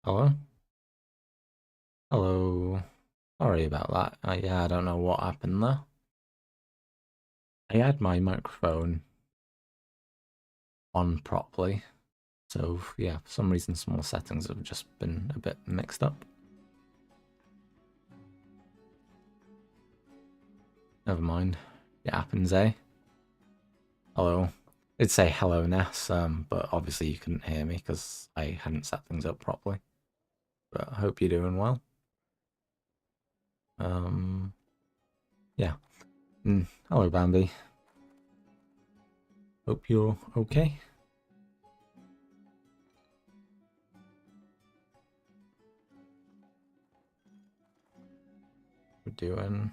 Hello? Hello. Sorry about that. Yeah, I don't know what happened there. I had my microphone on properly, so yeah, for some reason small settings have just been a bit mixed up. Never mind. It happens, eh? Hello. It'd say hello, Ness, but obviously you couldn't hear me because I hadn't set things up properly. But I hope you're doing well. Um, yeah. Hello, Bambi. Hope you're okay. We're doing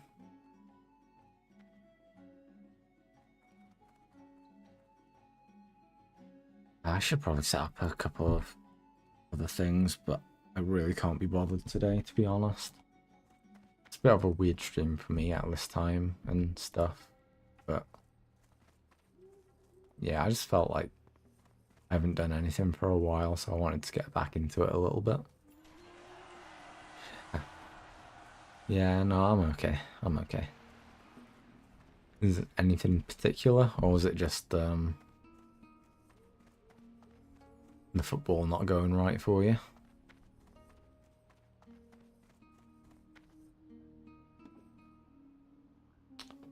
I should probably set up a couple of other things, but I really can't be bothered today, to be honest. It's a bit of a weird stream for me at this time and stuff, but yeah, I just felt like I haven't done anything for a while, so I wanted to get back into it a little bit. Yeah, no, I'm okay. I'm okay. Is it anything particular, or was it just the football not going right for you?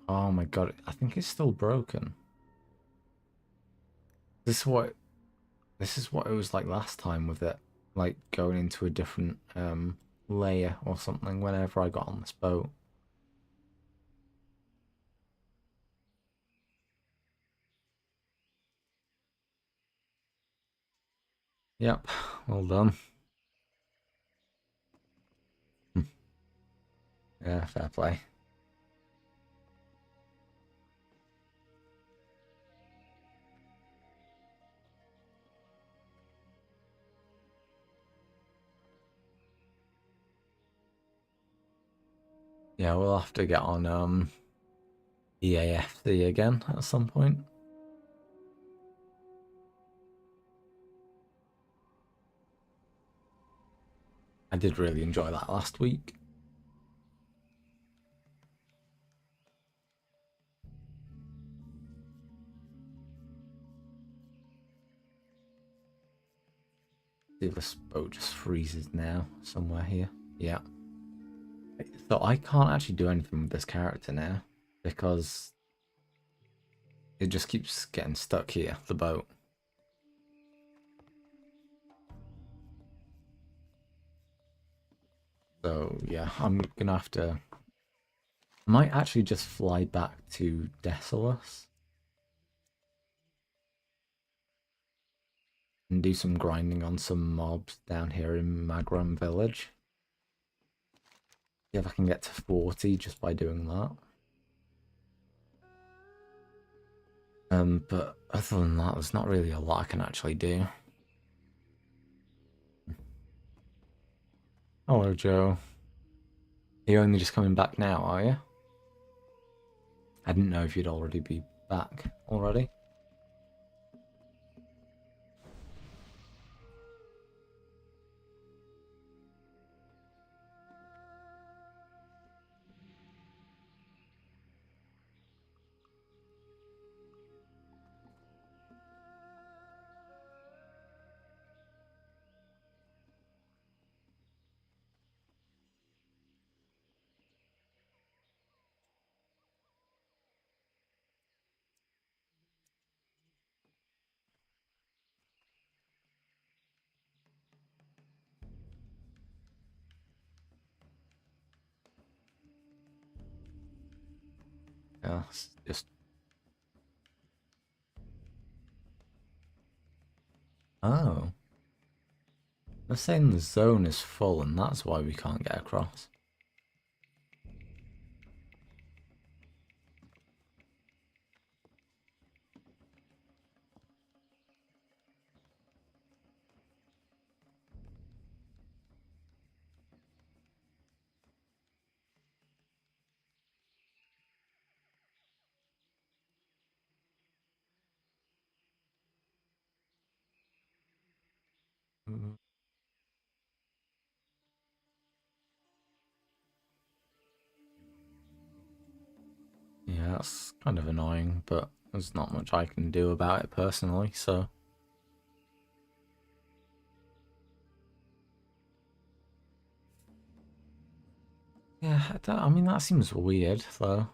Oh my god, I think it's still broken. This is what this is what it was like last time with it, like going into a different layer or something whenever I got on this boat. Yep, well done. Yeah, fair play. Yeah, we'll have to get on EAFC again at some point. I did really enjoy that last week. See if this boat just freezes now somewhere here. Yeah. So I can't actually do anything with this character now because it just keeps getting stuck here, the boat. So yeah, I'm gonna have to. I might actually just fly back to Desolus and do some grinding on some mobs down here in Magram Village. See if I can get to 40 just by doing that. But other than that, there's not really a lot I can actually do. Hello, Joe. You're only just coming back now, are you? I didn't know if you'd already be back already. Yeah, it's just. Oh. They're saying the zone is full and that's why we can't get across. that's kind of annoying, but there's not much I can do about it personally, so. Yeah, I mean, that seems weird, though.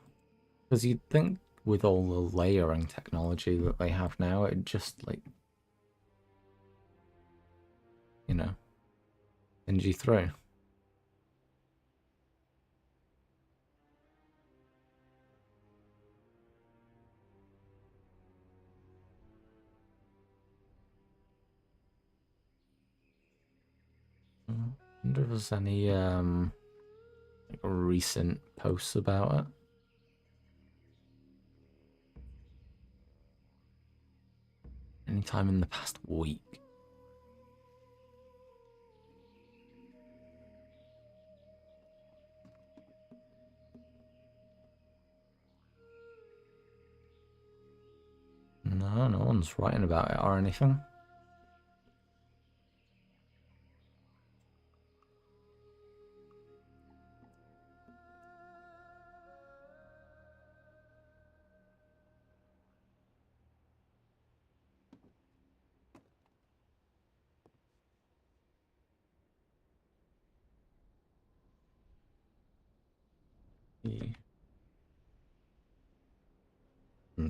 Because you'd think with all the layering technology that they have now, it'd just, like, you know, send you through. I wonder if there's any, like, recent posts about it. Anytime in the past week. No, no one's writing about it or anything.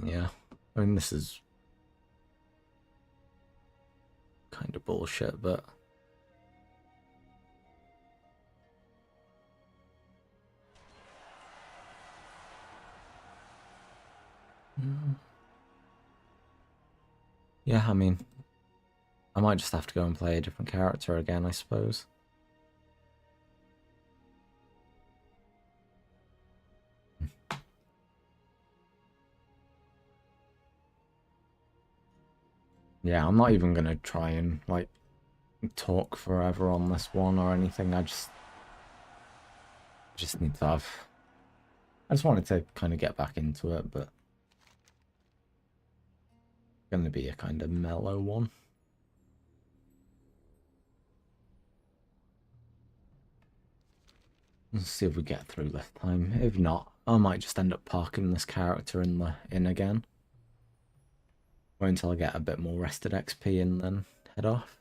Yeah. I mean, this is kind of bullshit, but. Yeah, I mean, I might just have to go and play a different character again, I suppose. Yeah, I'm not even gonna try and, like, talk forever on this one or anything. I just need to have. I just wanted to kind of get back into it, but it's gonna be a kind of mellow one. Let's see if we get through this time. If not, I might just end up parking this character in the inn again. Wait until I get a bit more rested XP and then head off.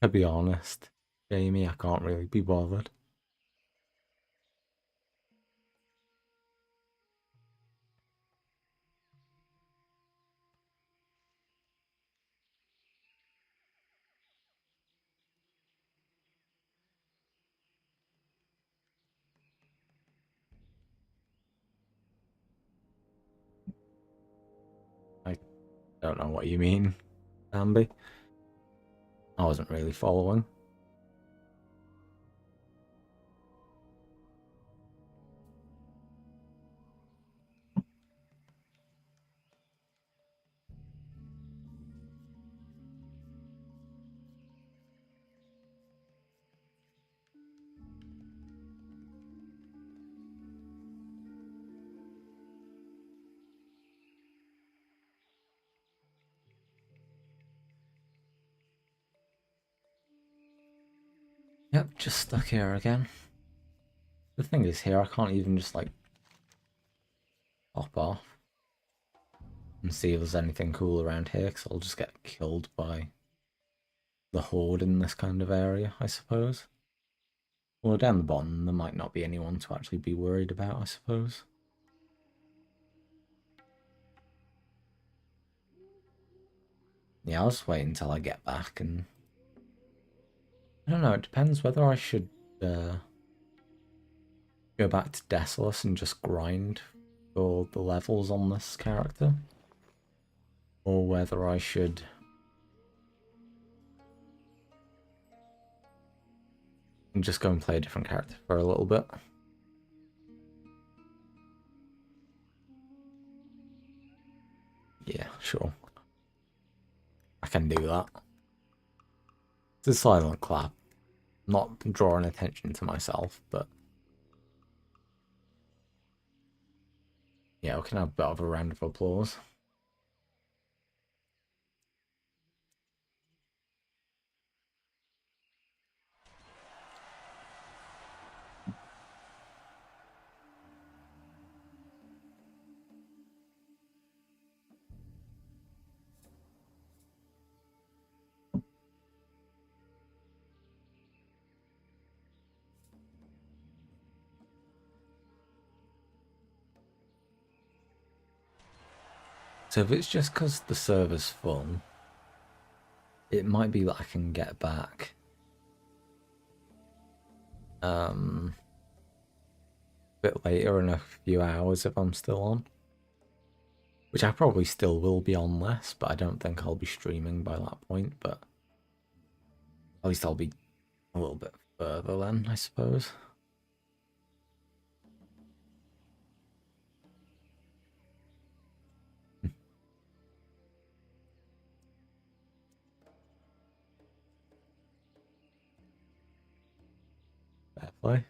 To be honest, Jamie, I can't really be bothered. I don't know what you mean, Amby. I wasn't really following. Yep, just stuck here again. The thing is, here I can't even just, like, hop off and see if there's anything cool around here, because I'll just get killed by the horde in this kind of area, I suppose. Well, down the bottom, there might not be anyone to actually be worried about, I suppose. Yeah, I'll just wait until I get back, and I don't know, it depends whether I should uh, go back to Desolus and just grind for the levels on this character, or whether I should just go and play a different character for a little bit. Yeah, sure. I can do that. It's a silent clap. Not drawing attention to myself, but yeah, we can have a bit of a round of applause. So if it's just because the server's full, it might be that I can get back a bit later in a few hours if I'm still on. Which I probably still will be on less, but I don't think I'll be streaming by that point, but at least I'll be a little bit further then, I suppose. Fair play.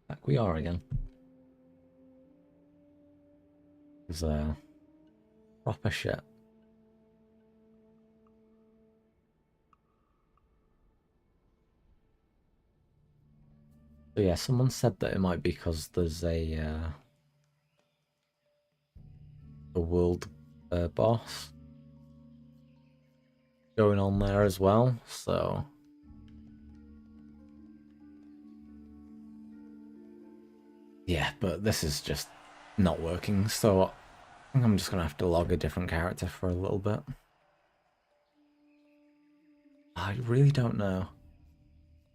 Back we are again. It's proper shit. But yeah, someone said that it might be because there's a world boss going on there as well, so yeah, but this is just not working, so I think I'm just gonna have to log a different character for a little bit. I really don't know,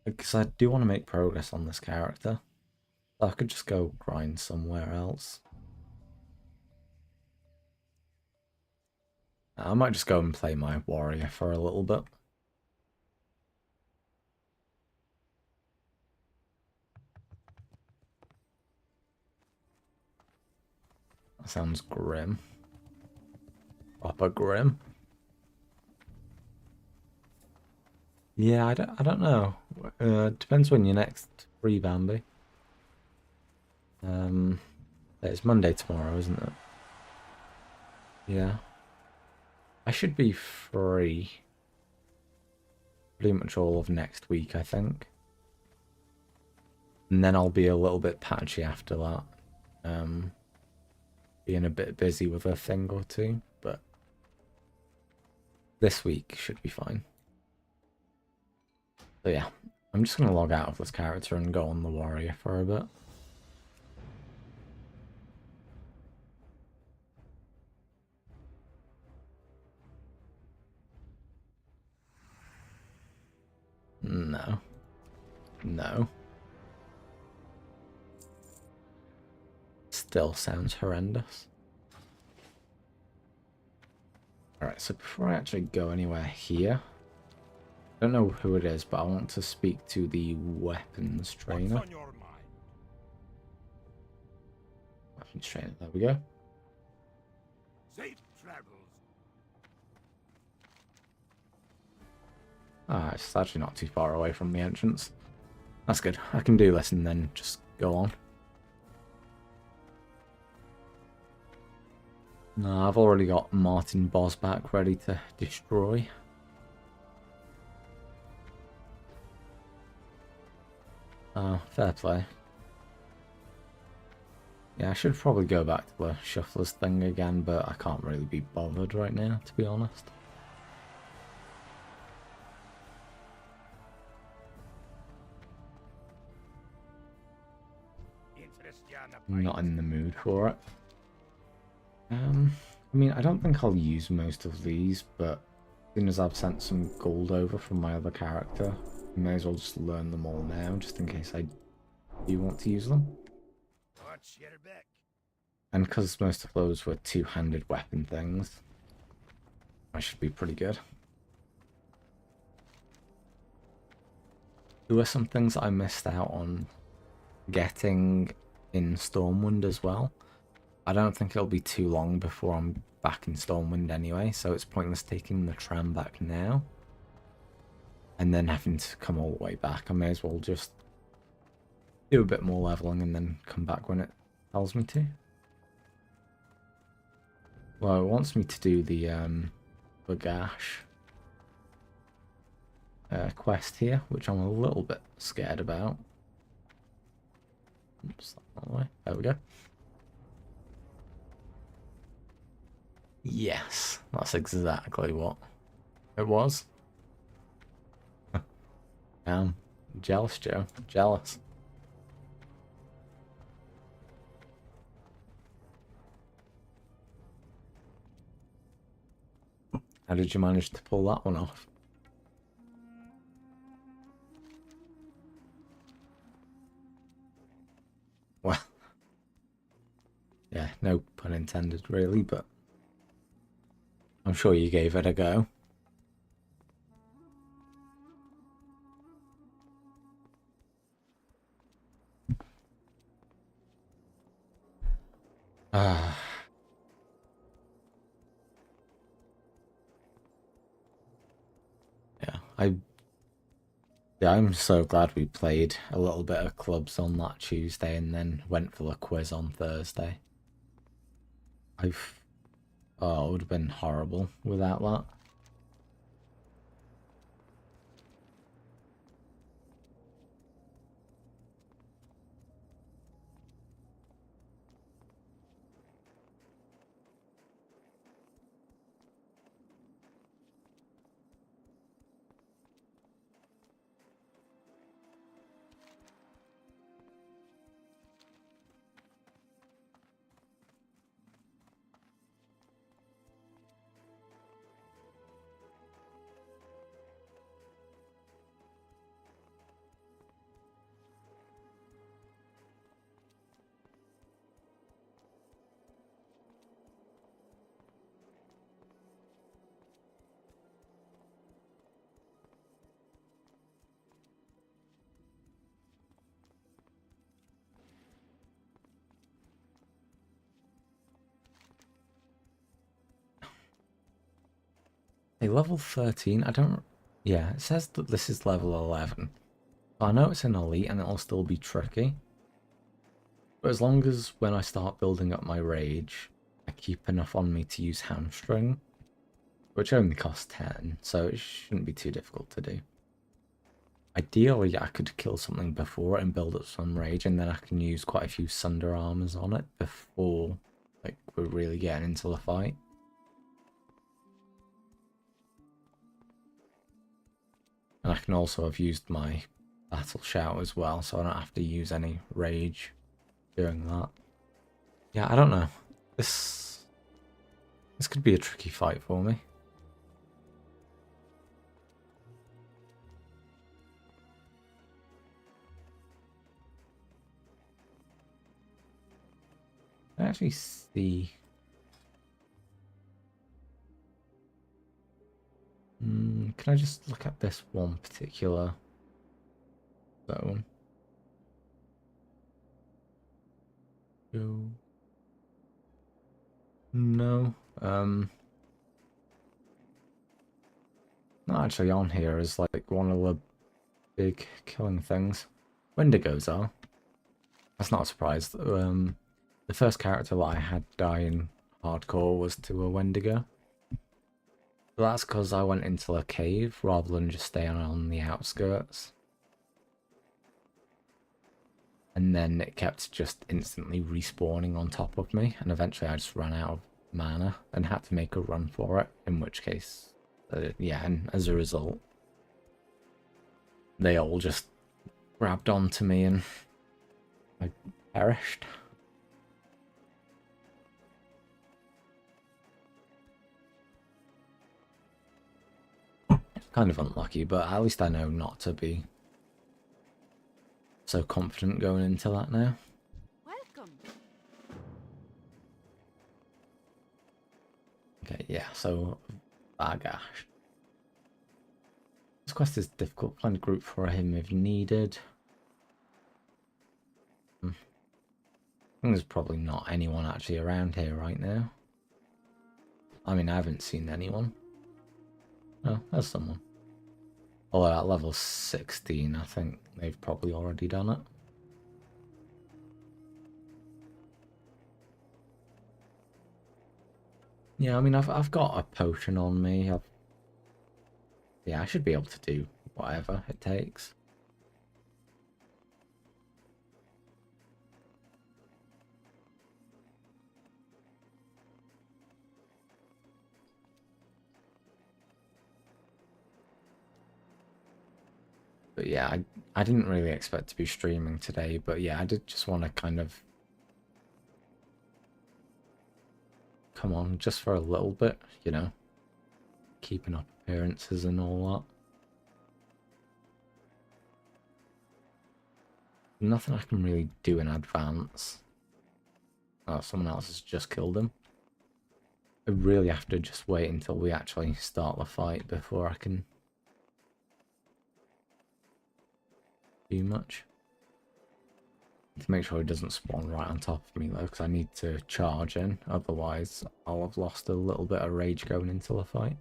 because I do want to make progress on this character. So I could just go grind somewhere else. I might just go and play my warrior for a little bit. That sounds grim. Proper grim. Yeah, I don't know. Depends when you're next free, Bambi. It's Monday tomorrow, isn't it? Yeah. I should be free pretty much all of next week, I think. And then I'll be a little bit patchy after that. Being a bit busy with a thing or two, but this week should be fine. So yeah, I'm just gonna log out of this character and go on the warrior for a bit. No. No. Still sounds horrendous. Alright, so before I actually go anywhere here, I don't know who it is, but I want to speak to the weapons trainer. What's on your mind? Weapons trainer, there we go. Safe travels. Ah, it's actually not too far away from the entrance. That's good. I can do this and then just go on. No, I've already got Martin Bosback ready to destroy. Oh, fair play. Yeah, I should probably go back to the shufflers thing again, but I can't really be bothered right now, to be honest. I'm not in the mood for it. I mean, I don't think I'll use most of these, but as soon as I've sent some gold over from my other character, I may as well just learn them all now, just in case I do want to use them. And because most of those were two-handed weapon things, I should be pretty good. There were some things I missed out on getting in Stormwind as well. I don't think it'll be too long before I'm back in Stormwind anyway, so it's pointless taking the tram back now and then having to come all the way back. I may as well just do a bit more leveling and then come back when it tells me to. Well, it wants me to do the Bagash quest here, which I'm a little bit scared about. Oops, that way. There we go. Yes, that's exactly what It was. Jealous, Joe. Jealous. How did you manage to pull that one off? Well, yeah, no pun intended, really, but I'm sure you gave it a go. Ah. Yeah, I'm so glad we played a little bit of clubs on that Tuesday and then went for the quiz on Thursday. Oh, it would have been horrible without that. Hey, level 13, I don't... Yeah, it says that this is level 11. I know it's an elite and it'll still be tricky. But as long as when I start building up my rage, I keep enough on me to use hamstring, which only costs 10, so it shouldn't be too difficult to do. Ideally, I could kill something before it and build up some rage, and then I can use quite a few Sunder armors on it before like we're really getting into the fight. And I can also have used my battle shout as well, so I don't have to use any rage during that. Yeah, I don't know. This could be a tricky fight for me. I actually see. Can I just look at this one particular zone? Go. No. Not actually on here is like one of the big killing things. Wendigos are. That's not a surprise. The first character that I had die in hardcore was to a Wendigo. But that's because I went into a cave rather than just staying on the outskirts. And then it kept just instantly respawning on top of me, and eventually I just ran out of mana and had to make a run for it, in which case, yeah, and as a result, they all just grabbed onto me and I perished. Kind of unlucky, but at least I know not to be so confident going into that now. Welcome. Okay, yeah, so Bagash. This quest is difficult. Find a group for him if needed. I think there's probably not anyone actually around here right now. I mean, I haven't seen anyone. Oh, there's someone. Although at level 16, I think they've probably already done it. Yeah, I mean, I've got a potion on me. Yeah, I should be able to do whatever it takes. But yeah, I didn't really expect to be streaming today, but yeah, I did just want to kind of come on just for a little bit, you know, keeping up appearances and all that. Nothing I can really do in advance. Oh, someone else has just killed him. I really have to just wait until we actually start the fight before I can do much. To make sure he doesn't spawn right on top of me though, because I need to charge in, otherwise I'll have lost a little bit of rage going into the fight.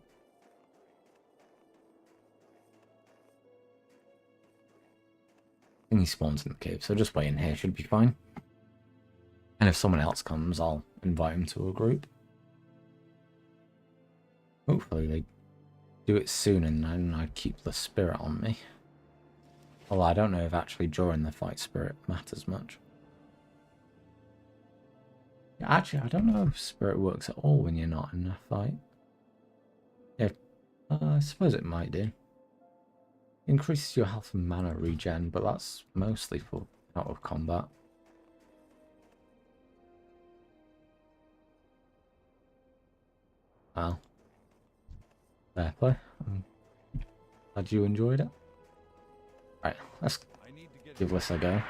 And he spawns in the cave, so just wait in here, should be fine. And if someone else comes, I'll invite him to a group. Hopefully they do it soon and then I keep the spirit on me. Although I don't know if actually during the fight spirit matters much. Actually, I don't know if spirit works at all when you're not in a fight. Yeah, I suppose it might do. Increases your health and mana regen, but that's mostly for out of combat. Well, fair play. I'm glad you enjoyed it. Right, let's give this a go.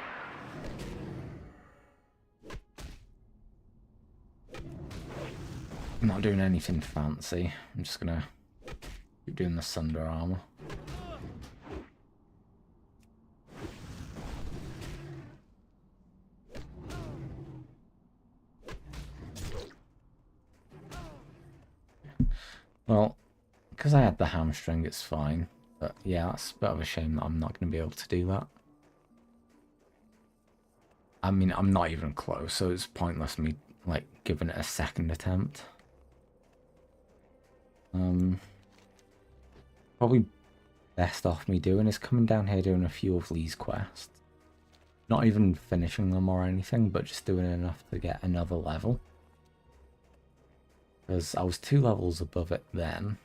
I'm not doing anything fancy. I'm just gonna keep doing the Sunder armor. Well, because I had the hamstring, it's fine. But yeah, that's a bit of a shame that I'm not going to be able to do that. I mean, I'm not even close, so it's pointless me, like, giving it a second attempt. Probably best off me doing is coming down here doing a few of these quests. Not even finishing them or anything, but just doing enough to get another level. Because I was 2 levels above it then.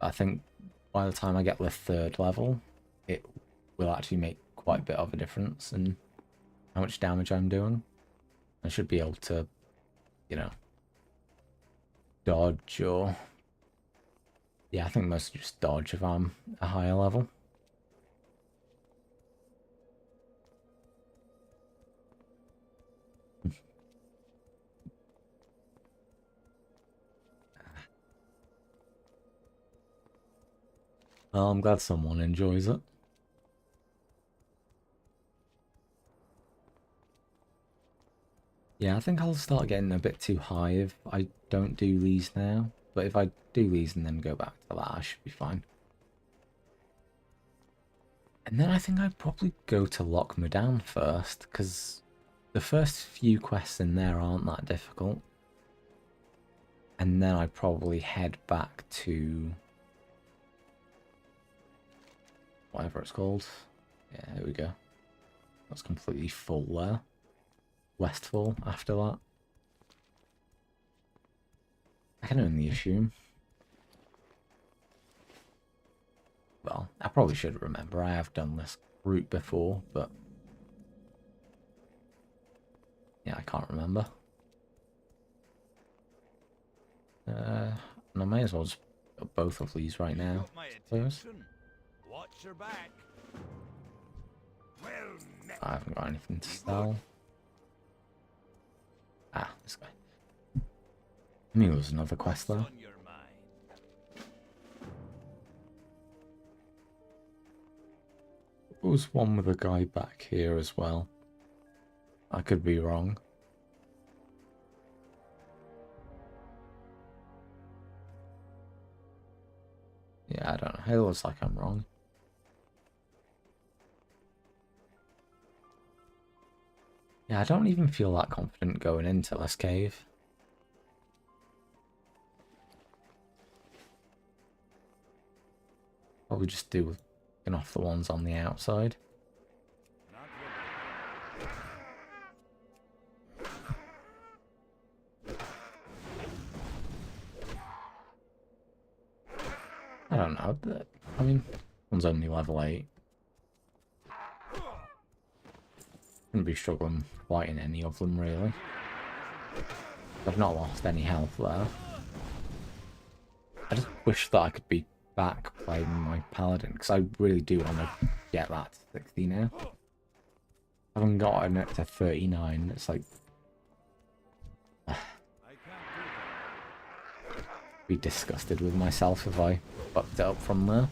I think by the time I get the 3rd level, it will actually make quite a bit of a difference in how much damage I'm doing. I should be able to, you know, dodge or... Yeah, I think mostly just dodge if I'm a higher level. Well, I'm glad someone enjoys it. Yeah, I think I'll start getting a bit too high if I don't do these now. But if I do these and then go back to that, I should be fine. And then I think I'd probably go to Lock Medan first, because the first few quests in there aren't that difficult. And then I'd probably head back to... whatever it's called. Yeah, here we go. That's completely full there. Westfall after that. I can only assume. Well, I probably should remember. I have done this route before, but... yeah, I can't remember. And I may as well just put both of these right now. Watch your back. Well, I haven't got anything to sell. Ah, this guy. I knew there was another quest though. There was one with a guy back here as well. I could be wrong. Yeah, I don't know. It looks like I'm wrong. Yeah, I don't even feel that confident going into this cave. Probably just do picking off the ones on the outside. I don't know. I mean, one's only level 8. Shouldn't be struggling fighting any of them, really. I've not lost any health there. I just wish that I could be back playing my paladin, because I really do want to get that to 60 now. I haven't gotten it to 39. It's like... be disgusted with myself if I fucked it up from there.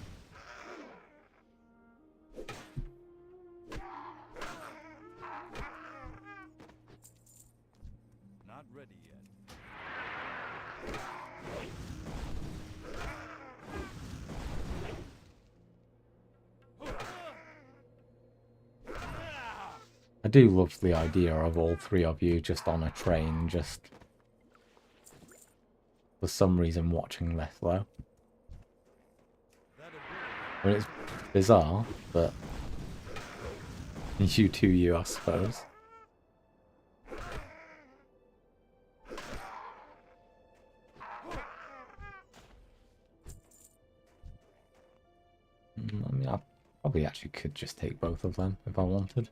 Not ready yet. I do love the idea of all three of you just on a train, just for some reason watching Lithlow. I mean, it's bizarre, but you two, you, I suppose. I mean, I probably actually could just take both of them if I wanted.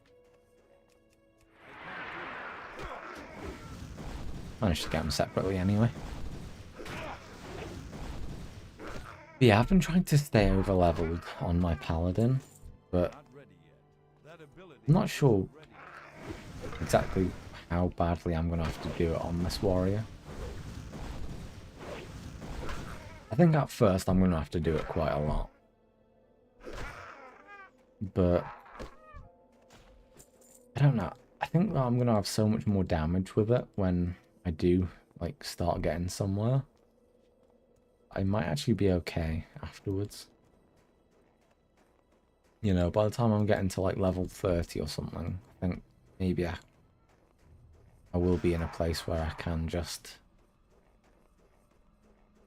Managed to get them separately anyway. Yeah, I've been trying to stay over leveled on my paladin, but I'm not sure exactly how badly I'm going to have to do it on this warrior. I think at first I'm going to have to do it quite a lot. But I don't know. I think that I'm going to have so much more damage with it when I do like start getting somewhere. I might actually be okay afterwards. You know, by the time I'm getting to like level 30 or something, I think maybe I will be in a place where I can just,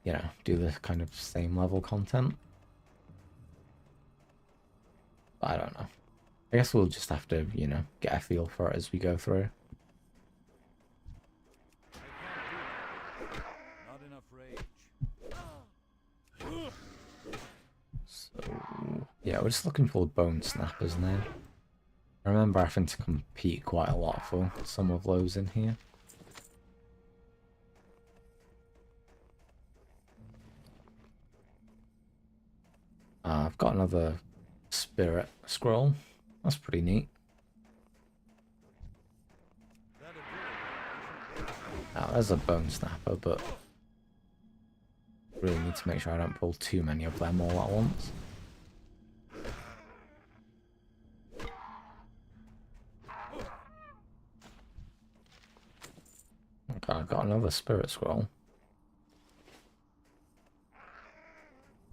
you know, do the kind of same level content. But I don't know. I guess we'll just have to, you know, get a feel for it as we go through. Not enough rage. So, yeah, we're just looking for bone snappers now. I remember having to compete quite a lot for some of those in here. I've got another spirit scroll. That's pretty neat. Now, there's a bone snapper, but really need to make sure I don't pull too many of them all at once. Okay, I've got another spirit scroll.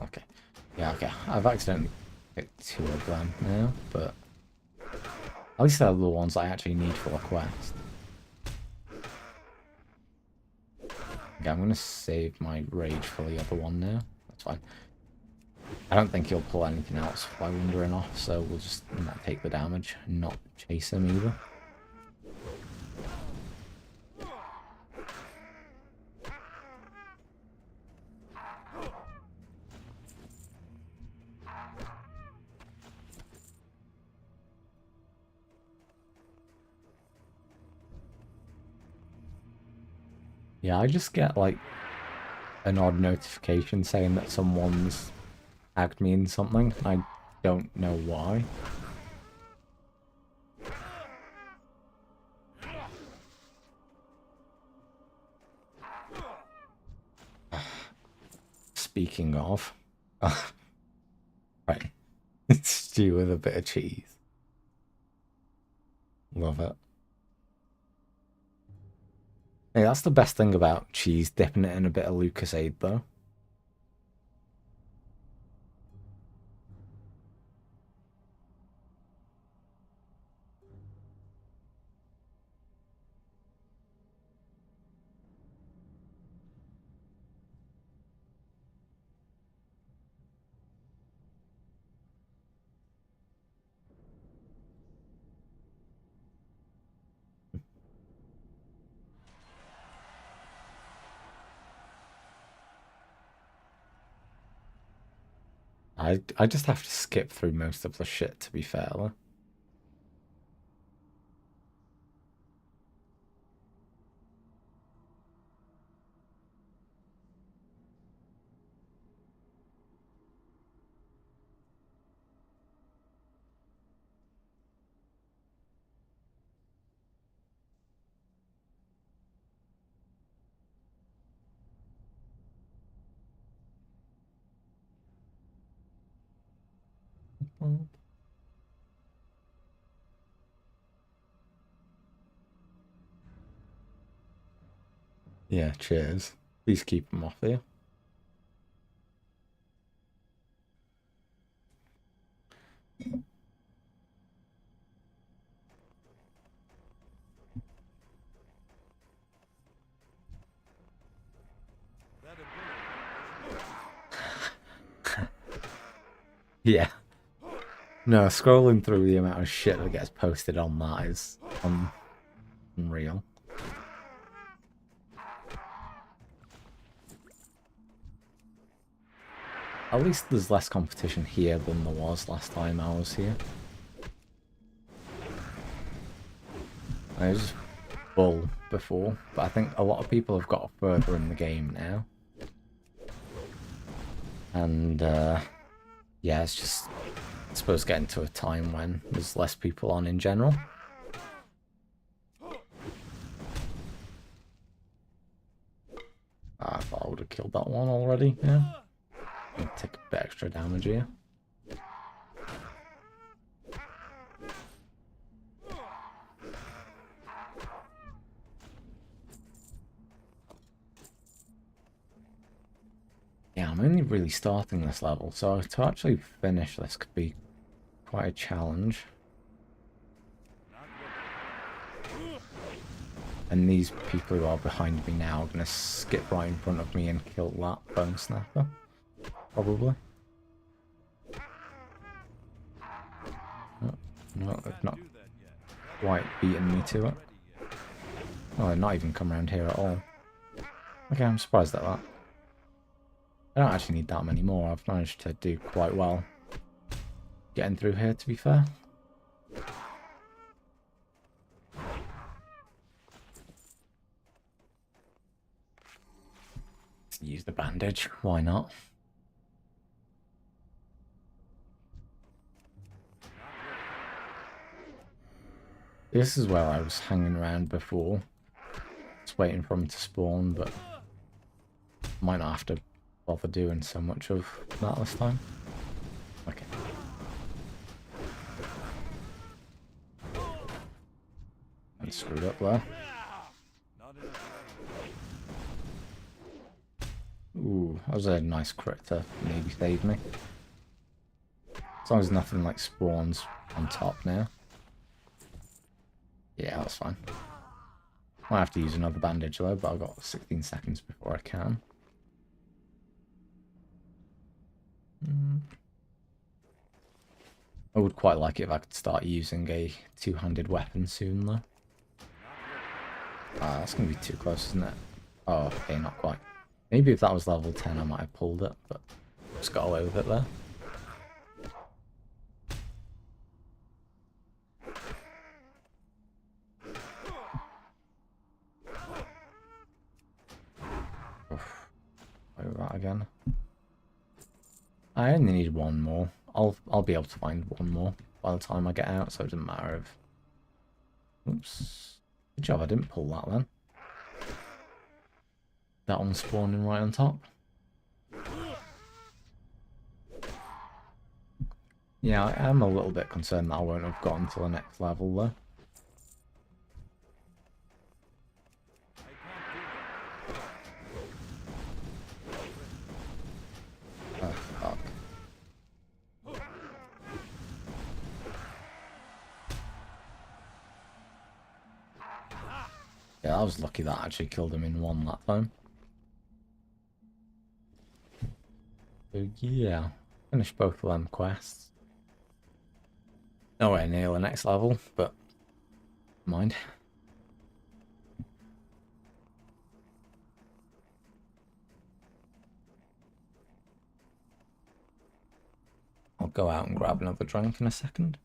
Okay. Yeah, okay. I've accidentally picked 2 of them now, but at least they're the ones I actually need for a quest. Okay, I'm going to save my rage for the other one now. That's fine. I don't think he'll pull anything else by wandering off, so we'll just not take the damage and not chase him either. Yeah, I just get like an odd notification saying that someone's tagged me in something. I don't know why. Speaking of, right, it's stew with a bit of cheese. Love it. Hey, that's the best thing about cheese, dipping it in a bit of Lucasade, though. I just have to skip through most of the shit, to be fair. careful. Yeah, cheers. Please keep them off here. That ability Yeah. No, scrolling through the amount of shit that gets posted on that is unreal. At least there's less competition here than there was last time I was here. I was just full before, but I think a lot of people have got further in the game now. And yeah, it's just, I suppose, getting to a time when there's less people on in general. I thought I would have killed that one already, yeah. Take a bit extra damage here. Yeah, I'm only really starting this level, so to actually finish this could be quite a challenge. And these people who are behind me now are going to skip right in front of me and kill that bone snapper. Probably. No, they've not quite beaten me to it. Oh, they've not even come around here at all. Okay, I'm surprised at that. I don't actually need that many more. I've managed to do quite well getting through here, to be fair. Let's use the bandage. Why not? This is where I was hanging around before. Just waiting for him to spawn, but might not have to bother doing so much of that this time. Okay. I screwed up there. Ooh, that was a nice crit to maybe save me. As long as nothing like spawns on top now. Yeah, that's fine. Might have to use another bandage though, but I've got 16 seconds before I can. I would quite like it if I could start using a two-handed weapon soon though. That's going to be too close, isn't it? Oh, okay, not quite. Maybe if that was level 10 I might have pulled it, but just got away with it there. Oof. Over that again. I only need one more. I'll be able to find one more by the time I get out, so it doesn't matter if... Oops. Good job I didn't pull that then. That one spawning right on top. Yeah, I am a little bit concerned that I won't have gotten to the next level though. Oh, fuck. Yeah, I was lucky that I actually killed him in one that time. So yeah, finished both of them quests. Nowhere near the next level, but mind. I'll go out and grab another drink in a second.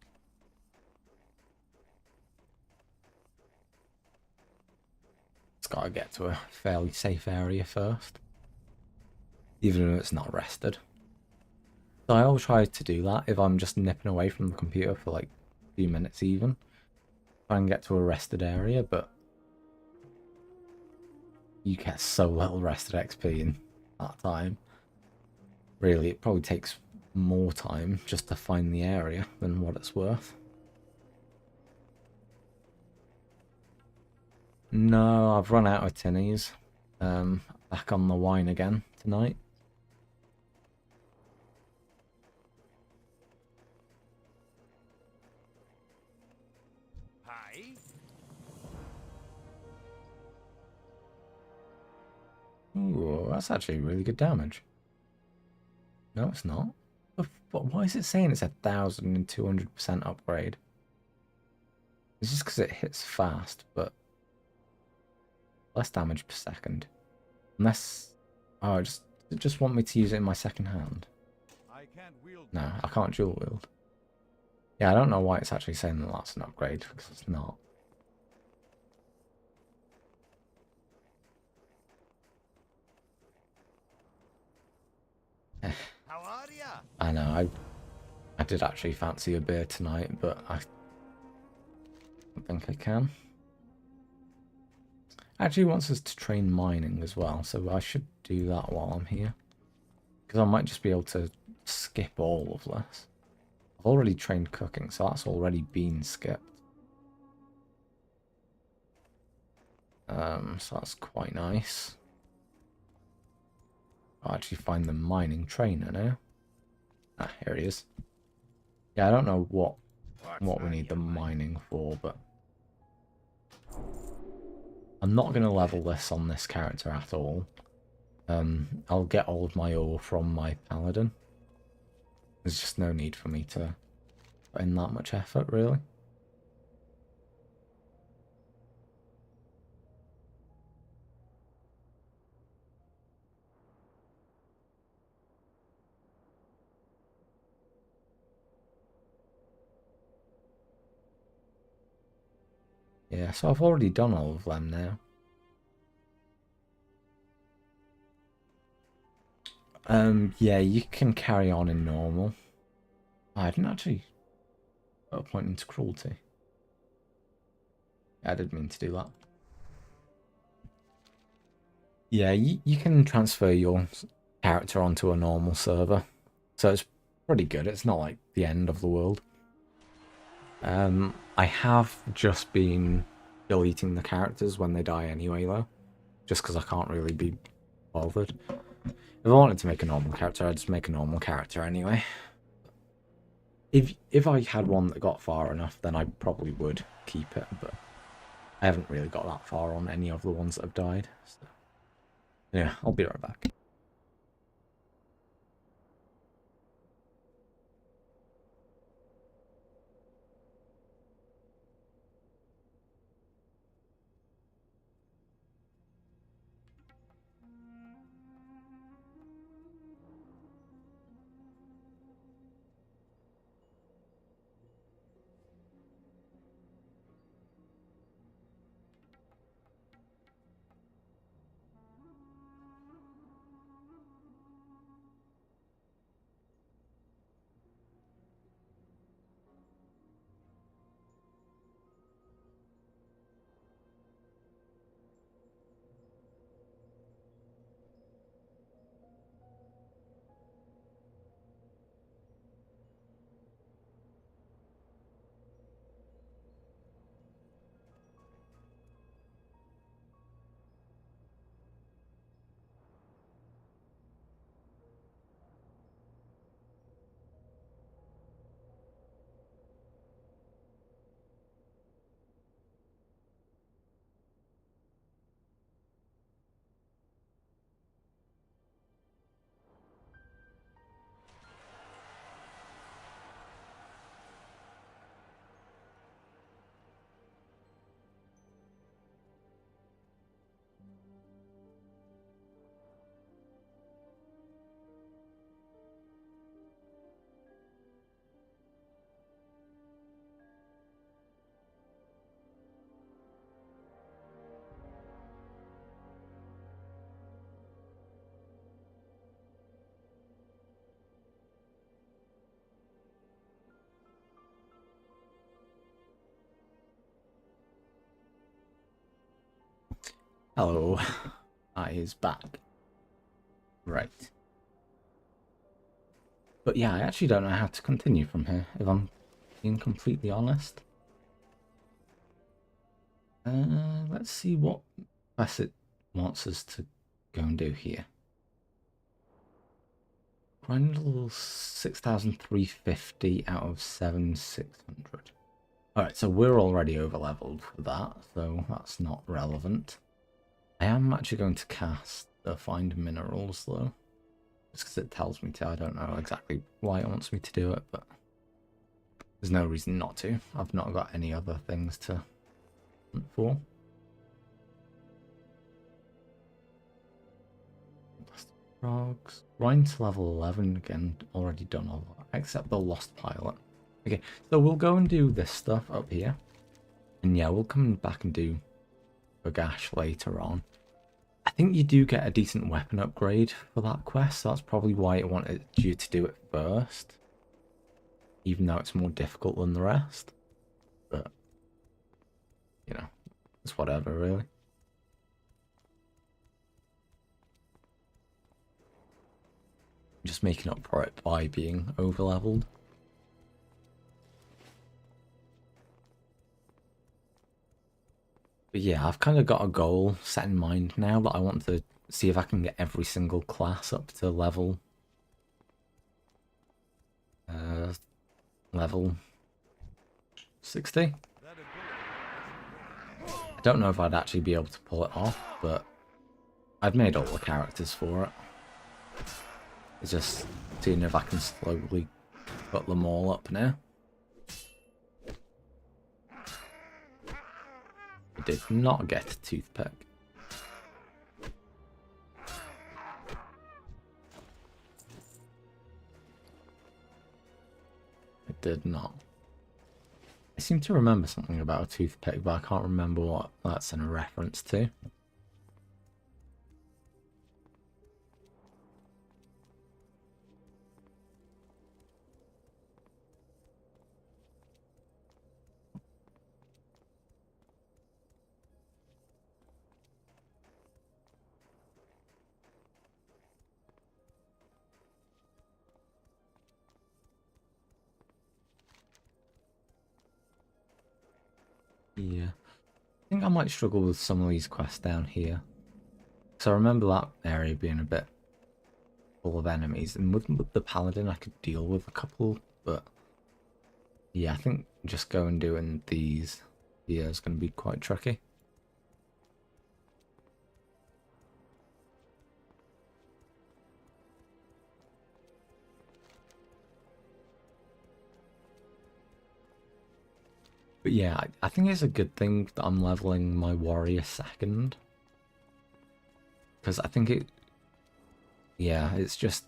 It's gotta get to a fairly safe area first. Even if it's not rested. So I'll try to do that if I'm just nipping away from the computer for like a few minutes even. Try and get to a rested area, but you get so little rested XP in that time. Really, it probably takes more time just to find the area than what it's worth. No, I've run out of tinnies. Back on the wine again tonight. Hi. Ooh, that's actually really good damage. No, it's not. But why is it saying it's 1,200% upgrade? It's just because it hits fast, but less damage per second. Unless, oh, it just want me to use it in my second hand. I can't wield. No, I can't dual wield. Yeah, I don't know why it's actually saying that that's an upgrade, because it's not. How are ya? I know, I did actually fancy a beer tonight, but I don't think I can. Actually wants us to train mining as well, so I should do that while I'm here. Because I might just be able to skip all of this. I've already trained cooking, so that's already been skipped. So that's quite nice. I'll actually find the mining trainer now. Ah, here he is. Yeah, I don't know what we need the mining for, but I'm not going to level this on this character at all. I'll get all of my ore from my paladin. There's just no need for me to put in that much effort, really. Yeah, so I've already done all of them now. Yeah, you can carry on in normal. I didn't actually put a point into cruelty. I did mean to do that. Yeah, you can transfer your character onto a normal server. So it's pretty good. It's not like the end of the world. I have just been deleting the characters when they die anyway, though. Just because I can't really be bothered. If I wanted to make a normal character, I'd just make a normal character anyway. If I had one that got far enough, then I probably would keep it, but I haven't really got that far on any of the ones that have died. So. Yeah, I'll be right back. Hello, that is back. Right. But yeah, I actually don't know how to continue from here, if I'm being completely honest. Let's see what quest it wants us to go and do here. Grindle 6,350 out of 7,600. Alright, so we're already over leveled for that, so that's not relevant. I am actually going to cast the Find Minerals though. Just because it tells me to. I don't know exactly why it wants me to do it, but there's no reason not to. I've not got any other things to hunt for. Frogs. Grind to level 11 again. Already done all that, except the Lost Pilot. Okay, so we'll go and do this stuff up here. And yeah, we'll come back and do Bagash later on. I think you do get a decent weapon upgrade for that quest, so that's probably why it wanted you to do it first. Even though it's more difficult than the rest. But, you know, it's whatever, really. Just making up for it by being over-leveled. But yeah, I've kind of got a goal set in mind now that I want to see if I can get every single class up to level level 60. I don't know if I'd actually be able to pull it off, but I've made all the characters for it. It's just seeing if I can slowly put them all up now. I did not get a toothpick. I did not. I seem to remember something about a toothpick, but I can't remember what that's in a reference to. Yeah, I think I might struggle with some of these quests down here. So I remember that area being a bit full of enemies, and with the paladin I could deal with a couple, but yeah, I think just going doing these here is going to be quite tricky. But yeah, I think it's a good thing that I'm leveling my warrior second. Because I think it... Yeah, it's just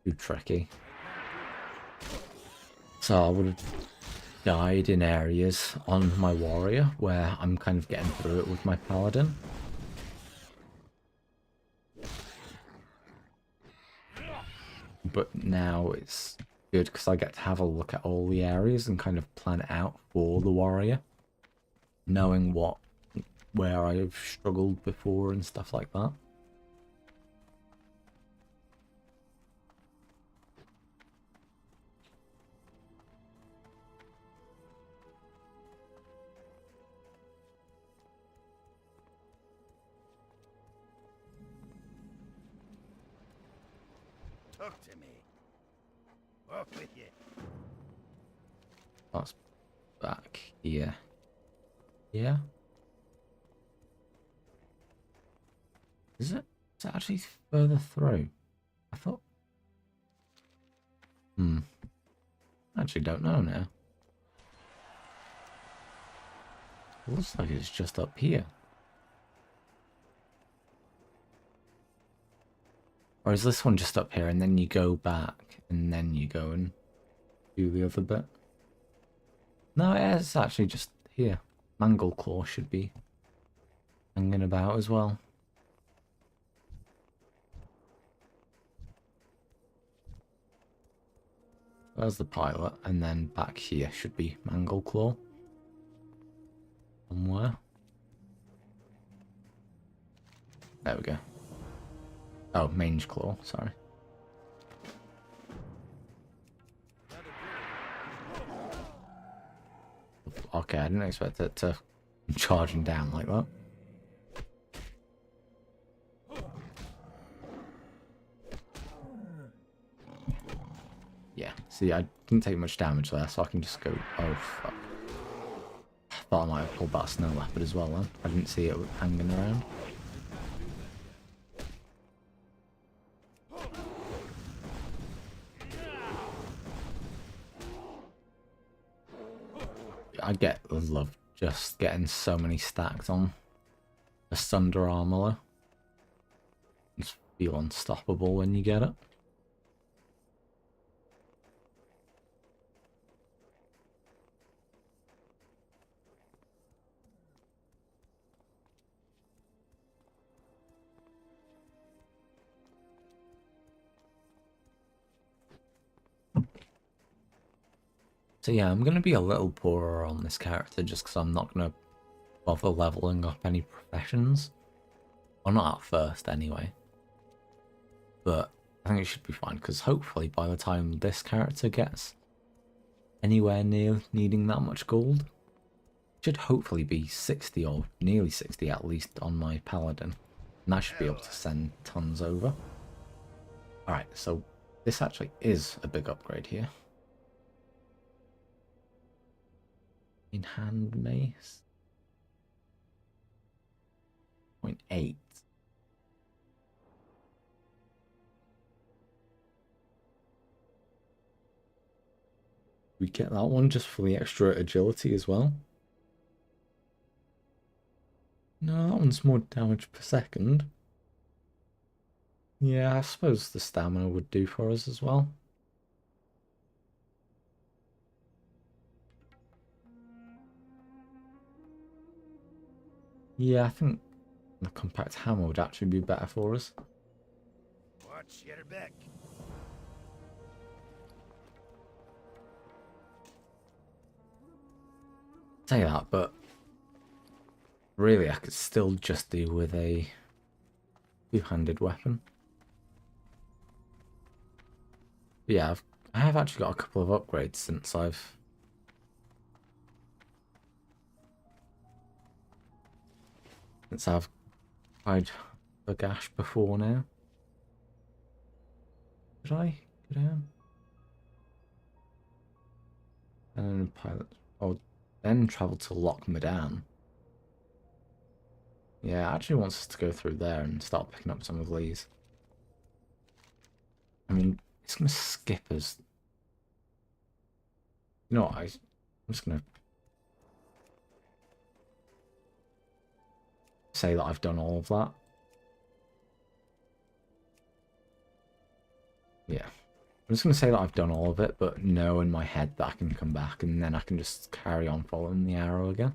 too tricky. So I would have died in areas on my warrior where I'm kind of getting through it with my paladin. But now it's good because I get to have a look at all the areas and kind of plan it out for the warrior, knowing where I've struggled before and stuff like that. Talk to me. Off with you. That's back here. Yeah. Is it? Is it actually further through? I thought. I actually don't know now. It looks like it's just up here. Or is this one just up here and then you go back and then you go and do the other bit? No, it's actually just here. Mangleclaw should be hanging about as well. There's the pilot, and then back here should be Mangleclaw. Somewhere. There we go. Oh, Mangeclaw, sorry. Okay, I didn't expect it to charge him down like that. Yeah, see, I didn't take much damage there, so I can just go... Oh, fuck. I thought I might have pulled that snow leopard as well then. I didn't see it hanging around. I get the love just getting so many stacks on the Thunder Armor. Just feel unstoppable when you get it. So yeah, I'm going to be a little poorer on this character just because I'm not going to bother leveling up any professions. Well, not at first anyway. But I think it should be fine because hopefully by the time this character gets anywhere near needing that much gold, it should hopefully be 60 or nearly 60 at least on my paladin. And I should be able to send tons over. Alright, so this actually is a big upgrade here. In hand mace 0.8. We get that one just for the extra agility as well. No, that one's more damage per second. Yeah, I suppose the stamina would do for us as well. Yeah, I think the compact hammer would actually be better for us. Watch your back. Say that, but really I could still just do with a two-handed weapon. But yeah, I have actually got a couple of upgrades since I've tried the gash before now. Did I go down? And then pilot. Oh, then travel to Loch Medan. Yeah, it actually wants us to go through there and start picking up some of these. I mean, it's gonna skip us. You know what? I'm just gonna say that I've done all of that. Yeah. I'm just going to say that I've done all of it, but know in my head that I can come back and then I can just carry on following the arrow again.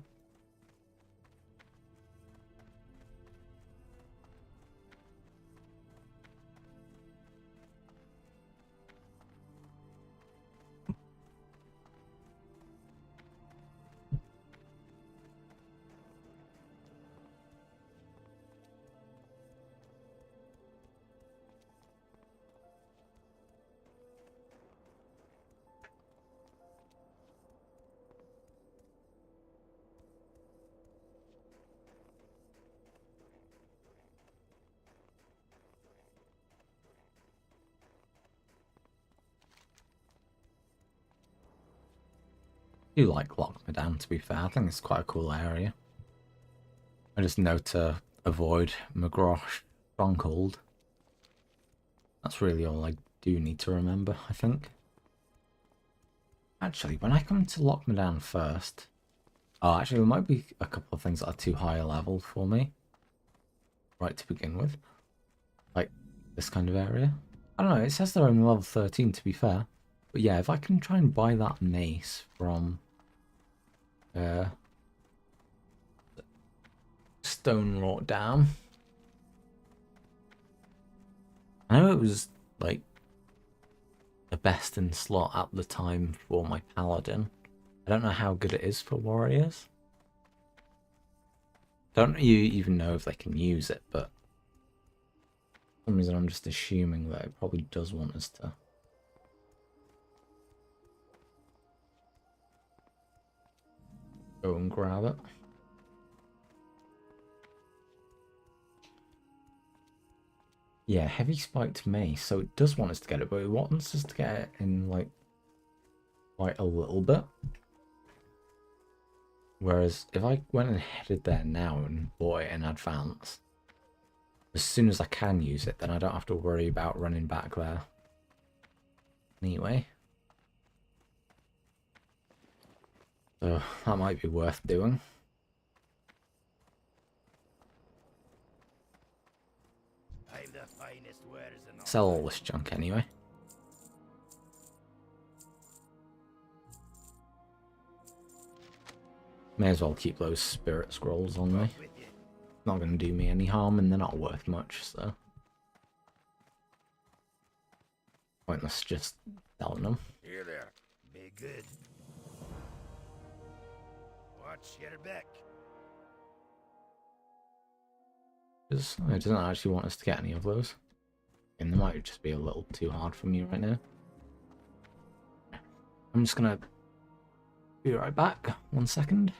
I do like Loch Medan, to be fair. I think it's quite a cool area. I just know to avoid McGrosh Stronghold. That's really all I do need to remember, I think. Actually, when I come to Loch Medan first... Oh, actually, there might be a couple of things that are too high a level for me. Right to begin with. Like, this kind of area. I don't know, it says they're only level 13 to be fair. But yeah, if I can try and buy that mace from Stone Wrought Dam. I know it was like the best in slot at the time for my paladin. I don't know how good it is for warriors. Don't you even know if they can use it, but for some reason I'm just assuming that it probably does want us to. Go and grab it. Yeah, heavy spiked mace. So it does want us to get it, but it wants us to get it in like quite a little bit. Whereas if I went and headed there now and bought it in advance, as soon as I can use it, then I don't have to worry about running back there. Anyway. So that might be worth doing. I'm the finest wares in Sell all this junk anyway. May as well keep those spirit scrolls on me. Not going to do me any harm, and they're not worth much, so pointless just selling them. Here there. Be good. Watch your back. Because it doesn't actually want us to get any of those. And they might just be a little too hard for me right now. I'm just going to be right back. 1 second.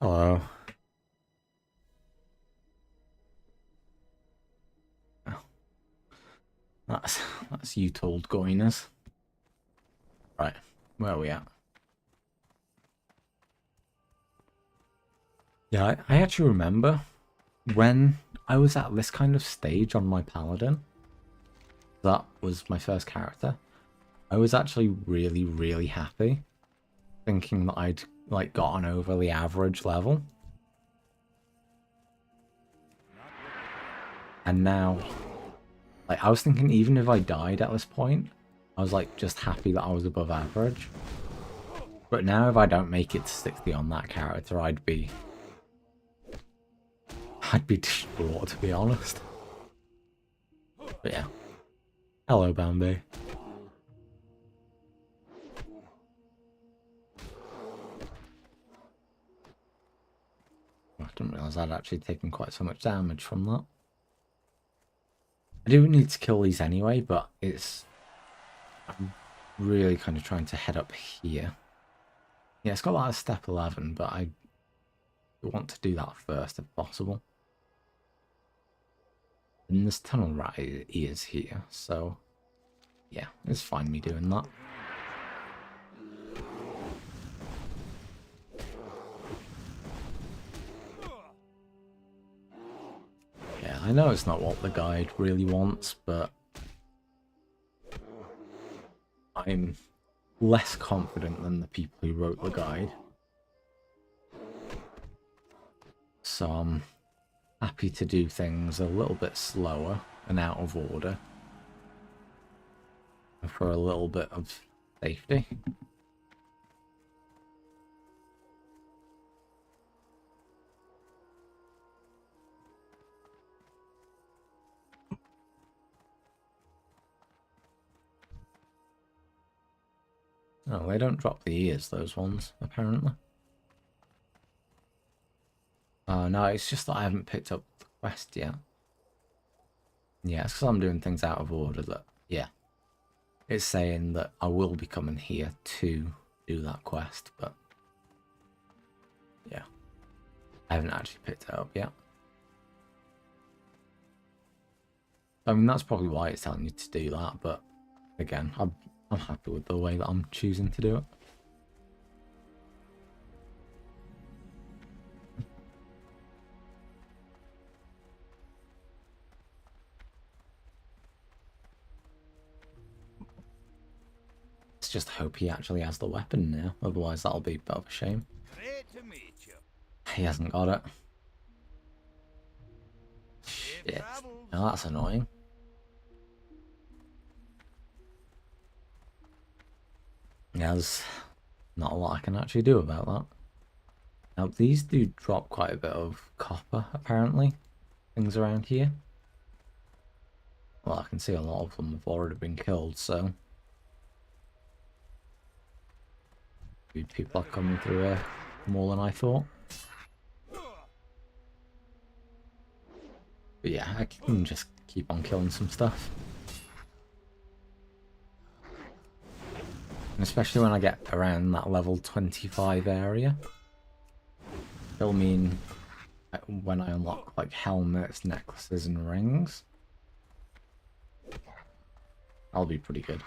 Hello. Oh, that's you told goiners. Right, where are we at? Yeah, I actually remember when I was at this kind of stage on my paladin. That was my first character. I was actually really, really happy, thinking that I'd like gotten over the average level. And now, like, I was thinking even if I died at this point, I was like just happy that I was above average. But now if I don't make it to 60 on that character, I'd be distraught, to be honest. But yeah. Hello, Bambi. I didn't realise I'd actually taken quite so much damage from that. I do need to kill these anyway, but I'm really kind of trying to head up here. Yeah, it's got like a step 11, but I want to do that first if possible. And this tunnel rat is here, so yeah, it's fine me doing that. Yeah, I know it's not what the guide really wants, but I'm less confident than the people who wrote the guide. So I'm happy to do things a little bit slower and out of order for a little bit of safety. Oh, they don't drop the ears, those ones, apparently. Oh, no, it's just that I haven't picked up the quest yet. Yeah, it's because I'm doing things out of order that, yeah. It's saying that I will be coming here to do that quest, but yeah. I haven't actually picked it up yet. I mean, that's probably why it's telling you to do that, but again, I'm happy with the way that I'm choosing to do it. Let's just hope he actually has the weapon now, otherwise that'll be a bit of a shame. Great to meet you. He hasn't got it. Shit. Now that's annoying. Yeah, there's not a lot I can actually do about that. Now, these do drop quite a bit of copper, apparently. Things around here. Well, I can see a lot of them have already been killed, so... people are coming through here more than I thought. But yeah, I can just keep on killing some stuff. And especially when I get around that level 25 area. It'll mean when I unlock like helmets, necklaces and rings. I'll be pretty good.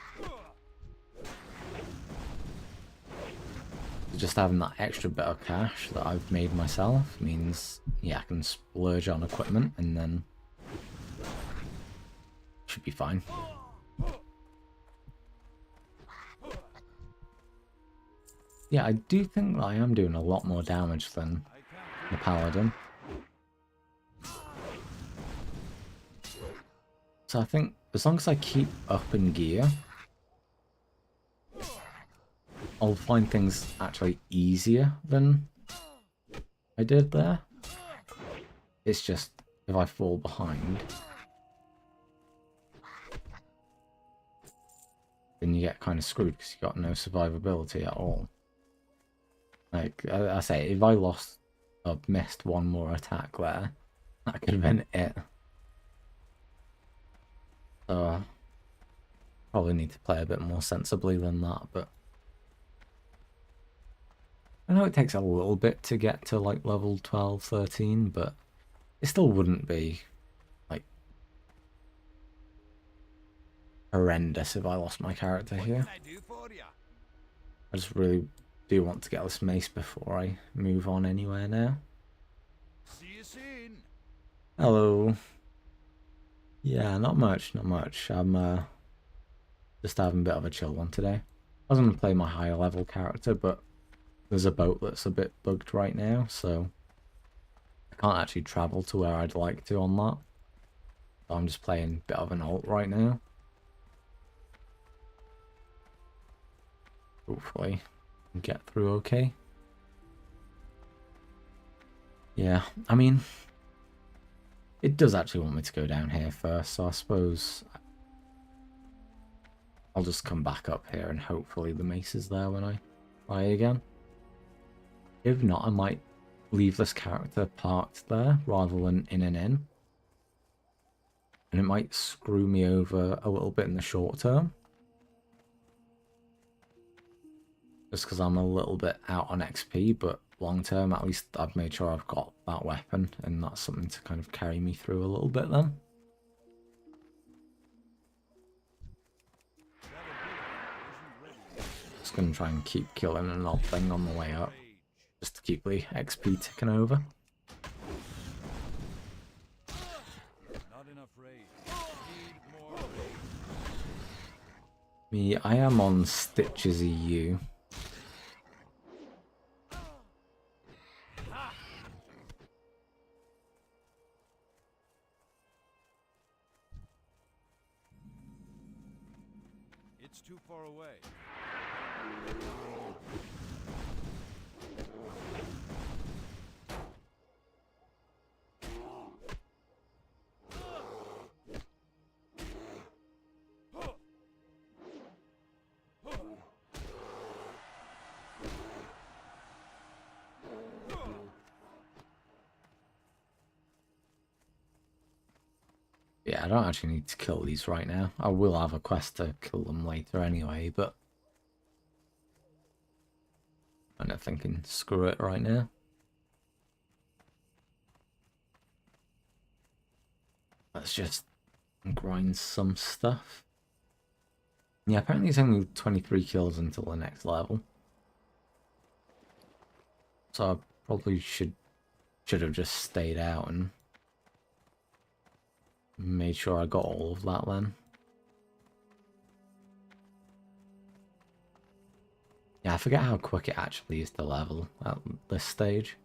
Just having that extra bit of cash that I've made myself means, yeah, I can splurge on equipment and then should be fine. Yeah, I do think that I am doing a lot more damage than the paladin. So I think as long as I keep up in gear, I'll find things actually easier than I did there. It's just if I fall behind, then you get kind of screwed because you got no survivability at all. Like I say, if I lost or missed one more attack there, that could have been it. So probably need to play a bit more sensibly than that, but I know it takes a little bit to get to like level 12, 13, but it still wouldn't be like horrendous if I lost my character here. I just really do want to get this mace before I move on anywhere now. See you soon. Hello. Yeah, not much, not much. I'm just having a bit of a chill one today. I was going to play my higher level character, but there's a boat that's a bit bugged right now, so I can't actually travel to where I'd like to on that. So I'm just playing a bit of an alt right now. Hopefully get through okay. Yeah, I mean, it does actually want me to go down here first, so I suppose I'll just come back up here and hopefully the mace is there when I try again. If not, I might leave this character parked there rather than in an inn. And it might screw me over a little bit in the short term. just because I'm a little bit out on XP, but long term at least I've made sure I've got that weapon, and that's something to kind of carry me through a little bit then. Just gonna try and keep killing an odd thing on the way up, just to keep the XP ticking over. Me, I am on Stitches EU. It's too far away. Yeah, I don't actually need to kill these right now. I will have a quest to kill them later anyway, but I'm not thinking screw it right now. Let's just grind some stuff. Yeah, apparently it's only 23 kills until the next level. So I probably should have just stayed out and made sure I got all of that then. Yeah, I forget how quick it actually is to level at this stage.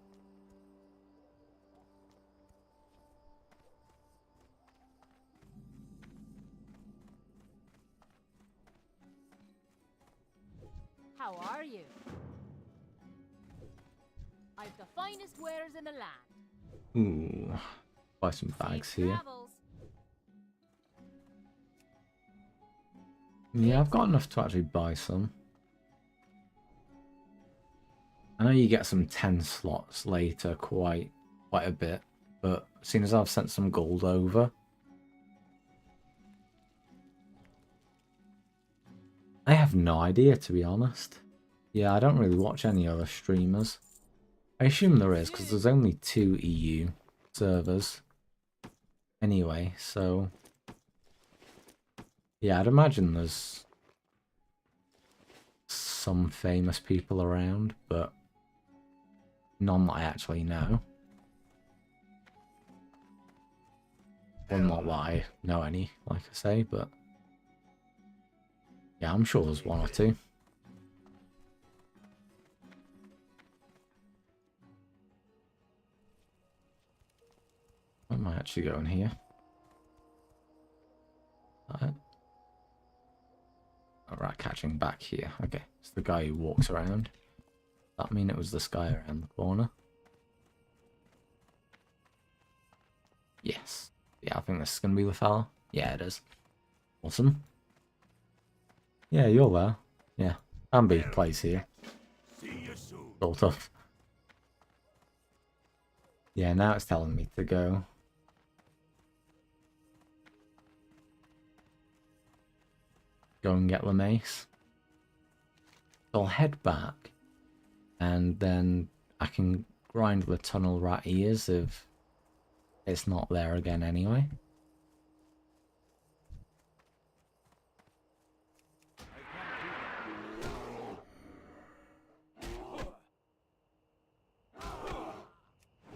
How are you? I've the finest wares in the land. Ooh, buy some bags here. Travels. Yeah, I've got enough to actually buy some. I know you get some 10 slots later quite a bit, but seeing as I've sent some gold over, I have no idea, to be honest. Yeah, I don't really watch any other streamers. I assume there is, because there's only 2 EU servers anyway, so yeah, I'd imagine there's some famous people around, but none that I actually know. Well, not that I know any, like I say, but yeah, I'm sure there's 1 or 2. What am I actually going here? Alright, catching back here. Okay, it's the guy who walks around. Does that mean it was this guy around the corner? Yes. Yeah, I think this is going to be the fella. Yeah, it is. Awesome. Yeah, you're there. Yeah, Bambi plays here. See you soon. Sort of. Yeah, now it's telling me to go. Go and get the mace. So I'll head back, and then I can grind the tunnel rat ears if it's not there again anyway.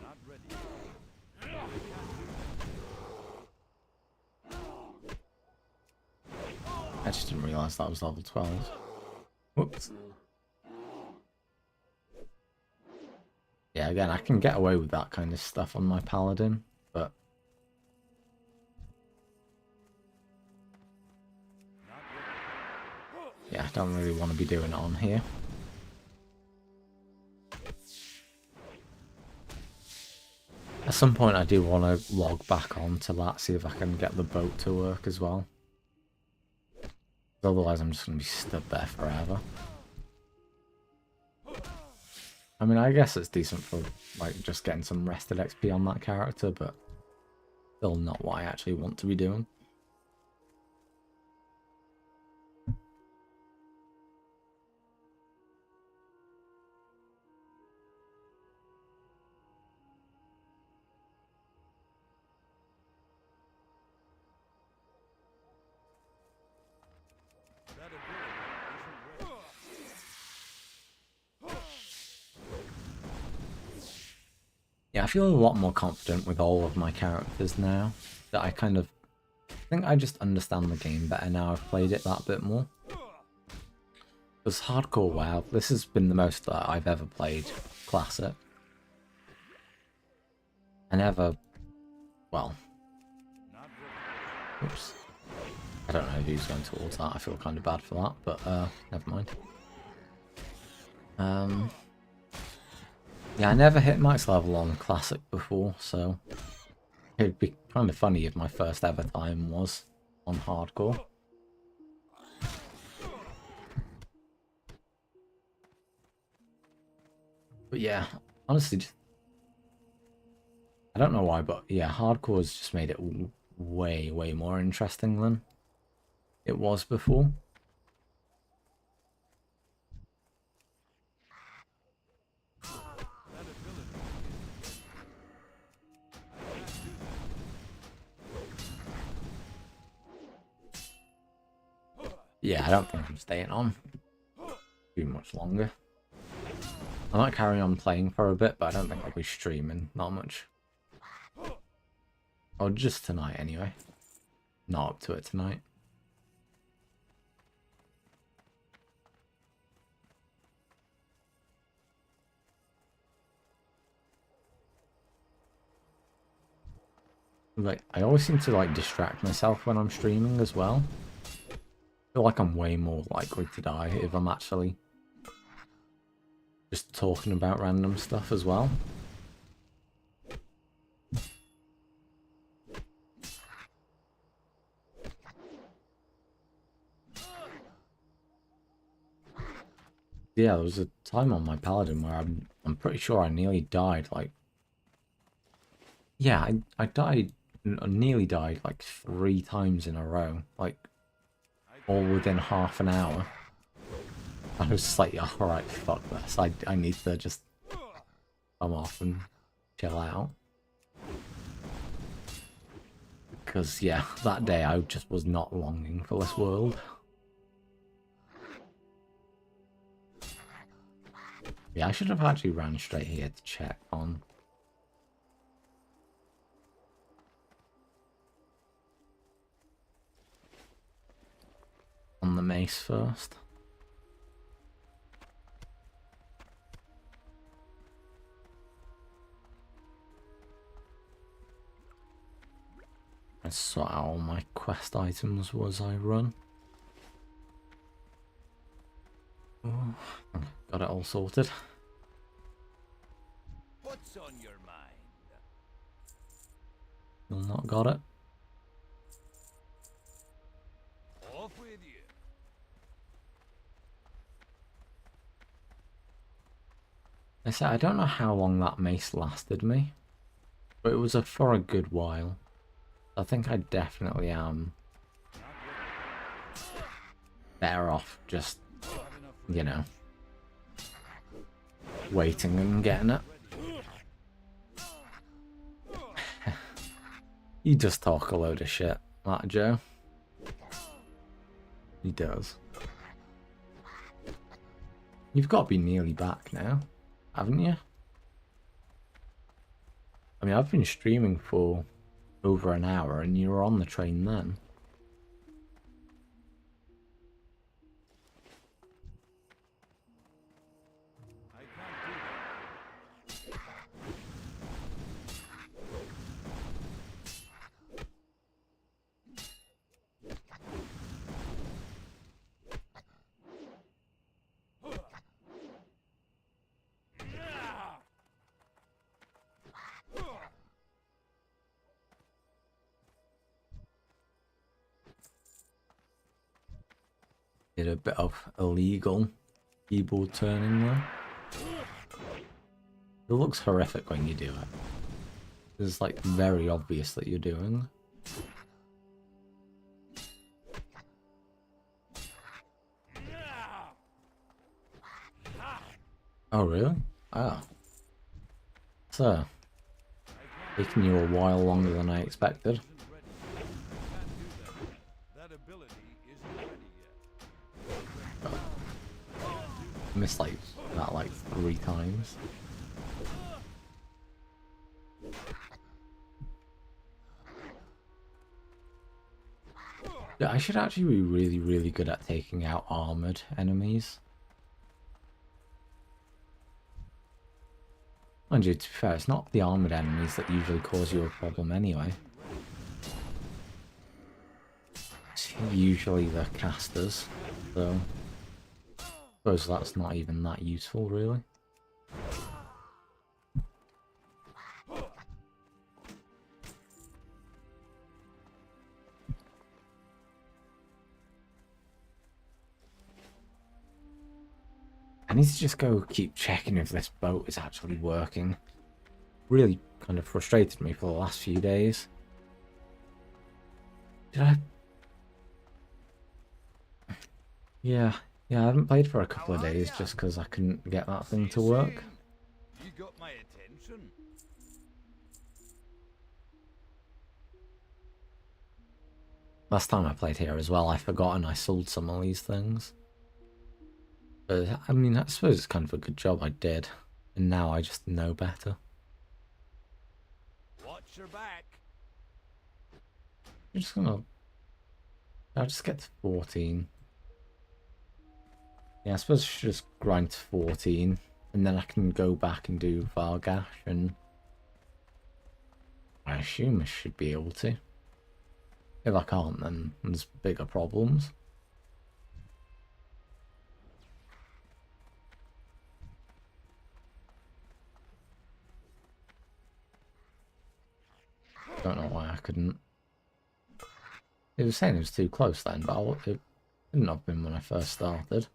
Not ready. I just didn't realise that was level 12. Whoops. Yeah, again, I can get away with that kind of stuff on my paladin, but yeah, I don't really want to be doing it on here. At some point I do want to log back on to that, see if I can get the boat to work as well. Otherwise I'm just going to be stood there forever. I mean, I guess it's decent for like just getting some rested XP on that character, but still not what I actually want to be doing. Yeah, I feel a lot more confident with all of my characters now. That I think I just understand the game better now I've played it that bit more. Because hardcore WoW, this has been the most that I've ever played Classic. I never, well, oops. I don't know who's going towards that, I feel kind of bad for that, but never mind. Yeah, I never hit max level on Classic before, so it'd be kind of funny if my first ever time was on hardcore. But yeah, honestly, I don't know why, but yeah, hardcore has just made it way, way more interesting than it was before. Yeah, I don't think I'm staying on too much longer. I might carry on playing for a bit, but I don't think I'll be streaming, not much. Or just tonight anyway. Not up to it tonight. Like, I always seem to like distract myself when I'm streaming as well. I feel like I'm way more likely to die if I'm actually just talking about random stuff as well. Yeah, there was a time on my paladin where I'm pretty sure I nearly died. Like, yeah, I died, nearly died like 3 times in a row, like all within half an hour. I was just like, all right, fuck this. I need to just come off and chill out. Because yeah, that day I just was not longing for this world. Yeah, I should have actually ran straight here to check on the mace first. I sort out all my quest items as I run. Oh, got it all sorted. What's on your mind? Still not got it. Off with you. I said I don't know how long that mace lasted me, but it was for a good while. I think I definitely am better off just, you know, waiting and getting it. You just talk a load of shit, that Joe. He does. You've got to be nearly back now, haven't you? I mean, I've been streaming for over an hour and you were on the train then. Did a bit of illegal keyboard turning there. It looks horrific when you do it. It's like very obvious that you're doing. Oh really? Ah. So, taking you a while longer than I expected. Missed like that like 3 times. Yeah, I should actually be really, really good at taking out armored enemies. Mind you, to be fair, it's not the armored enemies that usually cause you a problem anyway. It's usually the casters, so I suppose that's not even that useful, really. I need to just go keep checking if this boat is actually working. Really kind of frustrated me for the last few days. Did I? Yeah, I haven't played for a couple of days just because I couldn't get that thing to work. You got my attention. Last time I played here as well, I forgot and I sold some of these things. But, I mean, I suppose it's kind of a good job I did. And now I just know better. Watch your back. I'm just gonna... I'll just get to 14. Yeah, I suppose I should just grind to 14. And then I can go back and do Vargash, and... I assume I should be able to. If I can't, then there's bigger problems. Don't know why I couldn't. It was saying it was too close then, but it couldn't have been when I first started.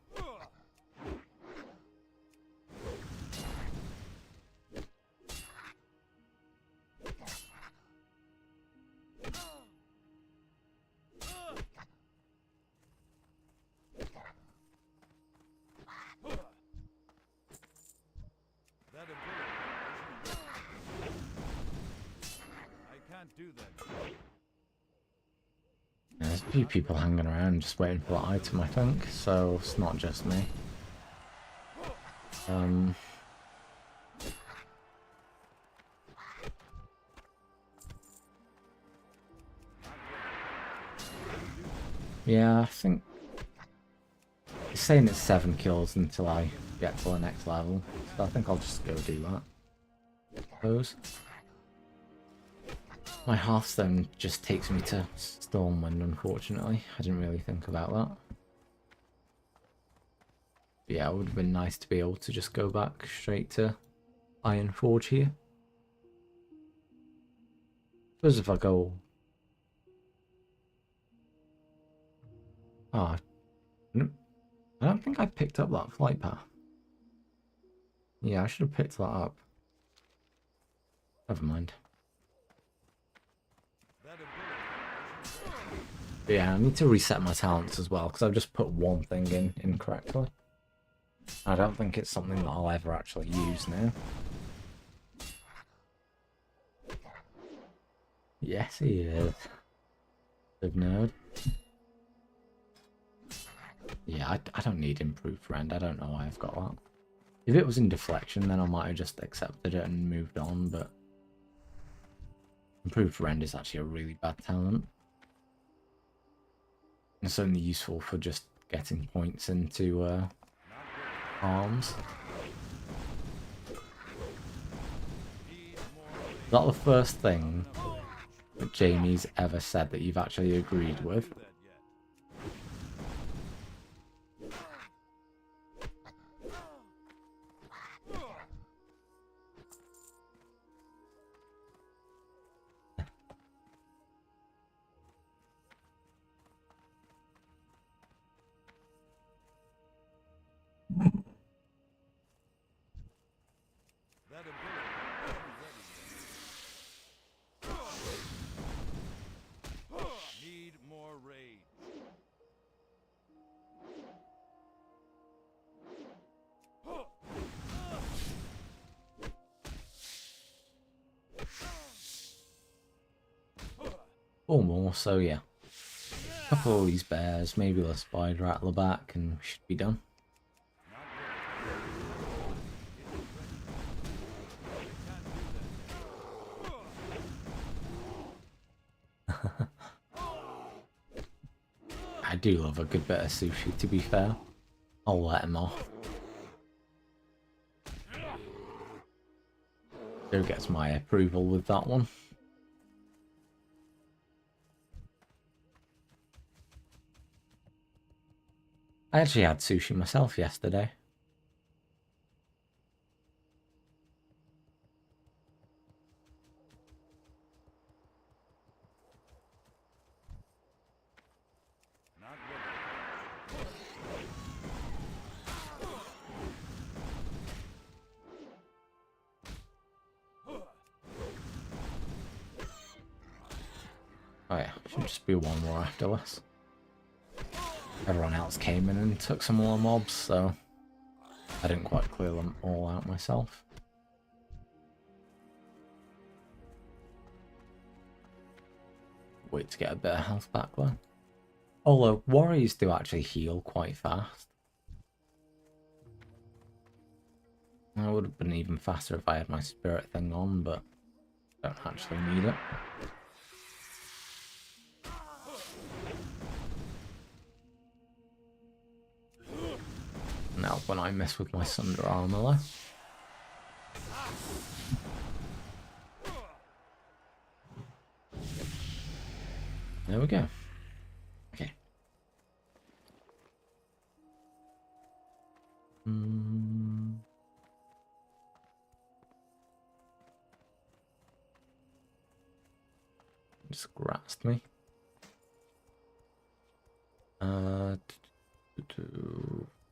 There's a few people hanging around just waiting for that item, I think, so it's not just me. Yeah, I think it's saying it's 7 kills until I get to the next level, so I think I'll just go do that. I suppose. My Hearthstone just takes me to Stormwind, unfortunately. I didn't really think about that. But yeah, it would have been nice to be able to just go back straight to Ironforge here. I suppose if I go... Oh, I don't think I picked up that flight path. Yeah, I should have picked that up. Never mind. But yeah, I need to reset my talents as well, because I've just put one thing in incorrectly. I don't think it's something that I'll ever actually use now. Yes, he is. Good nerd. Yeah, I don't need improved rend. I don't know why I've got that. If it was in deflection, then I might have just accepted it and moved on, but... Improved rend is actually a really bad talent. It's only useful for just getting points into arms. Is that the first thing that Jamie's ever said that you've actually agreed with? Need more rage. Or more, so yeah. A couple of these bears, maybe the spider at the back, and we should be done. I do love a good bit of sushi, to be fair. I'll let him off. Joe gets my approval with that one. I actually had sushi myself yesterday. Oh yeah, should just be one more after this. Everyone else came in and took some more mobs, so I didn't quite clear them all out myself. Wait to get a bit of health back though. Although warriors do actually heal quite fast. I would have been even faster if I had my spirit thing on, but don't actually need it. Now when I mess with my Sunder armor though. There we go. Okay. Just grasped me.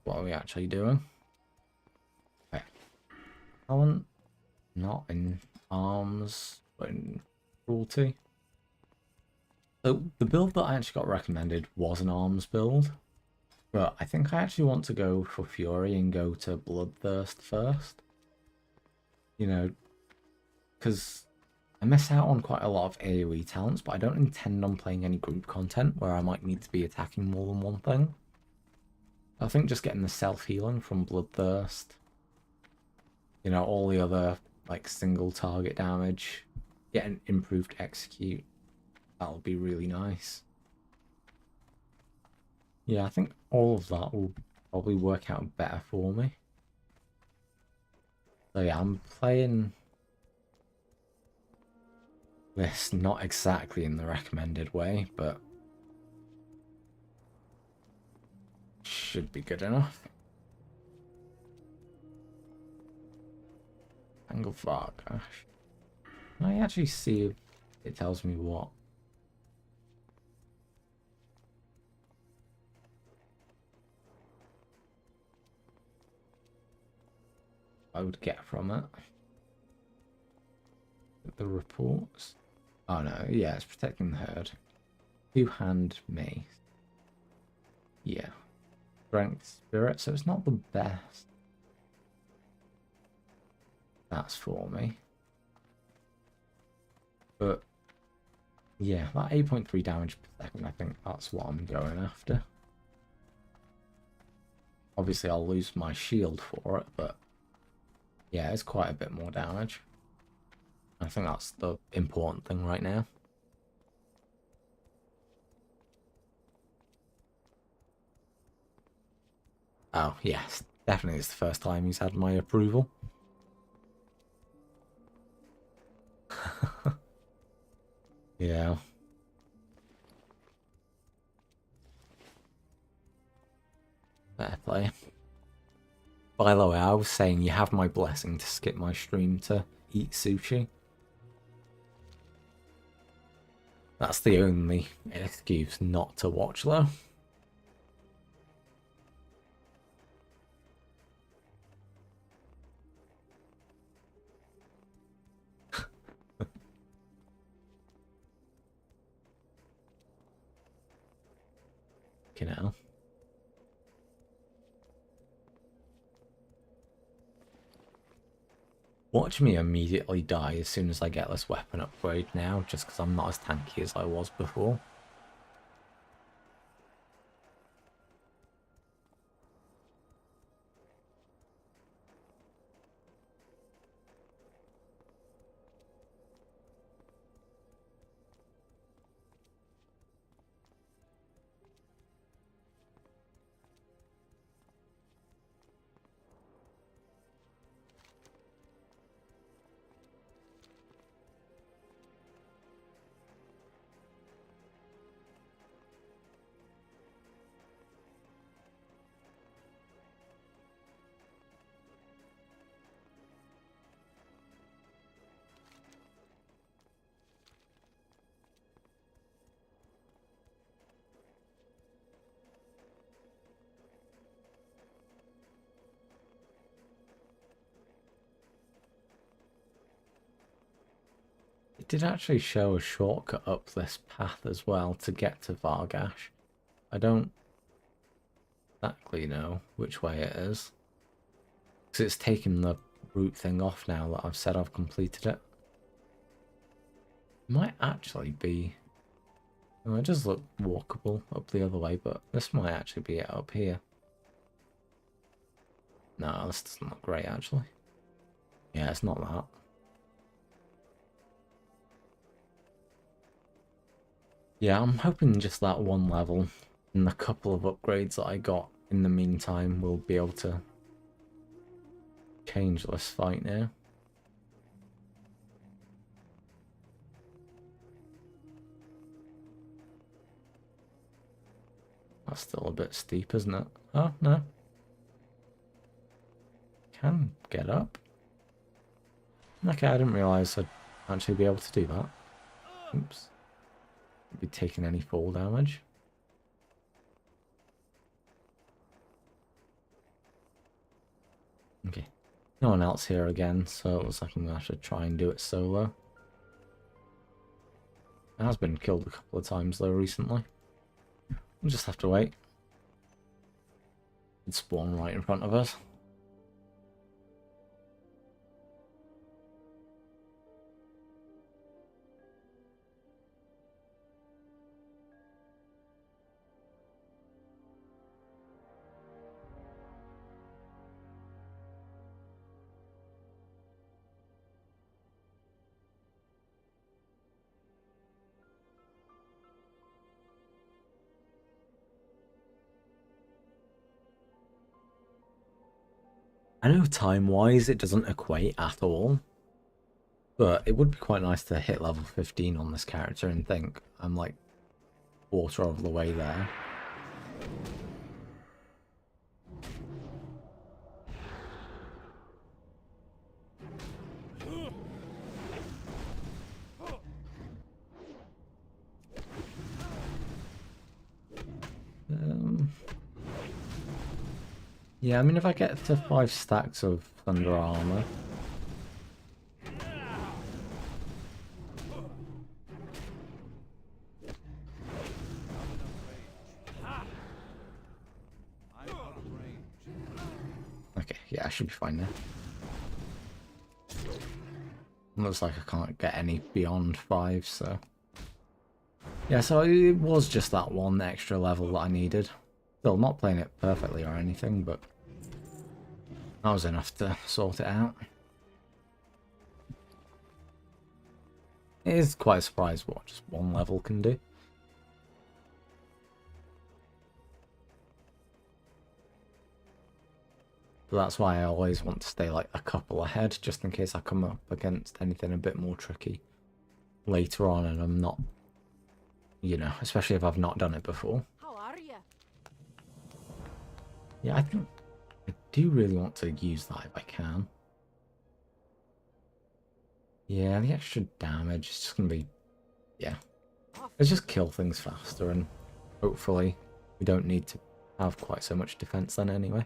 What are we actually doing? Okay. Talent, not in arms, but in cruelty. So the build that I actually got recommended was an arms build, but I think I actually want to go for Fury and go to Bloodthirst first. You know, because I miss out on quite a lot of AoE talents, but I don't intend on playing any group content where I might need to be attacking more than one thing. I think just getting the self-healing from Bloodthirst, you know, all the other, like, single target damage, getting improved execute, that'll be really nice. Yeah, I think all of that will probably work out better for me. So yeah, I'm playing this not exactly in the recommended way, but should be good enough. Angle Vargash. Can I actually see if it tells me what? I would get from it. The reports. Oh no, yeah, it's protecting the herd. Two-hand mace. Yeah. Strength spirit, so it's not the best. That's for me. But yeah, that 8.3 damage per second, I think that's what I'm going after. Obviously I'll lose my shield for it, but yeah, it's quite a bit more damage. I think that's the important thing right now. Oh, yes. Definitely it's the first time he's had my approval. Yeah. Fair play. By the way, I was saying you have my blessing to skip my stream to eat sushi. That's the only excuse not to watch though. You know. Watch me immediately die as soon as I get this weapon upgrade now, just because I'm not as tanky as I was before. It did actually show a shortcut up this path as well to get to Vargash. I don't exactly know which way it is. Because it's taken the route thing off now that I've said I've completed it. Might actually be... Oh, it does look walkable up the other way, but this might actually be it up here. No, this doesn't look great actually. Yeah, it's not that. Yeah, I'm hoping just that one level and the couple of upgrades that I got in the meantime will be able to change this fight now. That's still a bit steep, isn't it? Oh, no. Can get up. Okay, I didn't realise I'd actually be able to do that. Oops. Be taking any fall damage. Okay. No one else here again, so it looks like I'm going to have to try and do it solo. It has been killed a couple of times though recently. We'll just have to wait. It'd spawn right in front of us. I know time-wise it doesn't equate at all, but it would be quite nice to hit level 15 on this character and think I'm like quarter of the way there. Yeah, I mean if I get to 5 stacks of thunder armor, okay, yeah, I should be fine now. Looks like I can't get any beyond 5, so... Yeah, so it was just that one extra level that I needed. Still not playing it perfectly or anything, but... that was enough to sort it out. It is quite a surprise what just one level can do. But that's why I always want to stay like a couple ahead, just in case I come up against anything a bit more tricky later on and I'm not, you know, especially if I've not done it before. How are you? Yeah, I think I do really want to use that if I can. Yeah, the extra damage is just going to be, yeah. Let's just kill things faster and hopefully we don't need to have quite so much defense then anyway.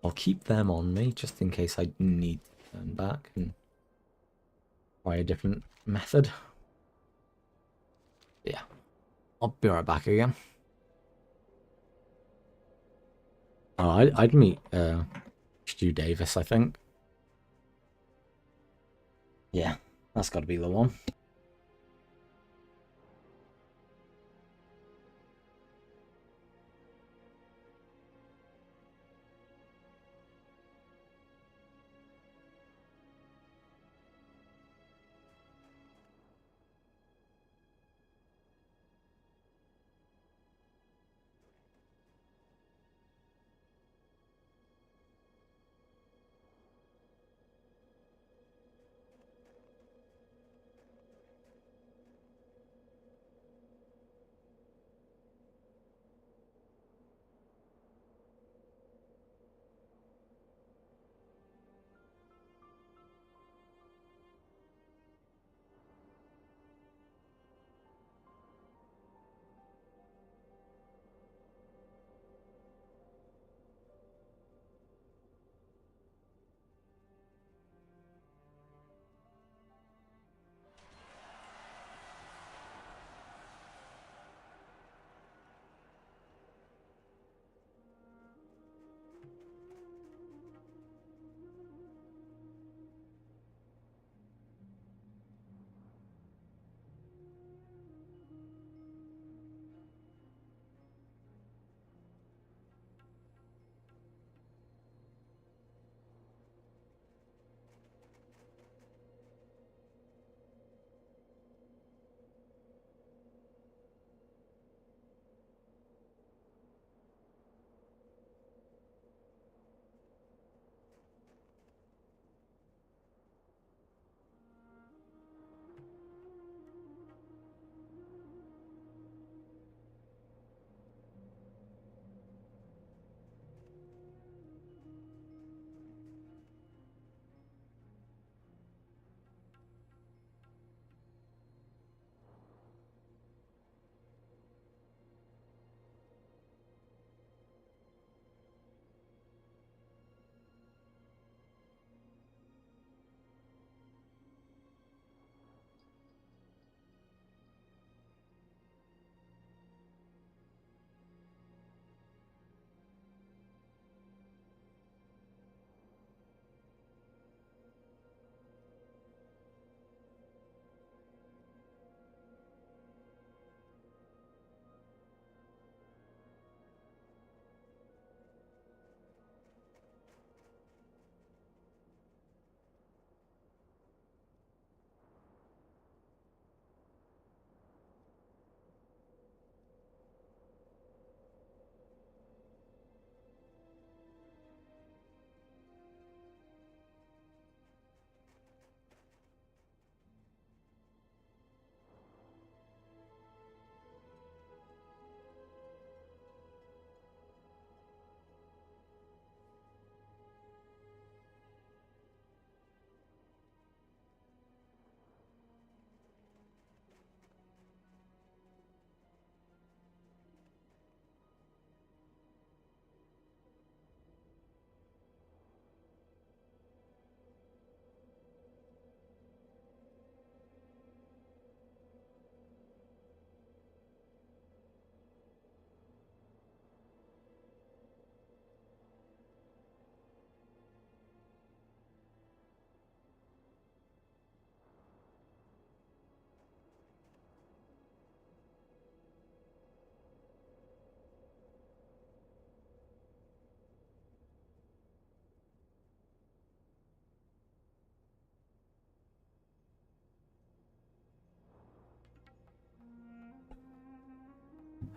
I'll keep them on me just in case I need to turn back and try a different method. Yeah, I'll be right back again. Oh, I'd meet Stu Davis, I think. Yeah, that's got to be the one.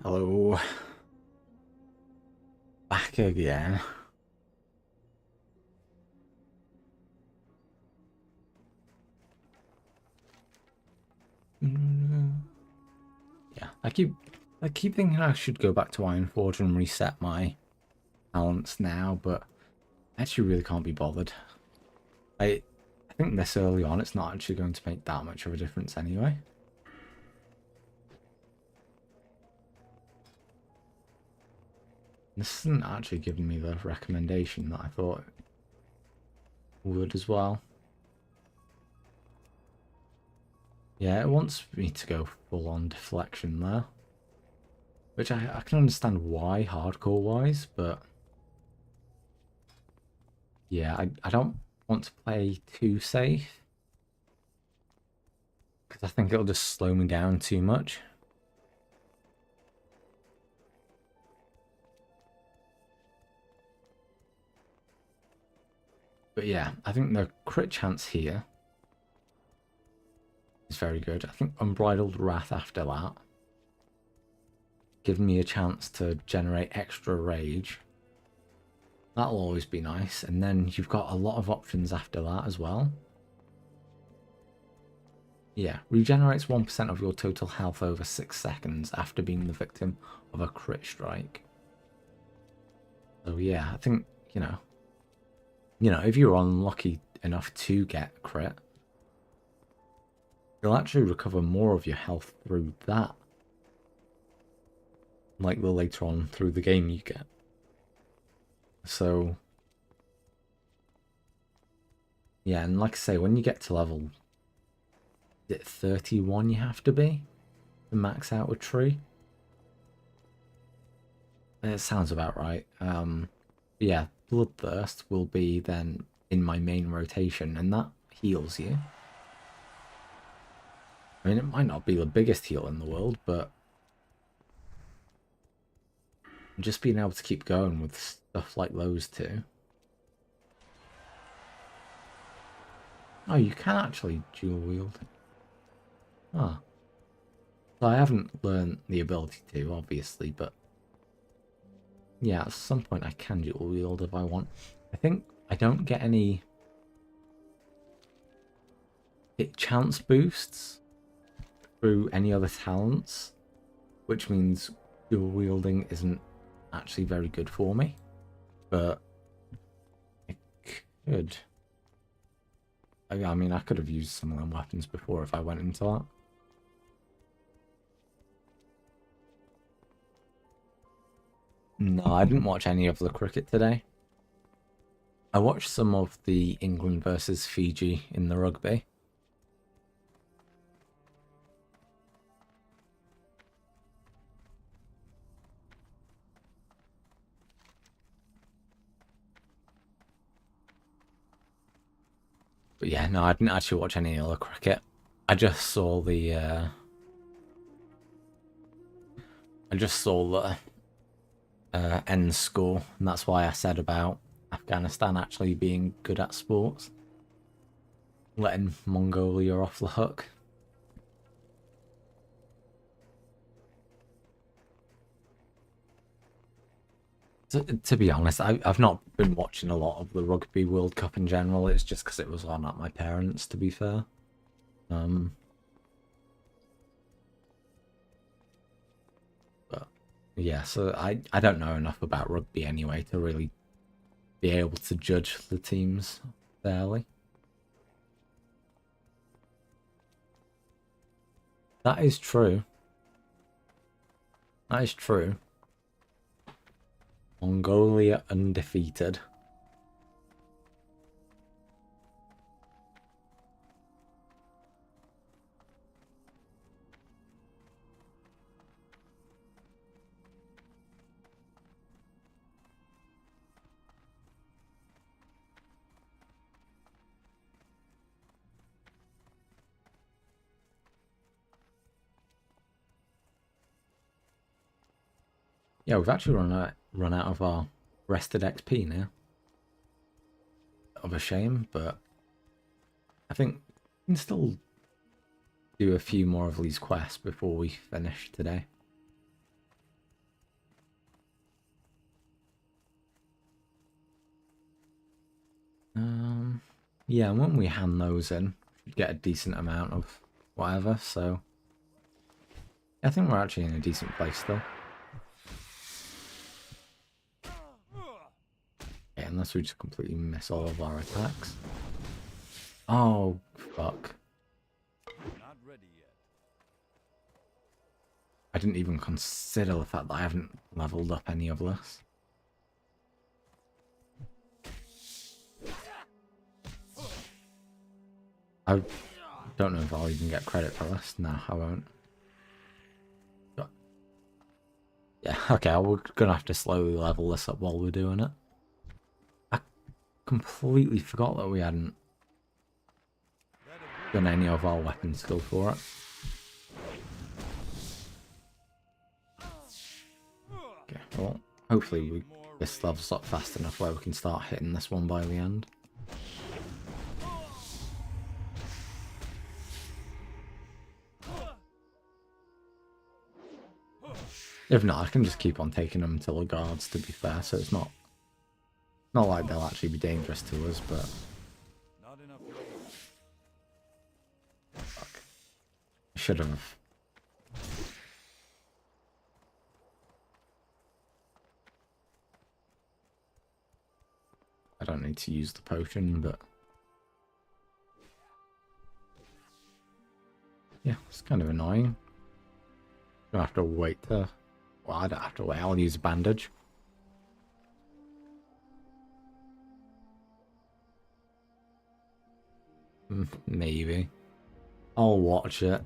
Hello. Back again. Yeah, I keep thinking I should go back to Ironforge and reset my talents now, but I actually really can't be bothered. I think this early on it's not actually going to make that much of a difference anyway. This isn't actually giving me the recommendation that I thought it would as well. Yeah, it wants me to go full on deflection there. Which I can understand why, hardcore wise, but yeah, I don't want to play too safe. Because I think it'll just slow me down too much. But yeah, I think the crit chance here is very good. I think Unbridled Wrath after that, giving me a chance to generate extra rage. That'll always be nice. And then you've got a lot of options after that as well. Yeah, regenerates 1% of your total health over 6 seconds after being the victim of a crit strike. So yeah, I think, you know, if you're unlucky enough to get crit, you'll actually recover more of your health through that. Like the later on through the game you get. So yeah, and like I say, when you get to level, is it 31 you have to be to max out a tree? It sounds about right. Yeah, Bloodthirst will be then in my main rotation, and that heals you. I mean, it might not be the biggest heal in the world, but just being able to keep going with stuff like those two. Oh, you can actually dual wield. Ah. So I haven't learned the ability to, obviously, but yeah, at some point I can dual wield if I want. I think I don't get any hit chance boosts through any other talents, which means dual wielding isn't actually very good for me, but I could. I mean, I could have used some of them weapons before if I went into that. No, I didn't watch any of the cricket today. I watched some of the England versus Fiji in the rugby. But yeah, no, I didn't actually watch any of the cricket. I just saw the end score, and that's why I said about Afghanistan actually being good at sports, letting Mongolia off the hook. To be honest, I've not been watching a lot of the Rugby World Cup in general. It's just because it was on at my parents', to be fair. But yeah, so I don't know enough about rugby anyway to really be able to judge the teams fairly. That is true. That is true. Mongolia undefeated. Yeah, we've actually run out of our rested XP now. Of a shame, but I think we can still do a few more of these quests before we finish today. Yeah, and when we hand those in, we get a decent amount of whatever, so I think we're actually in a decent place still. Yeah, unless we just completely miss all of our attacks. Oh, fuck. Not ready yet. I didn't even consider the fact that I haven't leveled up any of this. I don't know if I'll even get credit for this. No, I won't. But yeah, okay, we're gonna have to slowly level this up while we're doing it. I completely forgot that we hadn't done any of our weapon skill for it. Okay, well, hopefully this levels up fast enough where we can start hitting this one by the end. If not, I can just keep on taking them until the guards, to be fair, so it's not like they'll actually be dangerous to us, but... Not enough. Fuck. I should have... I don't need to use the potion, but... yeah, it's kind of annoying. Gonna have to wait to... well, I don't have to wait, I'll use a bandage. Maybe. I'll watch it,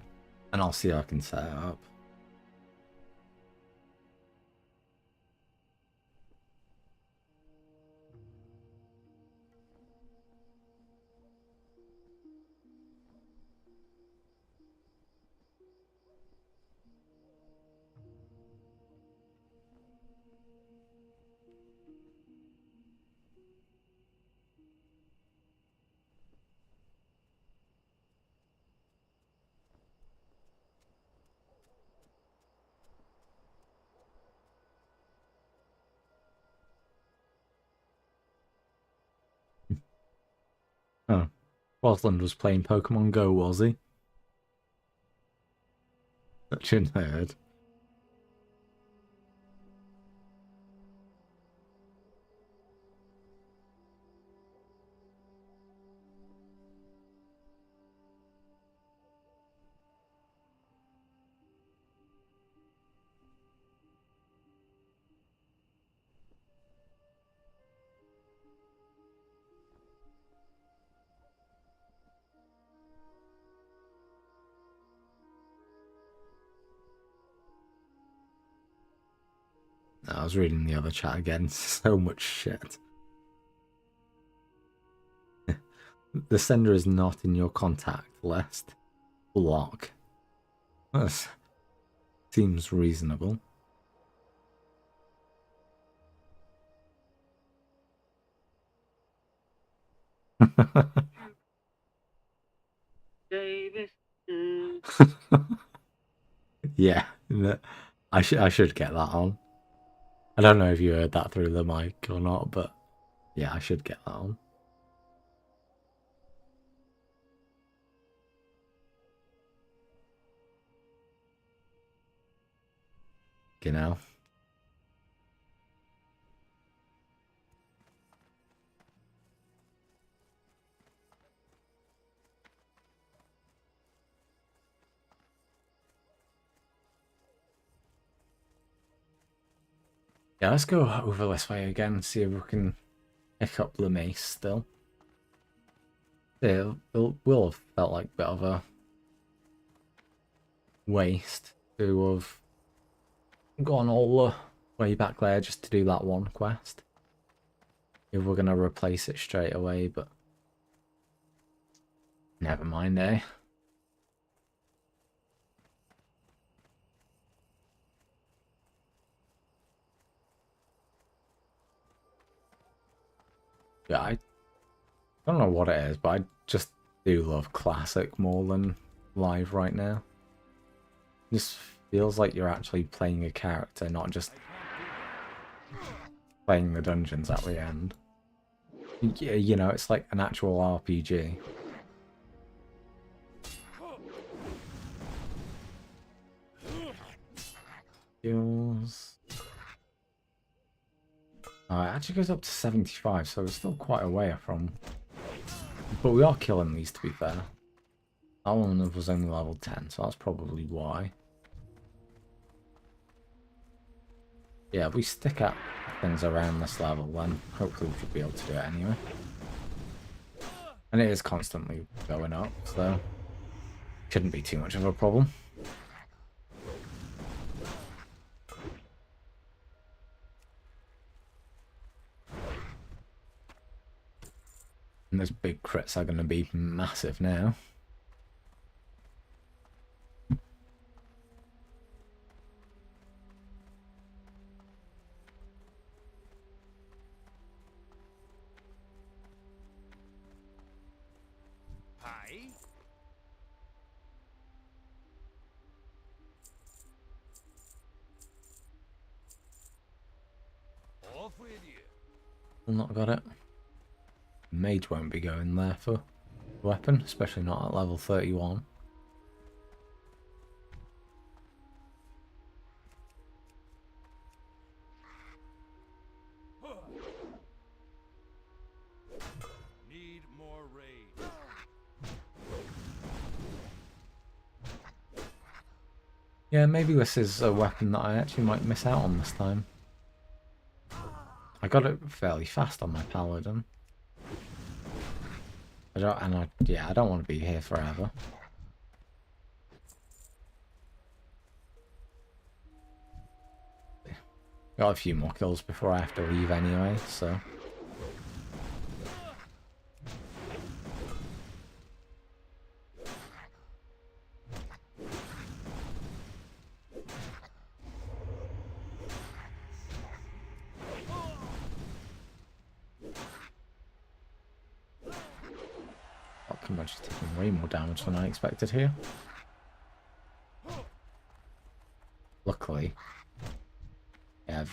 and I'll see how I can set it up. Oh. Rosalind was playing Pokemon Go, was he? Such a nerd. I was reading the other chat again. So much shit. The sender is not in your contact list. Block. That seems reasonable. Davis. Yeah, I should get that on. I don't know if you heard that through the mic or not, but yeah, I should get that on. You know. Yeah, let's go over this way again and see if we can pick up the mace still. Yeah, it will have felt like a bit of a waste to have gone all the way back there just to do that one quest. If we're going to replace it straight away, but never mind, eh? Yeah, I don't know what it is, but I just do love Classic more than Live right now. It just feels like you're actually playing a character, not just playing the dungeons at the end. Yeah, you know, it's like an actual RPG. Skills. It actually goes up to 75, so it's still quite a way from. But we are killing these, to be fair. That one was only level 10, so that's probably why. Yeah, if we stick at things around this level, then hopefully we should be able to do it anyway. And it is constantly going up, so shouldn't be too much of a problem. And those big crits are going to be massive now. Hi. Off with you. Not got it. Mage won't be going there for weapon, especially not at level 31. Need more raid. Yeah, maybe this is a weapon that I actually might miss out on this time. I got it fairly fast on my paladin. I don't want to be here forever. Got a few more kills before I have to leave anyway, so. I'm actually taking way more damage than I expected here. Luckily. Yeah,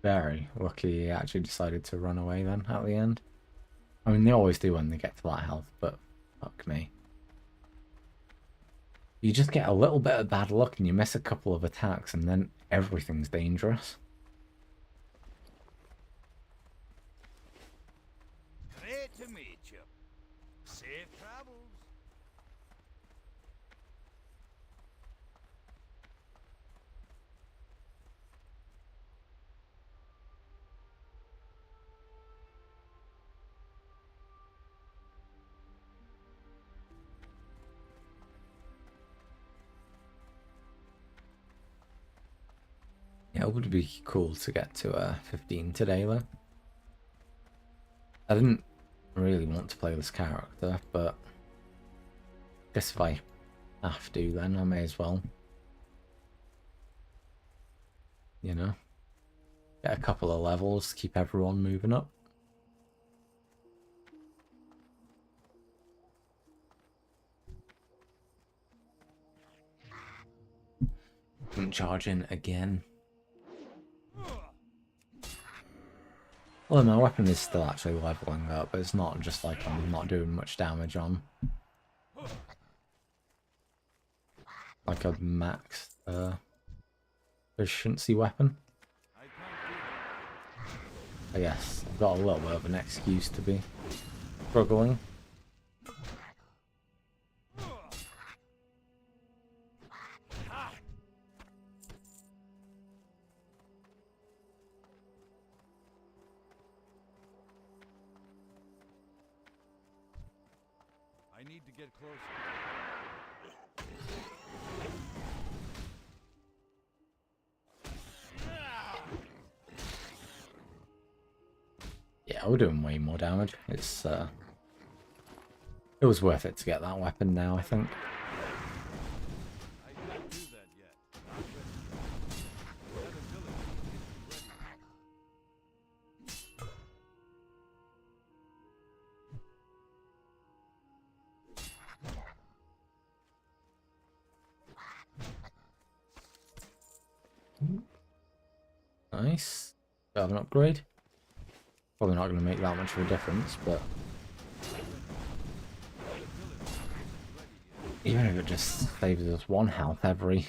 very lucky he actually decided to run away then at the end. I mean, they always do when they get to that health, but fuck me. You just get a little bit of bad luck and you miss a couple of attacks and then everything's dangerous. Great to meet you. Safe travels. Yeah, it would be cool to get to 15 today though. I didn't really want to play this character, but I guess if I have to, then I may as well. You know, get a couple of levels, keep everyone moving up. Didn't charge in again. Well, my weapon is still actually leveling up, but it's not just like I'm not doing much damage on. Like a max efficiency weapon. I guess I've got a little bit of an excuse to be struggling. I need to get closer. Yeah, we're doing way more damage. It was worth it to get that weapon now, I think. I can't do that yet. Not ready. That ability isn't ready. Nice. Do I have an upgrade? Probably not going to make that much of a difference, but even if it just saves us 1 health every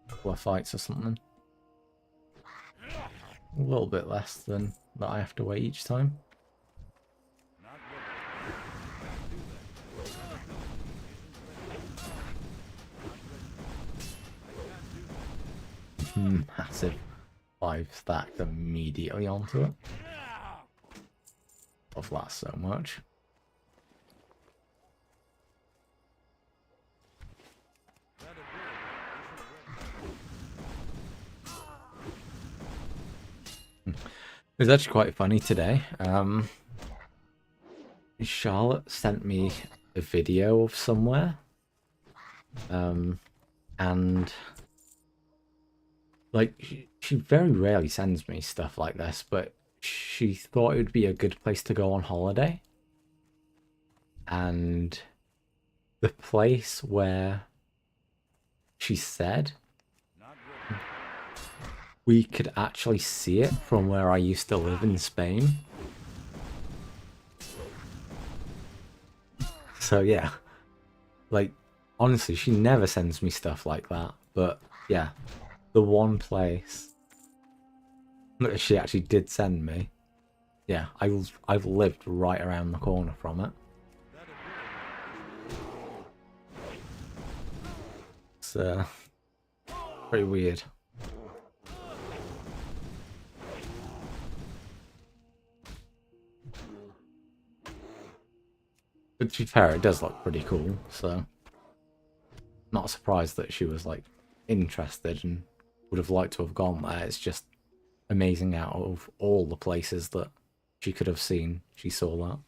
couple of fights or something. A little bit less than that I have to wait each time. Massive 5 stacked immediately onto it. Love that so much. It was actually quite funny today. Charlotte sent me a video of somewhere. And like she very rarely sends me stuff like this, but she thought it would be a good place to go on holiday. And the place where she said we could actually see it from where I used to live in Spain. So yeah, like honestly, she never sends me stuff like that. But yeah, the one place that she actually did send me, yeah, I've lived right around the corner from it. It's pretty weird. But to be fair, it does look pretty cool, so not surprised that she was like interested and would have liked to have gone there. It's just amazing out of all the places that she could have seen, she saw that.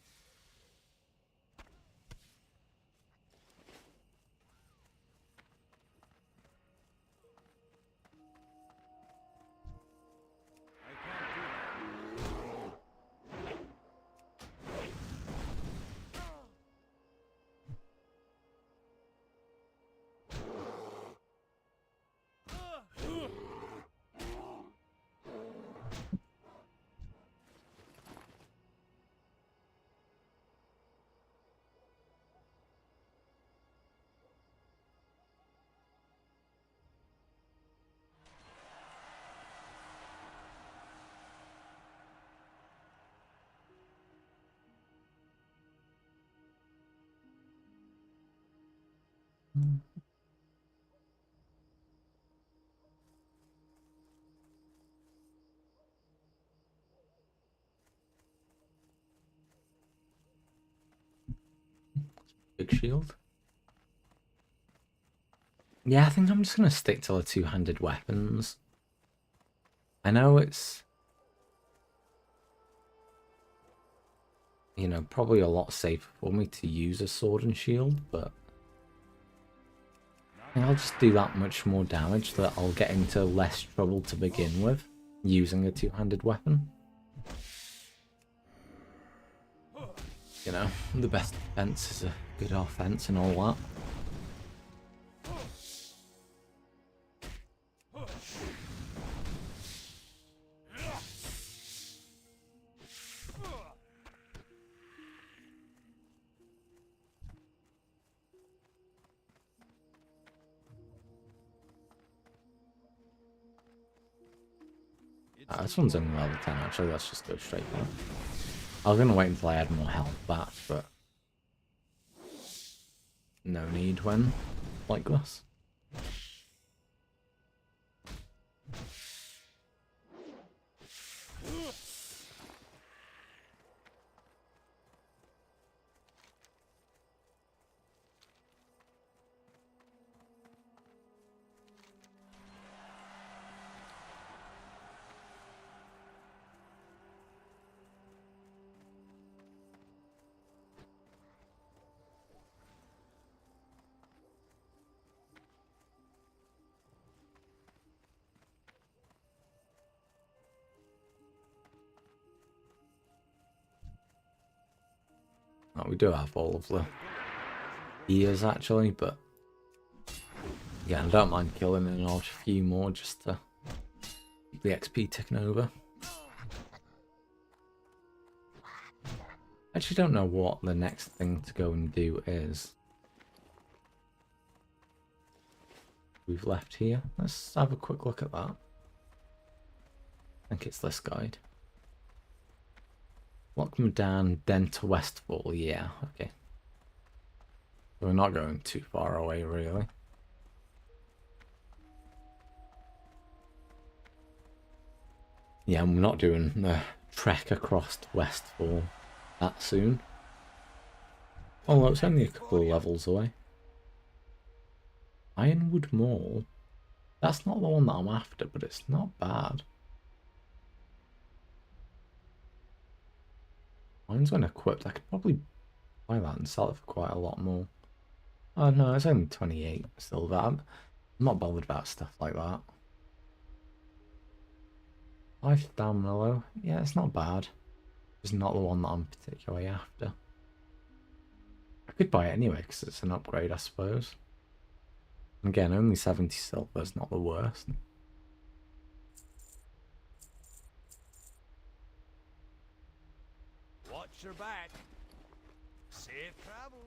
Big shield. Yeah, I think I'm just gonna stick to the two-handed weapons. I know it's, you know, probably a lot safer for me to use a sword and shield, but I think I'll just do that much more damage that I'll get into less trouble to begin with using a two-handed weapon. You know, the best defense is a good offense and all that. This one's only level 10 actually, let's just go straight for it. I was going to wait until I had more health back, but no need when like this. We do have all of the ears actually, but yeah, I don't mind killing an odd few more just to keep the XP ticking over. Actually don't know what the next thing to go and do is. We've left here. Let's have a quick look at that. I think it's this guide. Lockmadan, then to Westfall. Yeah, okay. We're not going too far away, really. Yeah, I'm not doing the trek across to Westfall that soon. Although it's only a couple of levels away. Ironwood Mall. That's not the one that I'm after, but it's not bad. Mine's unequipped. I could probably buy that and sell it for quite a lot more. Oh no, it's only 28 still. That I'm not bothered about stuff like that. 5 stamina low. Yeah, it's not bad. It's not the one that I'm particularly after. I could buy it anyway because it's an upgrade, I suppose. And again, only 70 silver is not the worst. Watch your back. Safe travels.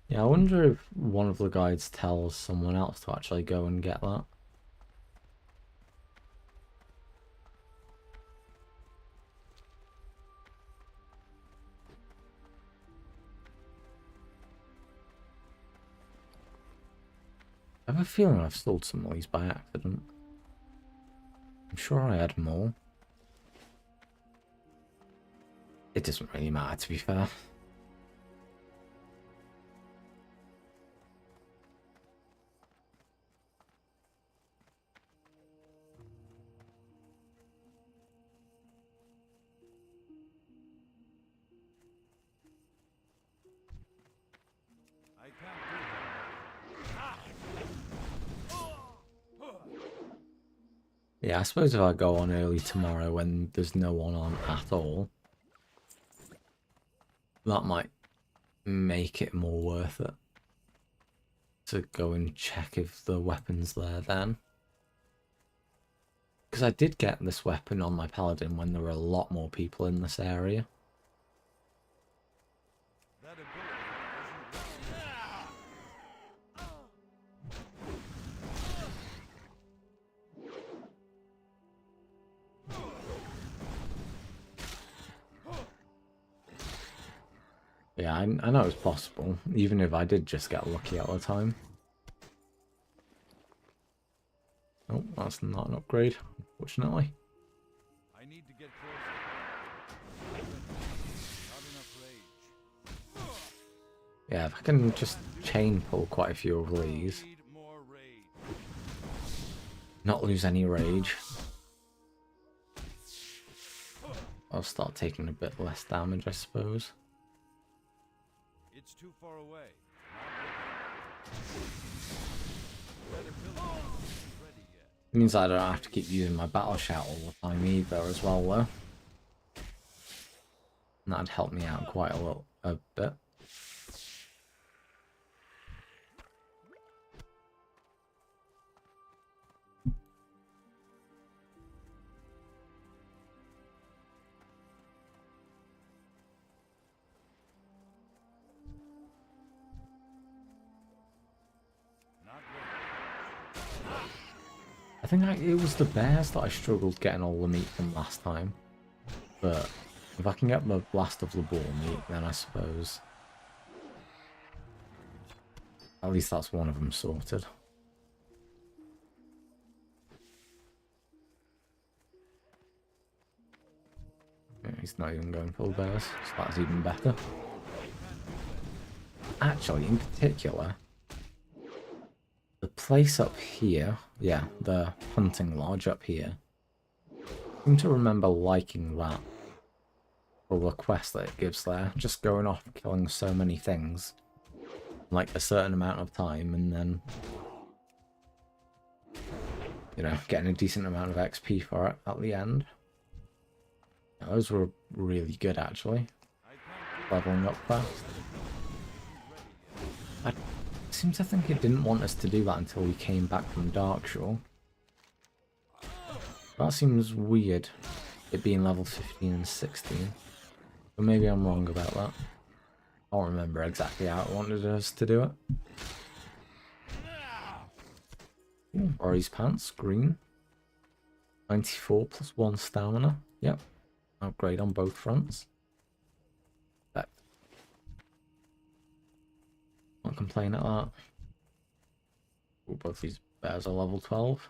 Yeah, I wonder if one of the guides tells someone else to actually go and get that. I have a feeling I've sold some of these by accident. I'm sure I had more. It doesn't really matter, to be fair. I can't do that. Yeah, I suppose if I go on early tomorrow when there's no one on at all, that might make it more worth it to go and check if the weapon's there then. Because I did get this weapon on my paladin when there were a lot more people in this area. That ability Yeah, I know it's possible, even if I did just get lucky at the time. Oh, that's not an upgrade, unfortunately. I need to get closer. Not enough rage. Yeah, if I can just chain pull quite a few of these, Need more rage. not lose any rage, I'll start taking a bit less damage, I suppose. It's too far away. That ability isn't ready yet. It means I don't have to keep using my battle shout all the time either as well though. And that'd help me out quite a bit. Not ready. I think it was the bears that I struggled getting all the meat from last time. But if I can get the Blast of the Ball meat, then I suppose at least that's one of them sorted. Yeah, he's not even going full bears, so that's even better. Actually, in particular, the place up here, yeah, the hunting lodge up here, I seem to remember liking that for the quest that it gives there. Just going off killing so many things, like a certain amount of time, and then, you know, getting a decent amount of XP for it at the end. Yeah, those were really good, actually. Leveling up fast. I seem to think it didn't want us to do that until we came back from Darkshore. That seems weird, it being level 15 and 16. But maybe I'm wrong about that. I don't remember exactly how it wanted us to do it. Ooh, Rory's pants, green. 94 plus 1 stamina. Yep. Upgrade on both fronts. But can't complain at that. Ooh, both these bears are level 12.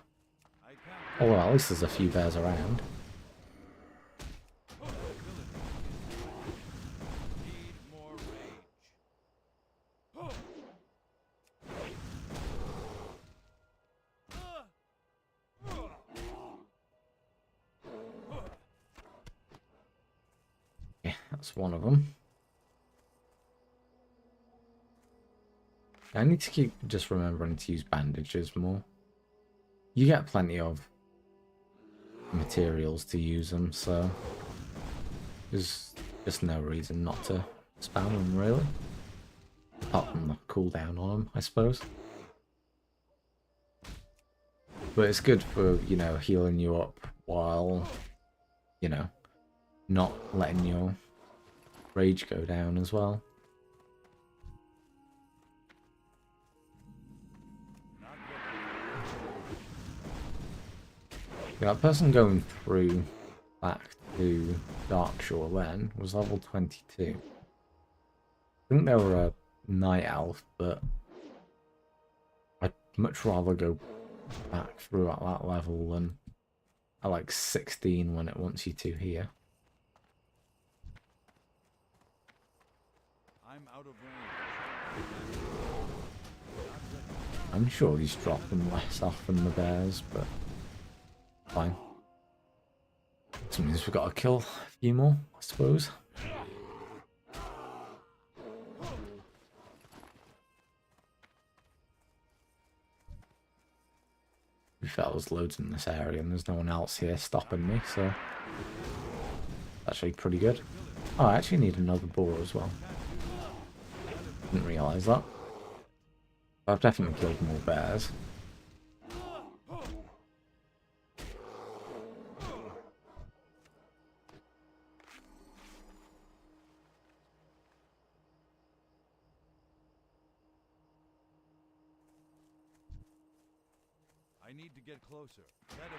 Oh well, at least there's a few bears around. Need more rage. Yeah, that's one of them. I need to keep just remembering to use bandages more. You get plenty of materials to use them, so there's just no reason not to spam them, really. Apart from the cooldown on them, I suppose. But it's good for, you know, healing you up while, you know, not letting your rage go down as well. Yeah, that person going through back to Darkshore then was level 22. I think they were a night elf, but I'd much rather go back through at that level than at like 16 when it wants you to here. I'm out of range. I'm sure he's dropping less off than the bears, but fine. Which means we've got to kill a few more, I suppose. We felt there's loads in this area and there's no one else here stopping me, so actually pretty good. Oh, I actually need another boar as well. Didn't realise that. I've definitely killed more bears. I need to get closer. That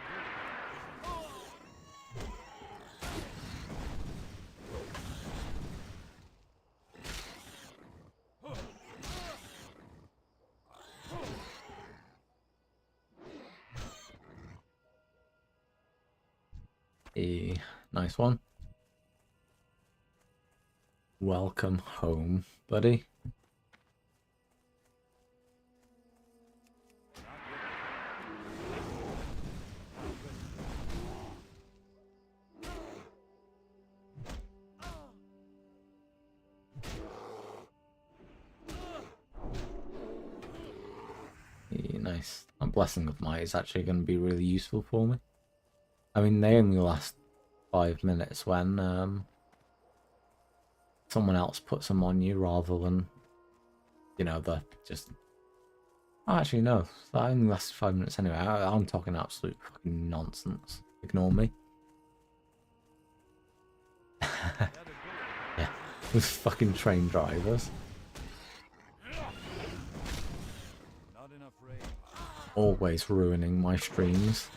Nice one. Welcome home, buddy. Nice. That Blessing of Might is actually going to be really useful for me. I mean, they only last 5 minutes when someone else puts them on you rather than, you know, the just... Oh, actually, no. That only lasts 5 minutes anyway. I'm talking absolute fucking nonsense. Ignore me. Yeah, those fucking train drivers. not enough rage. Always ruining my streams.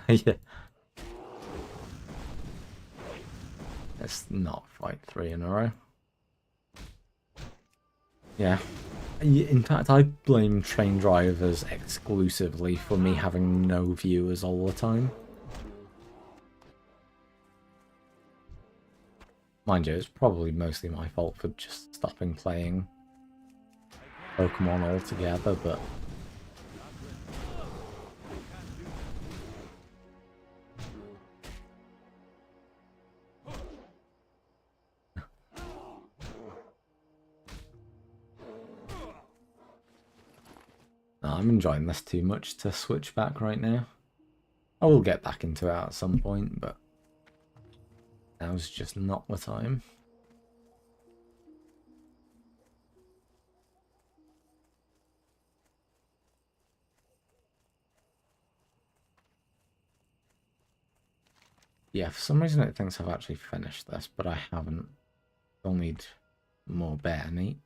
Yeah. Let's not fight 3 in a row. Yeah. In fact, I blame train drivers exclusively for me having no viewers all the time. Mind you, it's probably mostly my fault for just stopping playing Pokemon altogether, but... No, I'm enjoying this too much to switch back right now. I will get back into it at some point, but now's just not the time. Yeah, for some reason it thinks I've actually finished this, but I haven't. Still need more bear meat.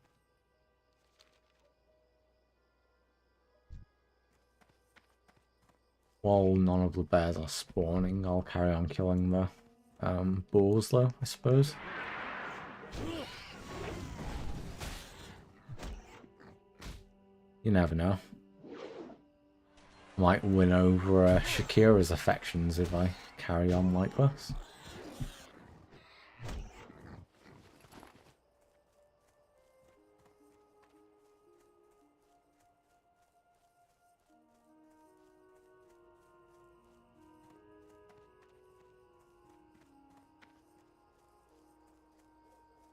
While none of the bears are spawning, I'll carry on killing the boars though, I suppose. You never know. Might win over Shakira's affections if I carry on like this.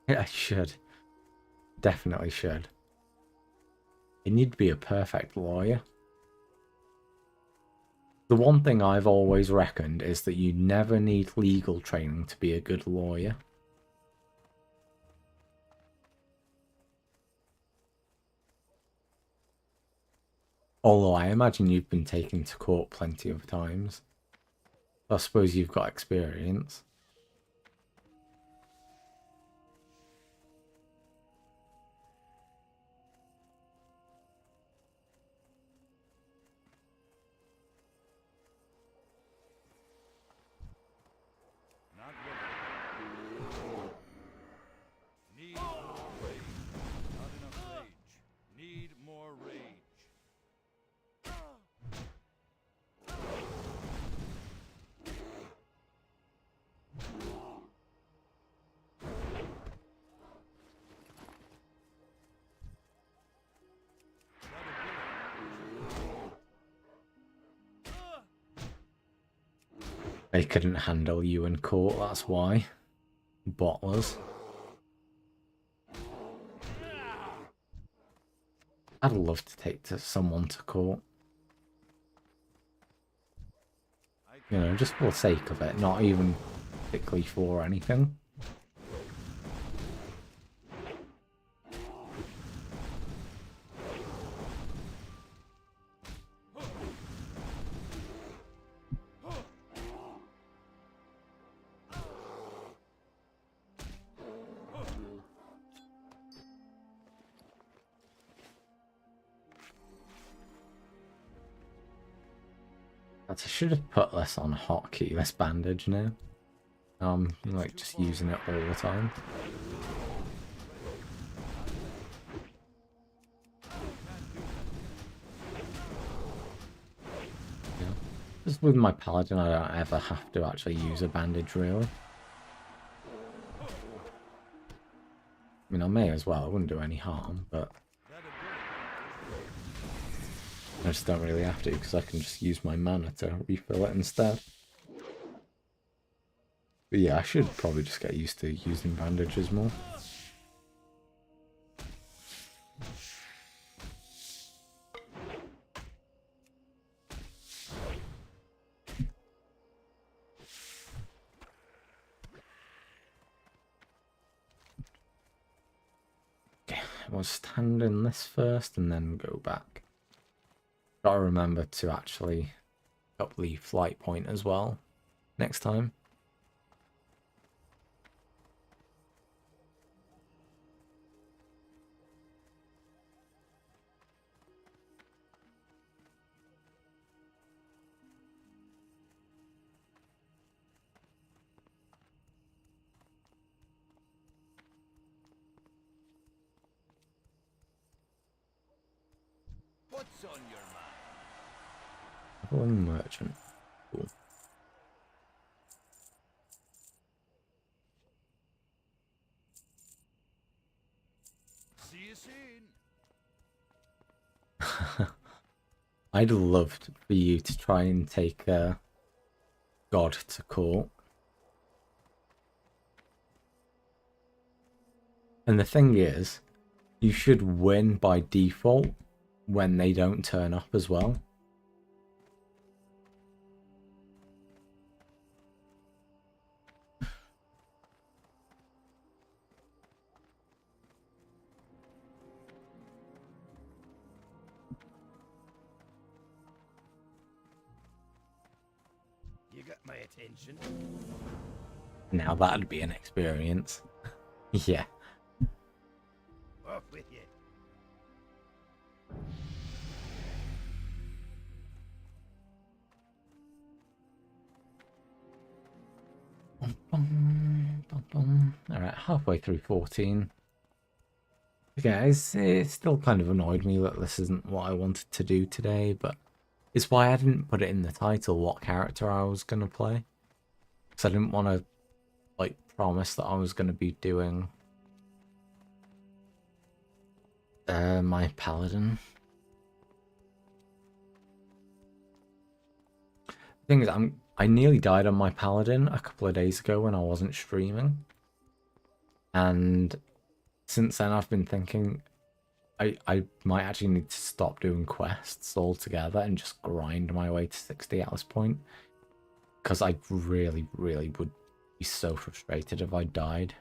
Yeah, I should. Definitely should. You need to be a perfect lawyer. The one thing I've always reckoned is that you never need legal training to be a good lawyer. Although I imagine you've been taken to court plenty of times. I suppose you've got experience. Not ready. Need more rage. Not enough rage. Need more rage. They couldn't handle you in court, that's why. Bottlers. I'd love to take someone to court. You know, just for the sake of it, not even particularly for anything. I should have put this on hotkey, this bandage now. Like just using it all the time. Yeah. Just with my paladin, I don't ever have to actually use a bandage, really. I mean, I may as well, it wouldn't do any harm, but I just don't really have to, because I can just use my mana to refill it instead. But yeah, I should probably just get used to using bandages more. Okay, we'll stand in this first and then go back. Gotta remember to actually up the flight point as well next time. What's on your mind? Traveling merchant. Cool. See you soon. I'd love for you to try and take God to court. And the thing is, you should win by default when they don't turn up as well. You got my attention. Now that'd be an experience. Yeah. Off with you. Alright, halfway through 14. Okay, it still kind of annoyed me that this isn't what I wanted to do today, but it's why I didn't put it in the title what character I was going to play. Because I didn't want to, like, promise that I was going to be doing my paladin. The thing is, I nearly died on my paladin a couple of days ago when I wasn't streaming. And since then I've been thinking I might actually need to stop doing quests altogether and just grind my way to 60 at this point. Because I really, really would be so frustrated if I died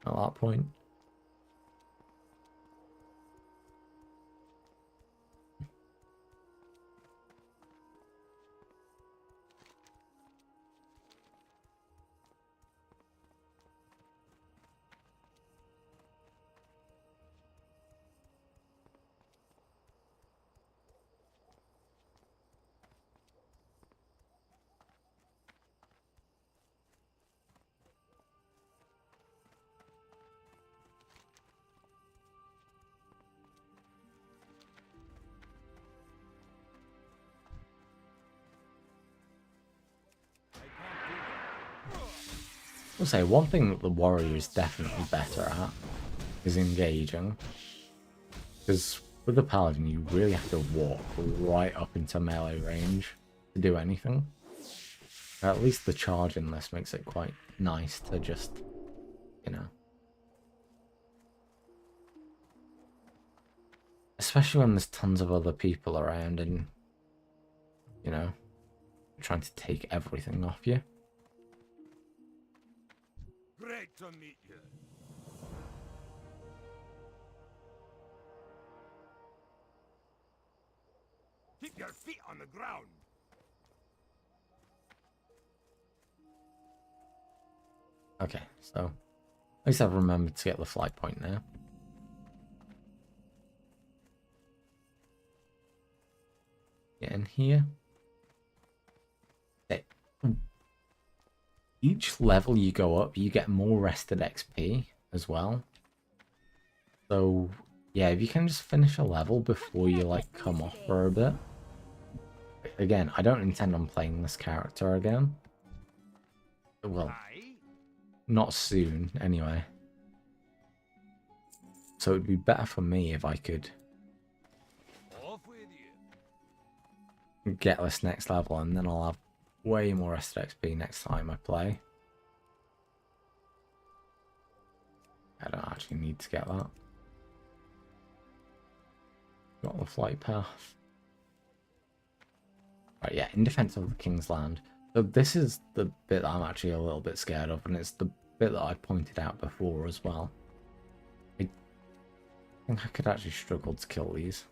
at that point. I'll say one thing that the warrior is definitely better at is engaging. Because with the paladin, you really have to walk right up into melee range to do anything. At least the charge in this makes it quite nice to just, you know. Especially when there's tons of other people around and, you know, trying to take everything off you. Great to meet you. Keep your feet on the ground. Okay, so at least I've remembered to get the flight point now. Get in here. Okay. Each level you go up, you get more rested XP as well. So, yeah, if you can just finish a level before you, like, come off for a bit. Again, I don't intend on playing this character again. Well, not soon, anyway. So it'd be better for me if I could Off with you. get this next level, and then I'll have way more rested XP next time I play. I don't actually need to get that. Got the flight path. Right, yeah, in defense of the King's Land. So this is the bit that I'm actually a little bit scared of, and it's the bit that I pointed out before as well. I think I could actually struggle to kill these.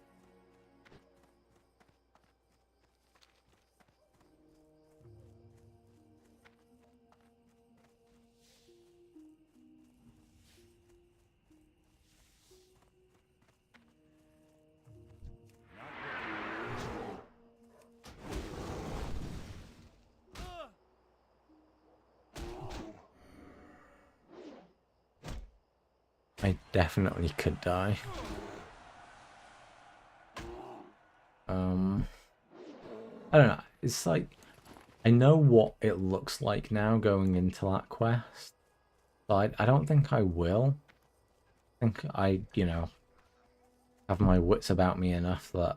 I definitely could die. I don't know. It's like, I know what it looks like now going into that quest, but I don't think I will. I think I, you know, have my wits about me enough that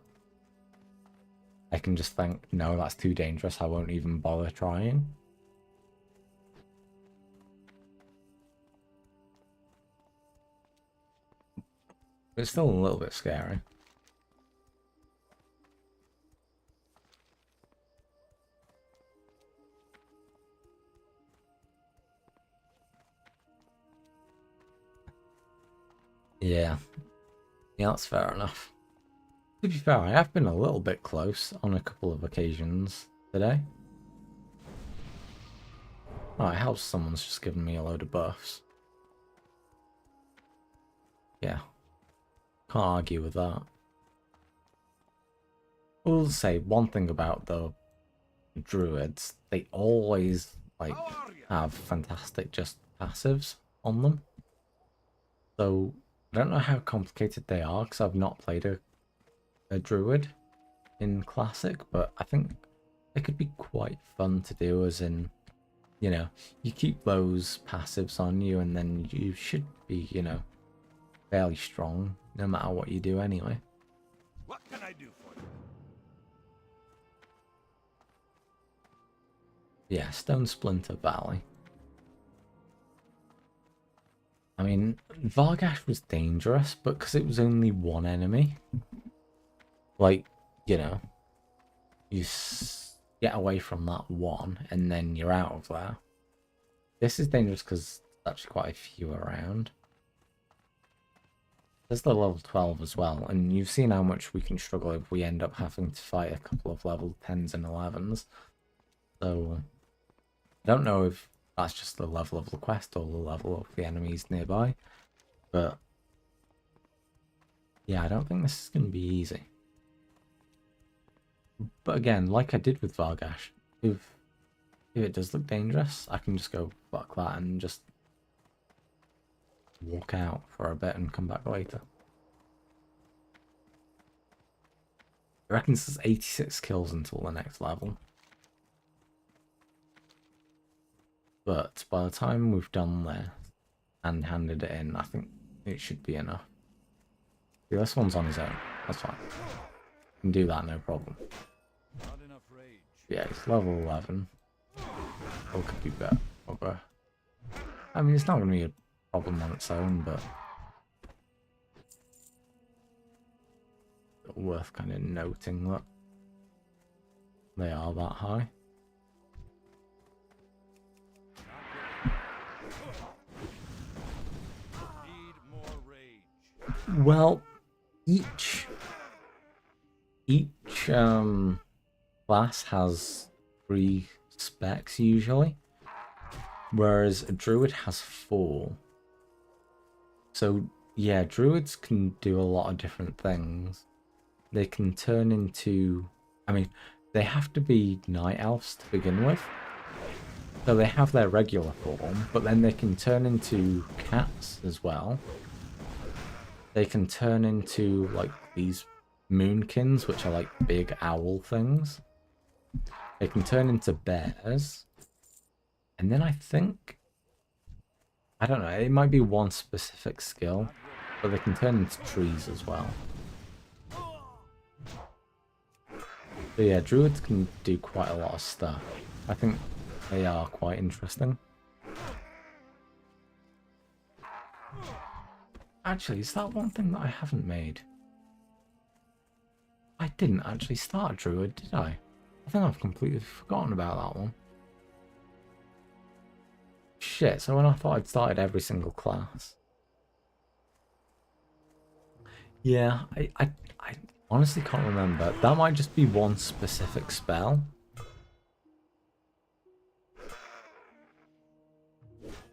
I can just think, no, that's too dangerous. I won't even bother trying. It's still a little bit scary. Yeah. Yeah, that's fair enough. To be fair, I have been a little bit close on a couple of occasions today. Oh, it helps someone's just given me a load of buffs. Yeah. Can't argue with that. I will say one thing about the druids. They always, like, have fantastic just passives on them. So, I don't know how complicated they are, because I've not played a druid in Classic, but I think they could be quite fun to do, as in, you know, you keep those passives on you, and then you should be, you know, fairly strong, no matter what you do anyway. What can I do for you? Yeah, Stone Splinter Valley. I mean, Vargash was dangerous, but because it was only one enemy, like, you know, you get away from that one, and then you're out of there. This is dangerous because there's actually quite a few around. There's the level 12 as well, and you've seen how much we can struggle if we end up having to fight a couple of level 10s and 11s. So, I don't know if that's just the level of the quest or the level of the enemies nearby, but yeah, I don't think this is going to be easy. But again, like I did with Vargash, if it does look dangerous, I can just go fuck that and just walk out for a bit and come back later. I reckon there's 86 kills until the next level. But by the time we've done this and handed it in, I think it should be enough. See, this one's on his own. That's fine. Can do that, no problem. Not enough rage. Yeah, it's level 11. Or could be better. I mean, it's not going to be a problem on its own, but worth kind of noting that they are that high. Need more rage. Well, each class has 3 specs usually, whereas a druid has 4. So yeah, druids can do a lot of different things. They can turn into, I mean, they have to be night elves to begin with. So they have their regular form, but then they can turn into cats as well. They can turn into, like, these moonkins, which are like big owl things. They can turn into bears. And then I think, I don't know, it might be one specific skill, but they can turn into trees as well. So yeah, druids can do quite a lot of stuff. I think they are quite interesting. Actually, is that one thing that I haven't made? I didn't actually start a druid, did I? I think I've completely forgotten about that one. Shit, so when I thought I'd started every single class. Yeah, I honestly can't remember. That might just be one specific spell.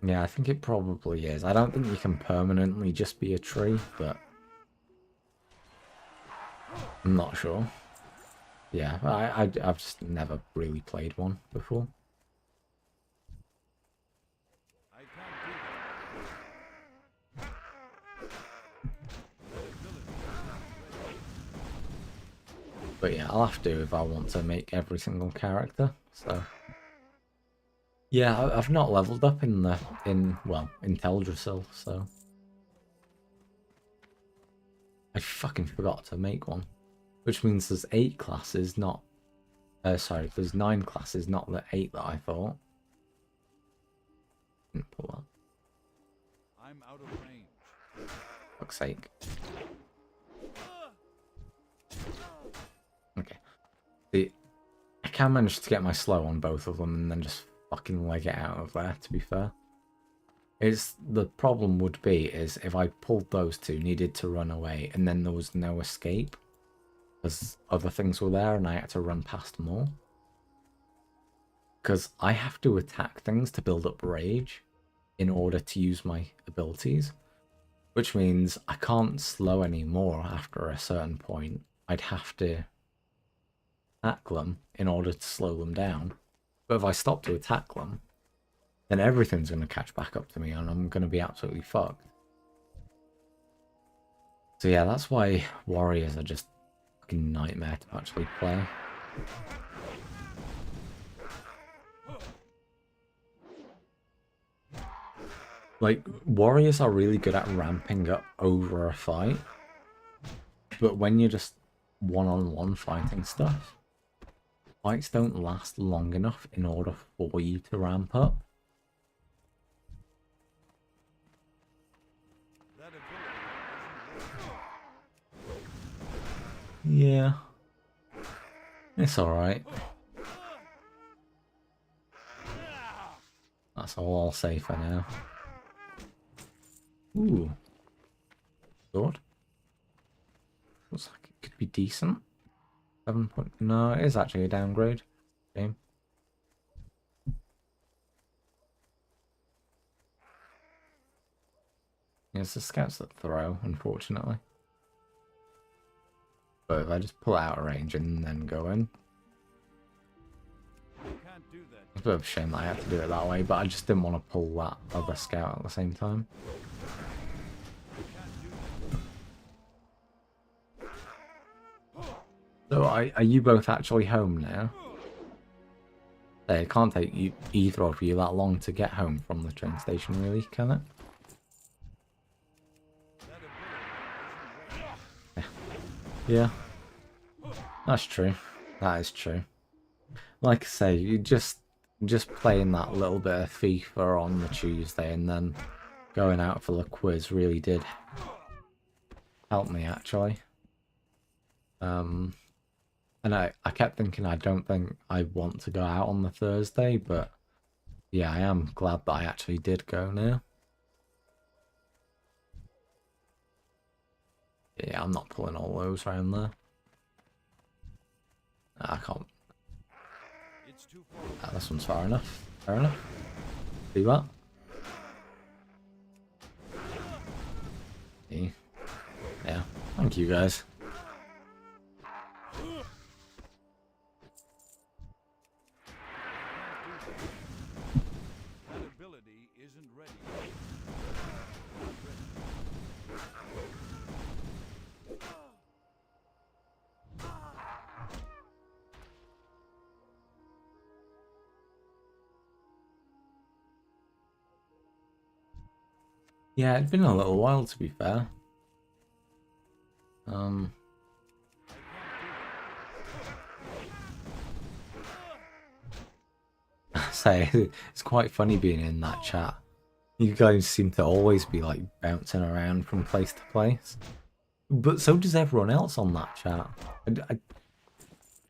Yeah, I think it probably is. I don't think you can permanently just be a tree, but I'm not sure. Yeah, I've just never really played one before. I can't do that. But yeah, I'll have to if I want to make every single character. So yeah, I've not leveled up in Teldrassil, so I fucking forgot to make one. Which means there's 8 classes, not sorry, there's 9 classes, not the 8 that I thought. Didn't pull that. I'm out of range. Fuck's sake. Okay. See, I can manage to get my slow on both of them and then just fucking leg it out of there, to be fair. The problem would be is if I pulled those 2, needed to run away, and then there was no escape, because other things were there and I had to run past more. because I have to attack things to build up rage in order to use my abilities, which means I can't slow anymore after a certain point. I'd have to attack them in order to slow them down. But if I stop to attack them, then everything's going to catch back up to me and I'm going to be absolutely fucked. So yeah, that's why warriors are just a fucking nightmare to actually play. Like, warriors are really good at ramping up over a fight, but when you're just one-on-one fighting stuff, fights don't last long enough in order for you to ramp up. Yeah. It's alright. That's all I'll say for now. Ooh. Sword. Looks like it could be decent. 7 point... No, it is actually a downgrade. Game. Yeah, it's the scouts that throw, unfortunately. But if I just pull out of range and then go in... It's a bit of a shame that I had to do it that way, but I just didn't want to pull that other scout at the same time. So are you both actually home now? It can't take you, either of you that long to get home from the train station, really, can it? Yeah. That's true. That is true. Like I say, you just playing that little bit of FIFA on the Tuesday and then going out for the quiz really did help me, actually. And I kept thinking I don't think I want to go out on the Thursday, but yeah, I am glad that I actually did go now. Yeah, I'm not pulling all those around there. I can't. This one's far enough. Fair enough. Do that. Yeah. Thank you, guys. That ability isn't ready. Yeah, it's been a little while, to be fair. Say, it's quite funny being in that chat. You guys seem to always be like bouncing around from place to place. But so does everyone else on that chat.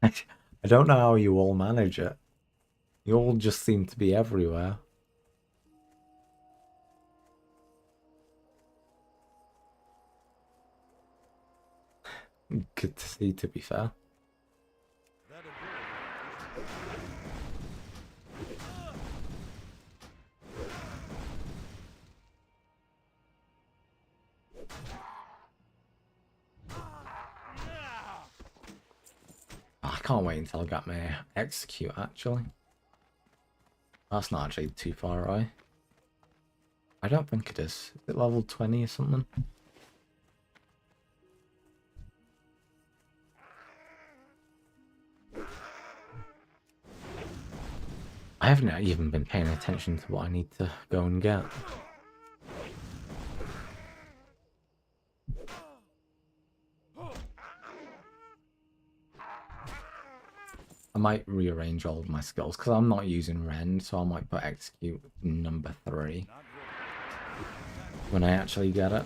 I don't know how you all manage it. You all just seem to be everywhere. Good to see, to be fair. I can't wait until I get my execute, actually. That's not actually too far away. I don't think it is. Is it level 20 or something? I haven't even been paying attention to what I need to go and get. I might rearrange all of my skills because I'm not using rend, so I might put execute number 3 when I actually get it.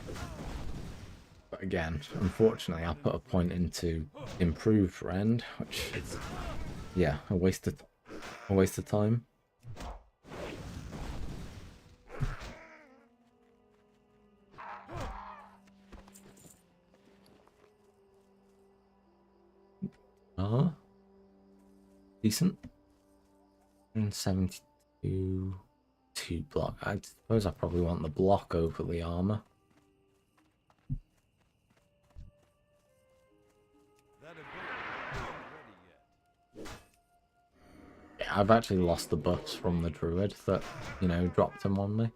But again, unfortunately, I put a point into improved rend, which is, yeah, a waste of time. Decent. 172 2 block. I suppose I probably want the block over the armor. That ability isn't ready yet. Yeah, I've actually lost the buffs from the druid that, you know, dropped them on me.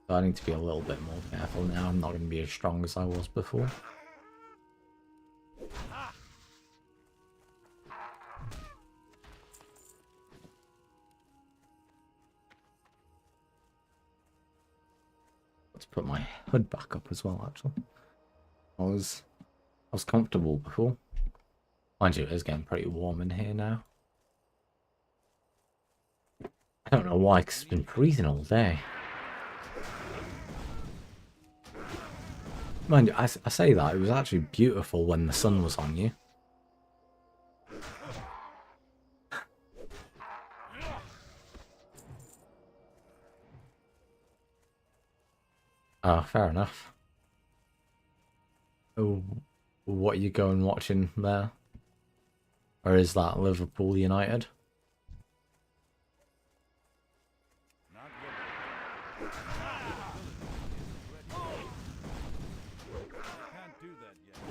So I need to be a little bit more careful now. I'm not going to be as strong as I was before. Let's put my hood back up as well, actually. I was comfortable before. Mind you, it is getting pretty warm in here now. I don't know why, because it's been freezing all day. Mind you, I say that, it was actually beautiful when the sun was on you. Oh, fair enough. Oh, what are you going watching there? Or is that Liverpool United? Not ready. That ability isn't ready. I can't do that yet.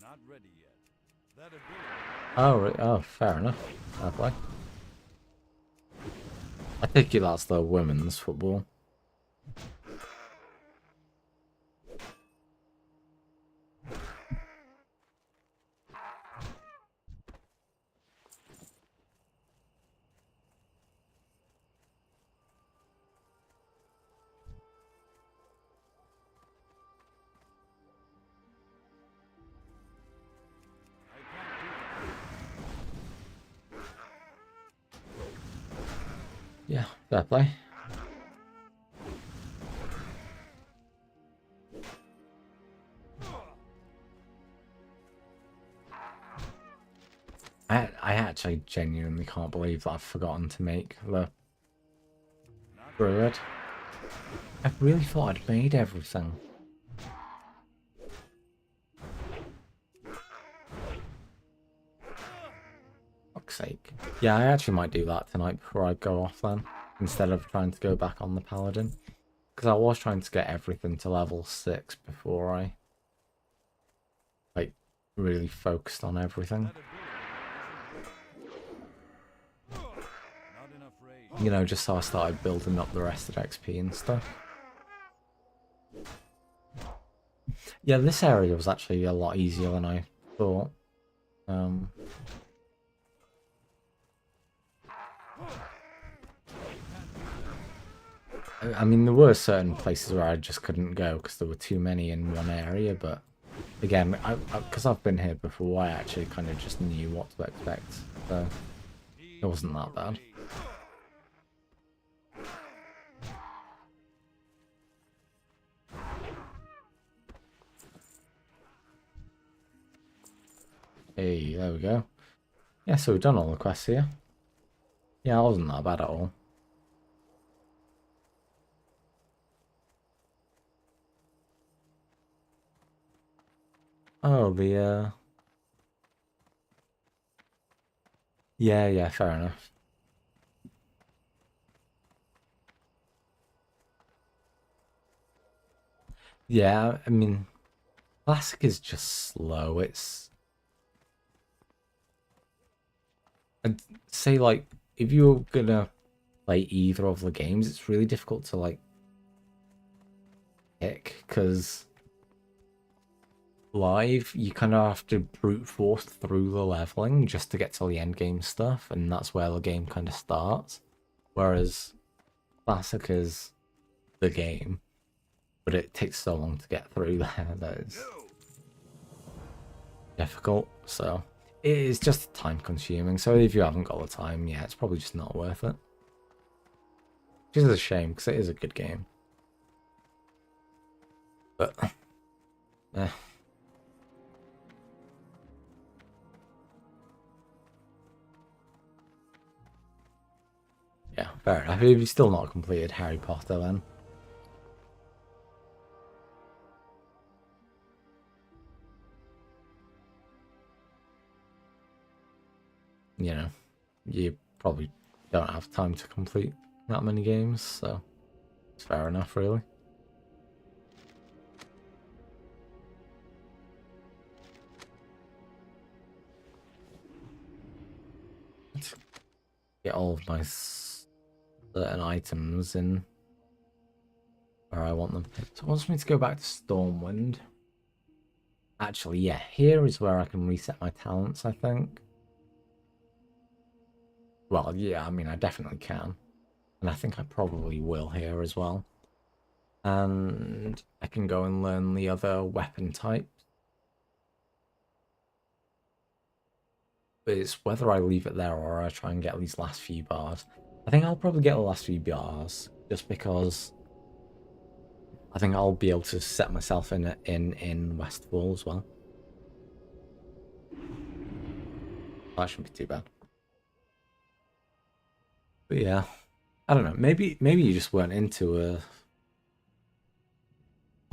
Not ready yet. That ability. Oh, fair enough. Fair play. I think that's the women's football. Yeah, fair play. I actually genuinely can't believe that I've forgotten to make the druid. I really thought I'd made everything. Fuck's sake. Yeah, I actually might do that tonight before I go off then, instead of trying to go back on the paladin. Because I was trying to get everything to level 6 before I, like, really focused on everything. Not enough rage. You know, just so I started building up the rest of XP and stuff. Yeah, this area was actually a lot easier than I thought. I mean, there were certain places where I just couldn't go because there were too many in one area, but again, because I've been here before, I actually kind of just knew what to expect, so it wasn't that bad. Hey, there we go. Yeah, so we've done all the quests here. Yeah, it wasn't that bad at all. Oh, yeah, fair enough. Yeah, I mean, Classic is just slow. I'd say, like, if you're gonna play either of the games, it's really difficult to, like, pick, because live, you kind of have to brute force through the leveling just to get to the end game stuff, and that's where the game kind of starts. Whereas Classic is the game, but it takes so long to get through there that it's difficult, so it is just time consuming. So if you haven't got the time, yeah, it's probably just not worth it. Which is a shame, because it is a good game. But, eh. Yeah, fair enough. If you've still not completed Harry Potter, then you know, you probably don't have time to complete that many games, so it's fair enough, really. Let's get all of my certain items in where I want them. So it wants me to go back to Stormwind. Actually, yeah, here is where I can reset my talents, I think. Well, yeah, I mean, I definitely can. And I think I probably will here as well. And I can go and learn the other weapon types. But it's whether I leave it there or I try and get these last few bars. I think I'll probably get the last few bars, just because I think I'll be able to set myself in Westfall as well. That shouldn't be too bad. But yeah, I don't know. Maybe you just weren't into a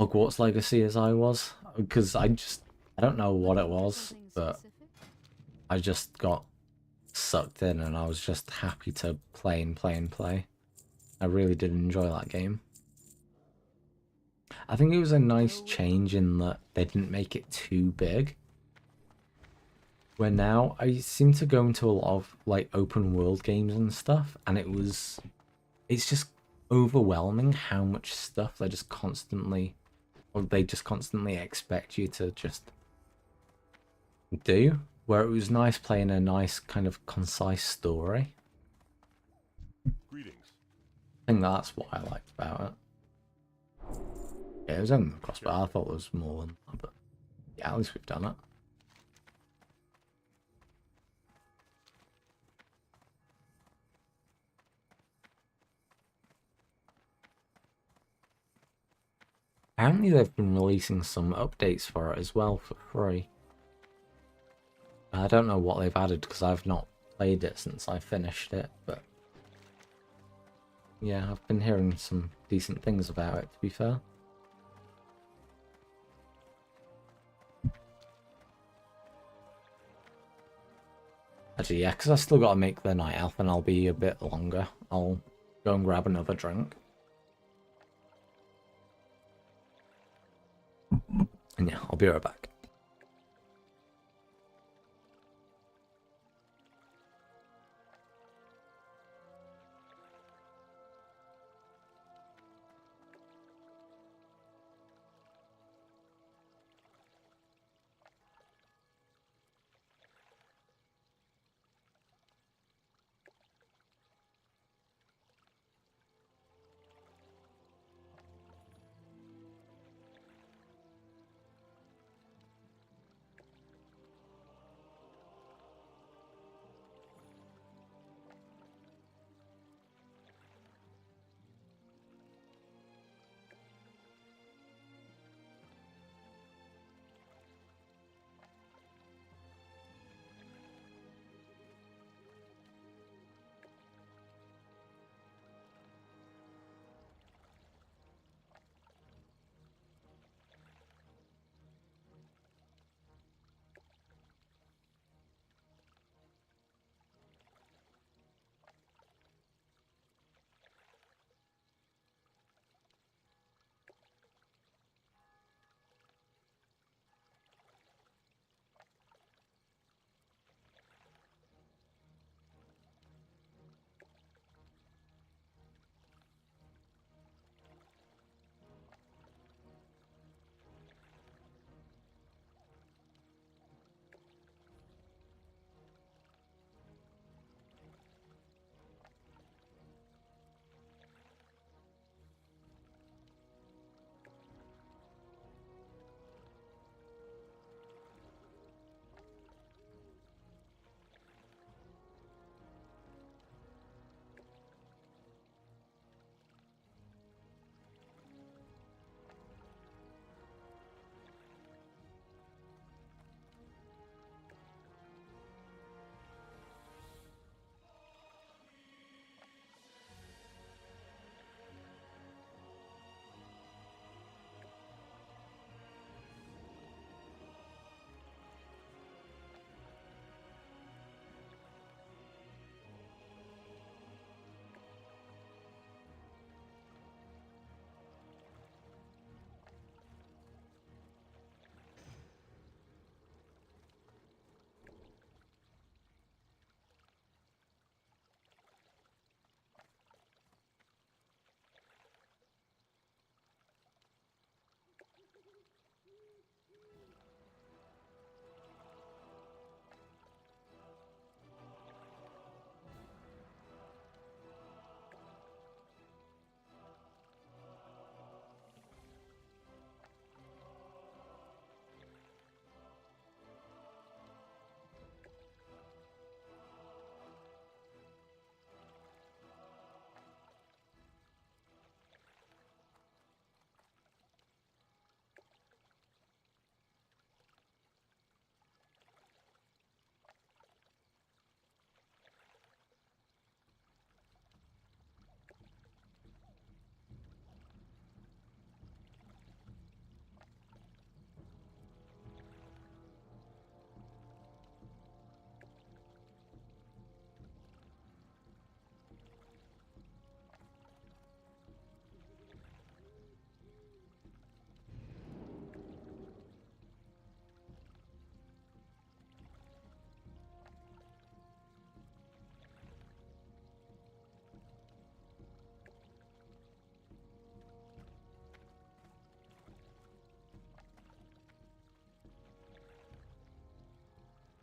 Hogwarts Legacy as I was, because I don't know what it was, but I just got sucked in and I was just happy to play and play and play. I really did enjoy that game. I think it was a nice change in that they didn't make it too big. Where now I seem to go into a lot of like open world games and stuff, and it's just overwhelming how much stuff they just constantly expect you to just do. Where it was nice playing a nice kind of concise story. Greetings. I think that's what I liked about it. Yeah, it was only the crossbow. I thought there was more than that, but yeah, at least we've done it. Apparently they've been releasing some updates for it as well for free. I don't know what they've added because I've not played it since I finished it, but yeah, I've been hearing some decent things about it, to be fair. Actually, yeah, because I still got to make the night elf and I'll be a bit longer. I'll go and grab another drink. And yeah, I'll be right back.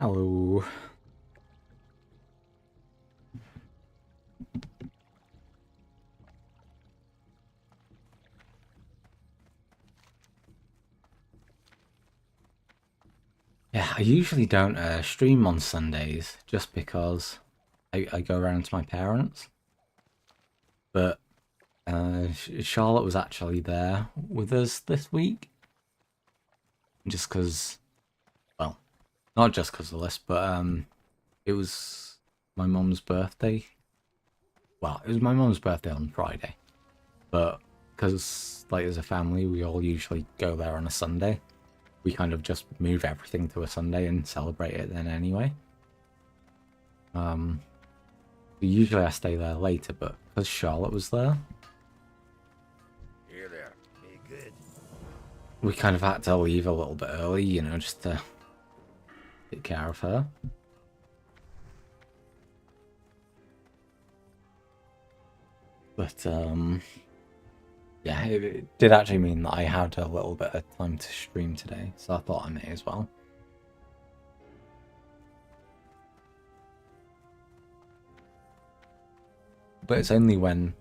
Hello. Yeah, I usually don't stream on Sundays just because I go around to my parents. But Charlotte was actually there with us this week. Just because, well, not just because of this, but it was my mum's birthday. Well, it was my mum's birthday on Friday. But because, like, as a family, we all usually go there on a Sunday. We kind of just move everything to a Sunday and celebrate it then anyway. Usually I stay there later, but because Charlotte was there, Here there. Be good. we kind of had to leave a little bit early, you know, just to take care of her. But yeah, it did actually mean that I had a little bit of time to stream today, so I thought I may as well. But it's only when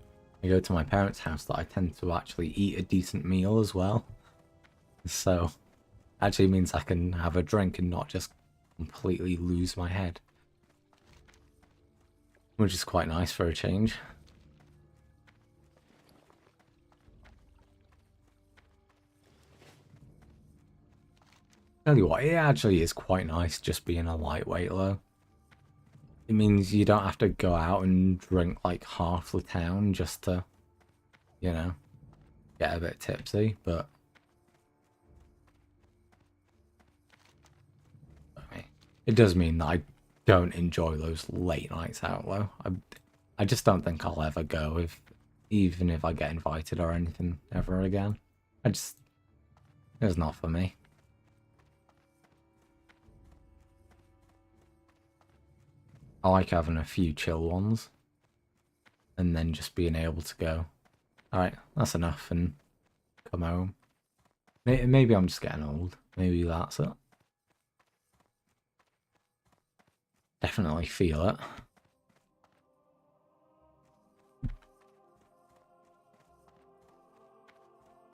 I go to my parents' house that I tend to actually eat a decent meal as well. So, actually means I can have a drink and not just completely lose my head. Which is quite nice for a change. Tell you what, it actually is quite nice just being a lightweight though. It means you don't have to go out and drink like half the town just to, you know, get a bit tipsy, but I mean, it does mean that I don't enjoy those late nights out though. I just don't think I'll ever go even if I get invited or anything ever again. It's not for me. I like having a few chill ones and then just being able to go, alright, that's enough, and come home. Maybe I'm just getting old. Maybe that's it. Definitely feel it.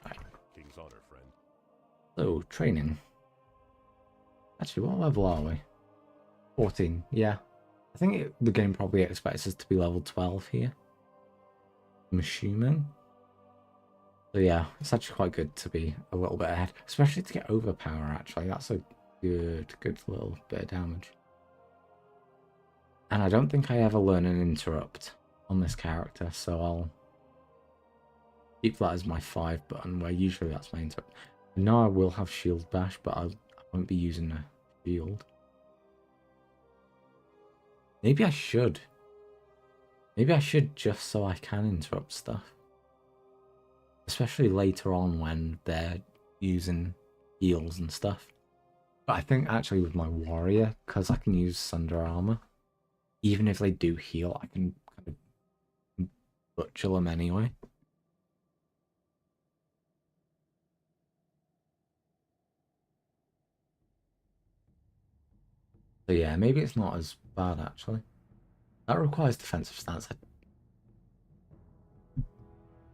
Right. King's honor, friend. So, training. Actually, what level are we? 14, yeah. I think the game probably expects us to be level 12 here. I'm assuming. So yeah, it's actually quite good to be a little bit ahead. Especially to get overpower, actually. That's a good little bit of damage. And I don't think I ever learn an interrupt on this character, so I'll keep that as my 5 button, where usually that's my interrupt. I know I will have shield bash, but I won't be using a shield. Maybe I should. Maybe I should just so I can interrupt stuff. Especially later on when they're using heals and stuff. But I think actually with my warrior, because I can use Sunder Armor, even if they do heal, I can kind of butcher them anyway. So yeah, maybe it's not as bad actually. That requires defensive stance. I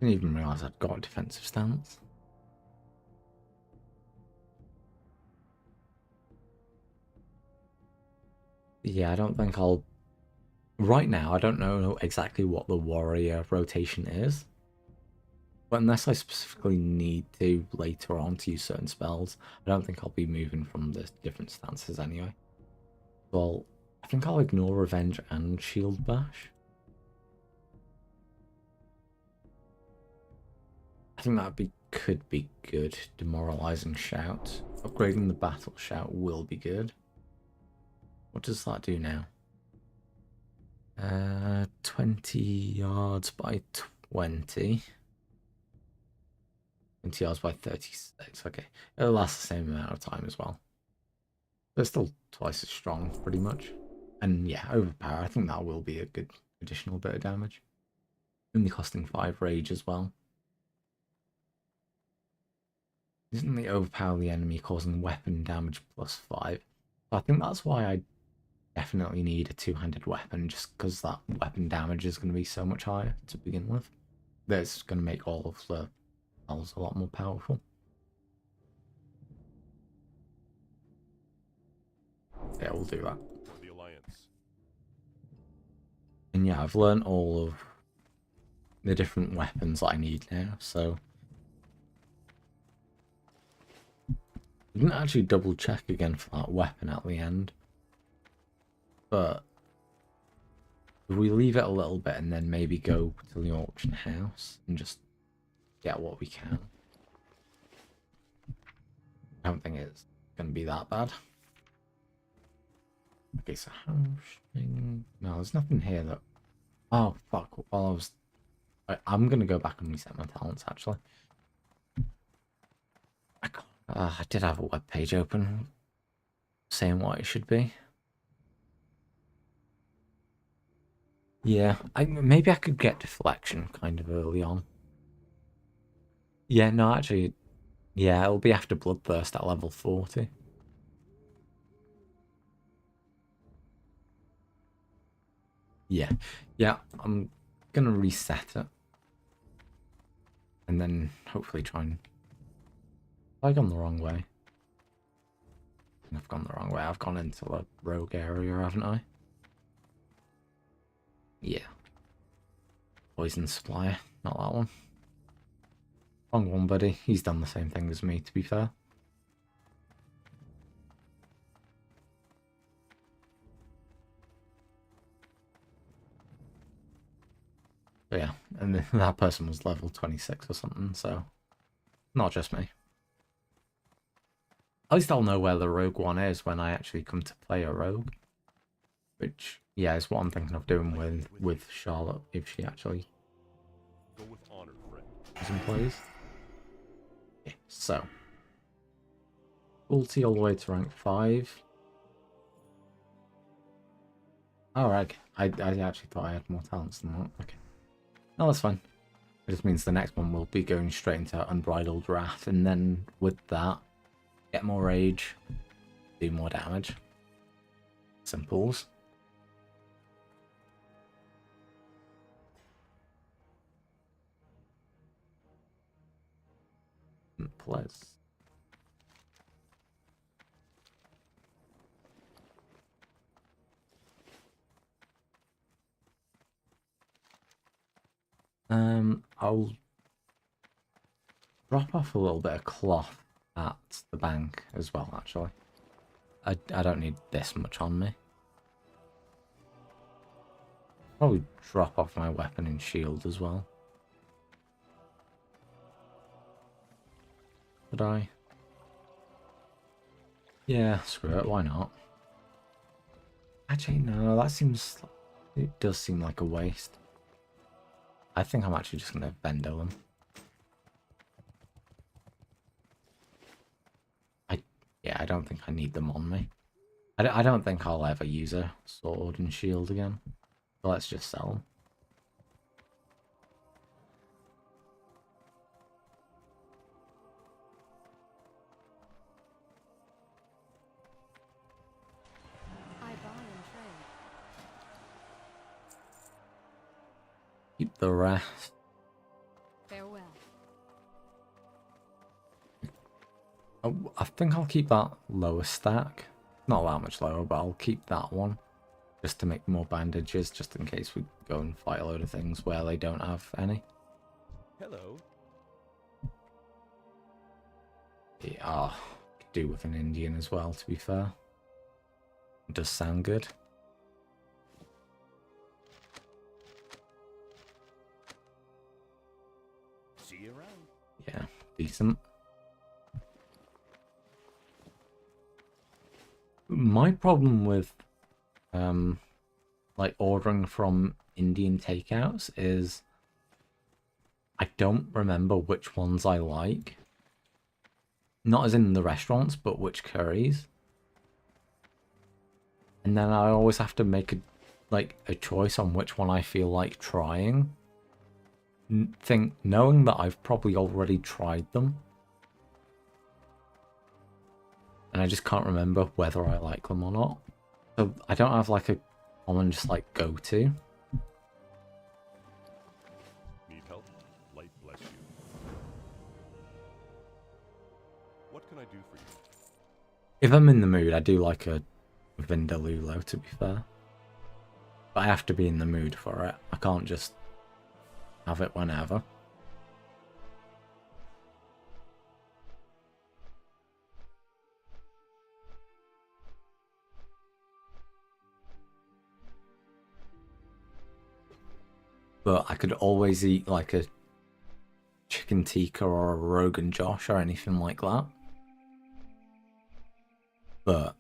didn't even realise I'd got a defensive stance. Yeah, I don't think I'll... Right now, I don't know exactly what the warrior rotation is. But unless I specifically need to later on to use certain spells, I don't think I'll be moving from the different stances anyway. Well, I think I'll ignore Revenge and Shield Bash. I think that could be good. Demoralizing Shout. Upgrading the Battle Shout will be good. What does that do now? 20 yards by 20. 20 yards by 36. Okay, it'll last the same amount of time as well. They're still twice as strong, pretty much. And yeah, overpower. I think that will be a good additional bit of damage. Only costing 5 rage as well. Isn't the overpower the enemy causing weapon damage plus 5? I think that's why I definitely need a two-handed weapon, just because that weapon damage is going to be so much higher to begin with. That's going to make all of the spells a lot more powerful. Yeah, we'll do that. For the Alliance. And yeah, I've learned all of the different weapons that I need now, so I didn't actually double check again for that weapon at the end. But if we leave it a little bit and then maybe go to the auction house and just get what we can. I don't think it's going to be that bad. Okay, so housing... No, there's nothing here that... Oh, fuck. While I was... I'm going to go back and reset my talents, actually. I did have a web page open saying what it should be. Yeah, maybe I could get deflection kind of early on. Yeah, no, actually, yeah, it'll be after Bloodthirst at level 40. Yeah, I'm gonna reset it. And then hopefully try and... Have I gone the wrong way? I've gone the wrong way. I've gone into a rogue area, haven't I? Yeah. Poison supplier, not that one. Wrong one, buddy. He's done the same thing as me, to be fair. But yeah, and that person was level 26 or something, so not just me. At least I'll know where the rogue one is when I actually come to play a rogue. Which, yeah, is what I'm thinking of doing with Charlotte, if she actually Go with honor, friend. is in place. Yeah, so. Ulti all the way to rank 5. Alright, I actually thought I had more talents than that. Okay. No, that's fine. It just means the next one will be going straight into Unbridled Wrath, and then with that, get more rage, do more damage. Simples. Plus. I'll drop off a little bit of cloth at the bank as well, actually. I don't need this much on me. Probably drop off my weapon and shield as well. Could I? Yeah, screw it, why not? Actually, no, that seems... It does seem like a waste. I think I'm actually just going to Vendo them. Yeah, I don't think I need them on me. I don't think I'll ever use a sword and shield again. So let's just sell them. I buy and trade. Keep the rest. Farewell. I think I'll keep that lower stack. Not that much lower, but I'll keep that one. Just to make more bandages, just in case we go and fight a load of things where they don't have any. Hello. Yeah, could do with an Indian as well, to be fair. It does sound good. See you around. Yeah, decent. My problem with like ordering from Indian takeouts is I don't remember which ones I like. Not as in the restaurants, but which curries. And then I always have to make a choice on which one I feel like trying. Knowing that I've probably already tried them. and I just can't remember whether I like them or not. So I don't have like a common just like go-to. Need help? Light bless you. What can I do for you? If I'm in the mood, I do like a Vindaloo, to be fair. But I have to be in the mood for it. I can't just have it whenever. But I could always eat like a chicken tikka or a Rogan Josh or anything like that. But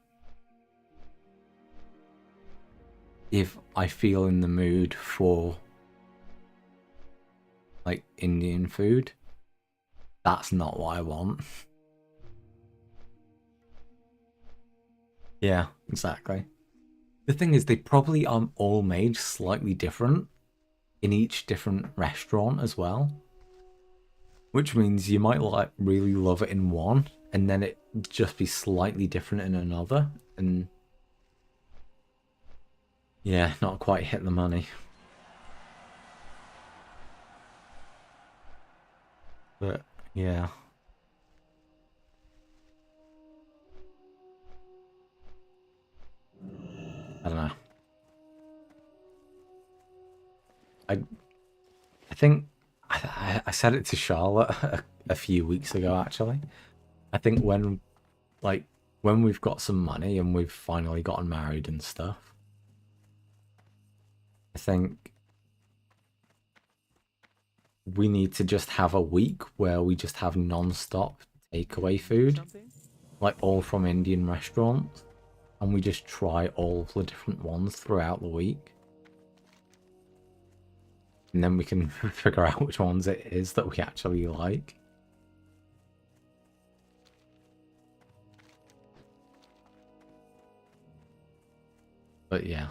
if I feel in the mood for like Indian food, that's not what I want. Yeah, exactly. The thing is, they probably are all made slightly different in each different restaurant as well. Which means you might like really love it in one, and then it just be slightly different in another, and yeah, not quite hit the money. But yeah. I don't know. I think I said it to Charlotte a few weeks ago actually. I think when we've got some money and we've finally gotten married and stuff, I think we need to just have a week where we just have non-stop takeaway food, like all from Indian restaurants, and we just try all the different ones throughout the week. And then we can figure out which ones it is that we actually like. But yeah.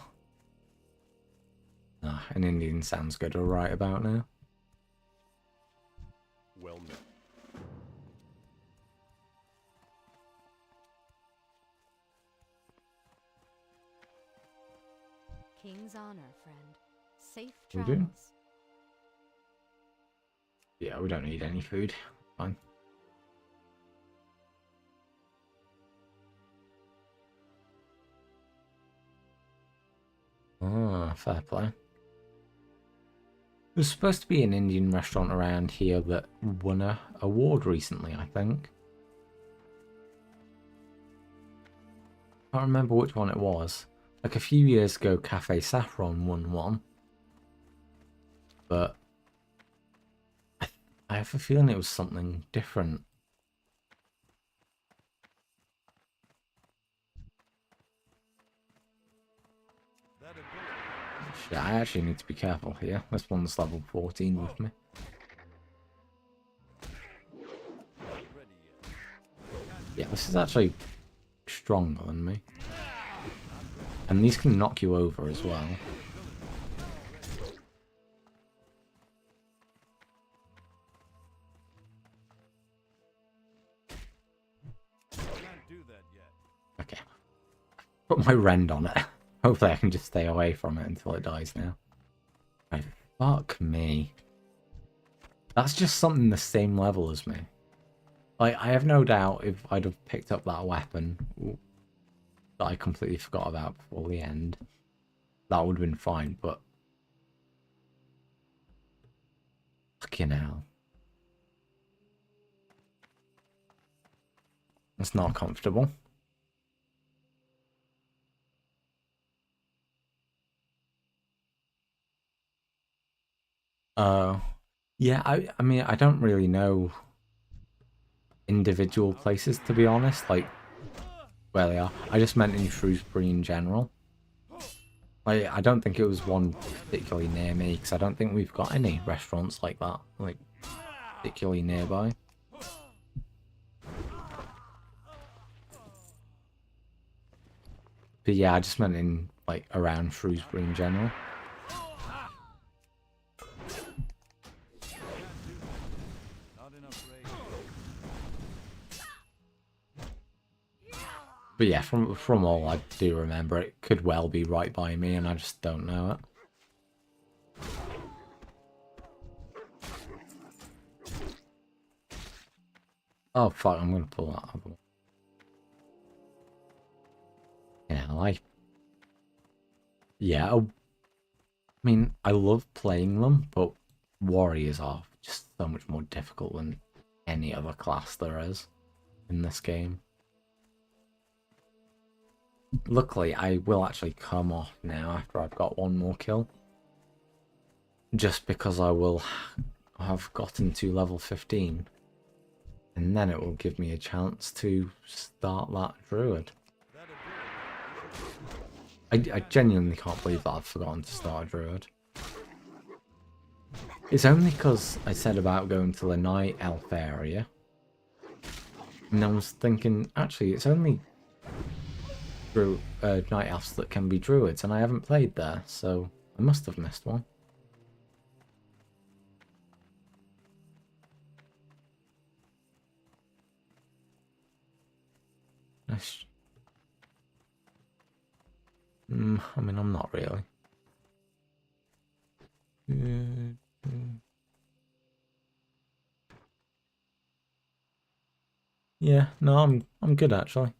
An Indian sounds good right about now. Well met. King's honor, friend. Safe We travels. do? Yeah, we don't need any food. Fine. Ah, fair play. There's supposed to be an Indian restaurant around here that won an award recently, I think. I can't remember which one it was. Like a few years ago, Cafe Saffron won one. But I have a feeling it was something different. Shit, I actually need to be careful here. This one's level 14 with me. Yeah, this is actually stronger than me. And these can knock you over as well. Okay. Put my rend on it. Hopefully I can just stay away from it until it dies now. Right, fuck me. That's just something the same level as me. Like, I have no doubt if I'd have picked up that weapon that I completely forgot about before the end, that would have been fine, but fucking hell. It's not comfortable. Yeah, I mean, I don't really know individual places, to be honest, like, where they are. I just meant in Shrewsbury in general. Like, I don't think it was one particularly near me, because I don't think we've got any restaurants like that, like, particularly nearby. But yeah, I just meant in, like, around Shrewsbury in general. But yeah, from all I do remember, it could well be right by me, and I just don't know it. Oh fuck! I'm gonna pull that other one. Yeah, I mean, I love playing them, but warriors are just so much more difficult than any other class there is in this game. Luckily, I will actually come off now after I've got one more kill. Just because I will have gotten to level 15. And then it will give me a chance to start that druid. I genuinely can't believe that I've forgotten to start a druid. It's only because I said about going to the night elf area. And I was thinking, actually, it's only night elves that can be druids, and I haven't played there, so I must have missed one. Nice. I mean, I'm not really. Yeah, no, I'm good actually.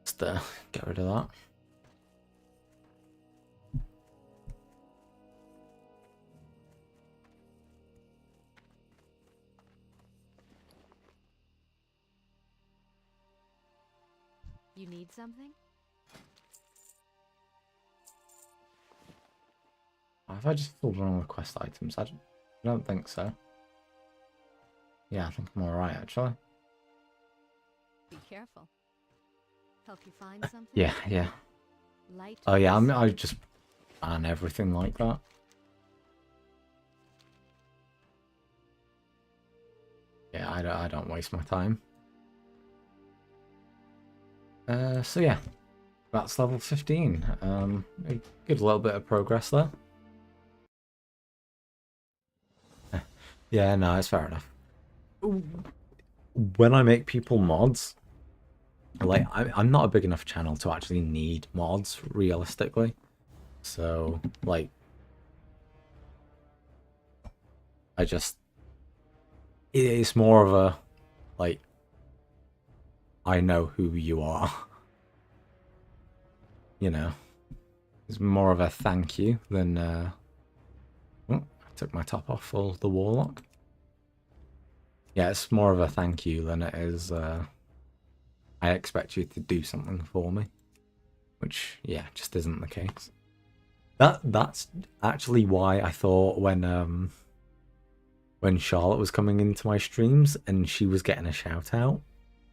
Just get rid of that. You need something? Have I just filled on all the quest items? I don't think so. Yeah, I think I'm alright actually. Be careful. Help you find something? Yeah. Light. Oh yeah, I just ban everything like that. Yeah, I don't waste my time. So yeah, that's level 15. A good little bit of progress there. Yeah, no, it's fair enough. When I make people mods, like I'm not a big enough channel to actually need mods realistically. So like, it's more of a like, I know who you are. You know, it's more of a thank you than oh, I took my top off for the warlock. Yeah, it's more of a thank you than it is I expect you to do something for me, which yeah, just isn't the case. That's actually why I thought when Charlotte was coming into my streams and she was getting a shout out,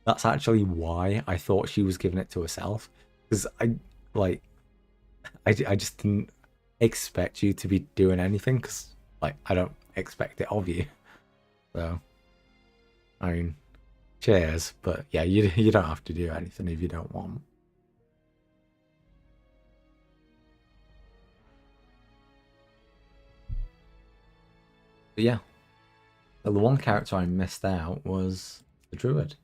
that's actually why I thought she was giving it to herself, because I just didn't expect you to be doing anything, because like I don't expect it of you. So I mean, cheers, but yeah, you don't have to do anything if you don't want. But yeah, the one character I missed out was the druid.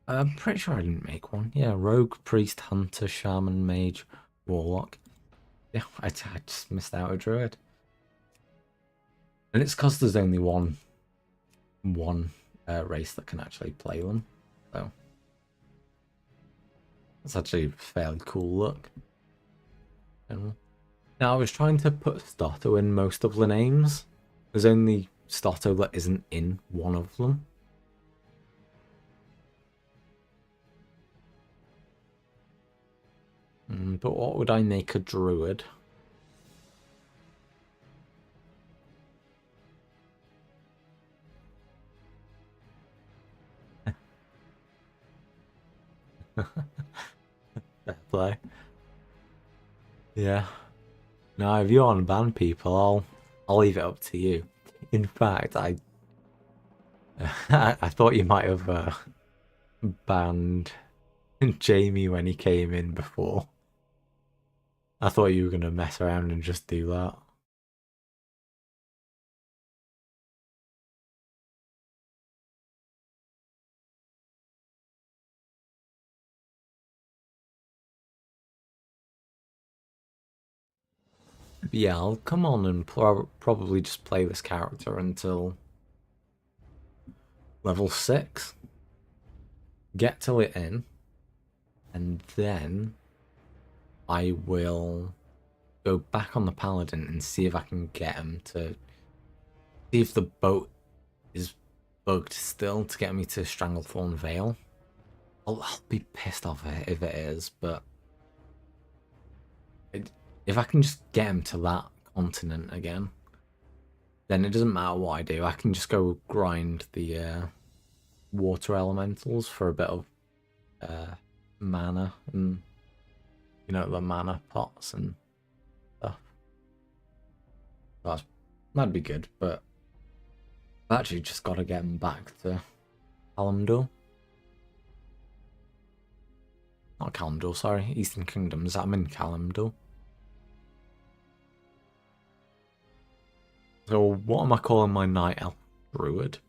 I'm pretty sure I didn't make one. Yeah, rogue, priest, hunter, shaman, mage, warlock. Yeah, I just missed out a druid. And it's because there's only one race that can actually play them. So it's actually a fairly cool look. Now I was trying to put Stotto in most of the names. There's only Stotto that isn't in one of them. But what would I make a druid? Fair play. Yeah. Now, if you want to ban people, I'll leave it up to you. In fact, I I thought you might have banned Jamie when he came in before. I thought you were gonna mess around and just do that. But yeah, I'll come on and probably just play this character until level 6. Get to it in, and then I will go back on the paladin and see if I can get him to see if the boat is bugged still to get me to Stranglethorn Vale. I'll be pissed off if it is, but if I can just get him to that continent again, then it doesn't matter what I do. I can just go grind the water elementals for a bit of mana and the mana pots and stuff. That'd be good, but I've actually just got to get him back to Kalimdor. Not Kalimdor, sorry, Eastern Kingdoms. I'm in Kalimdor. So what am I calling my night elf druid?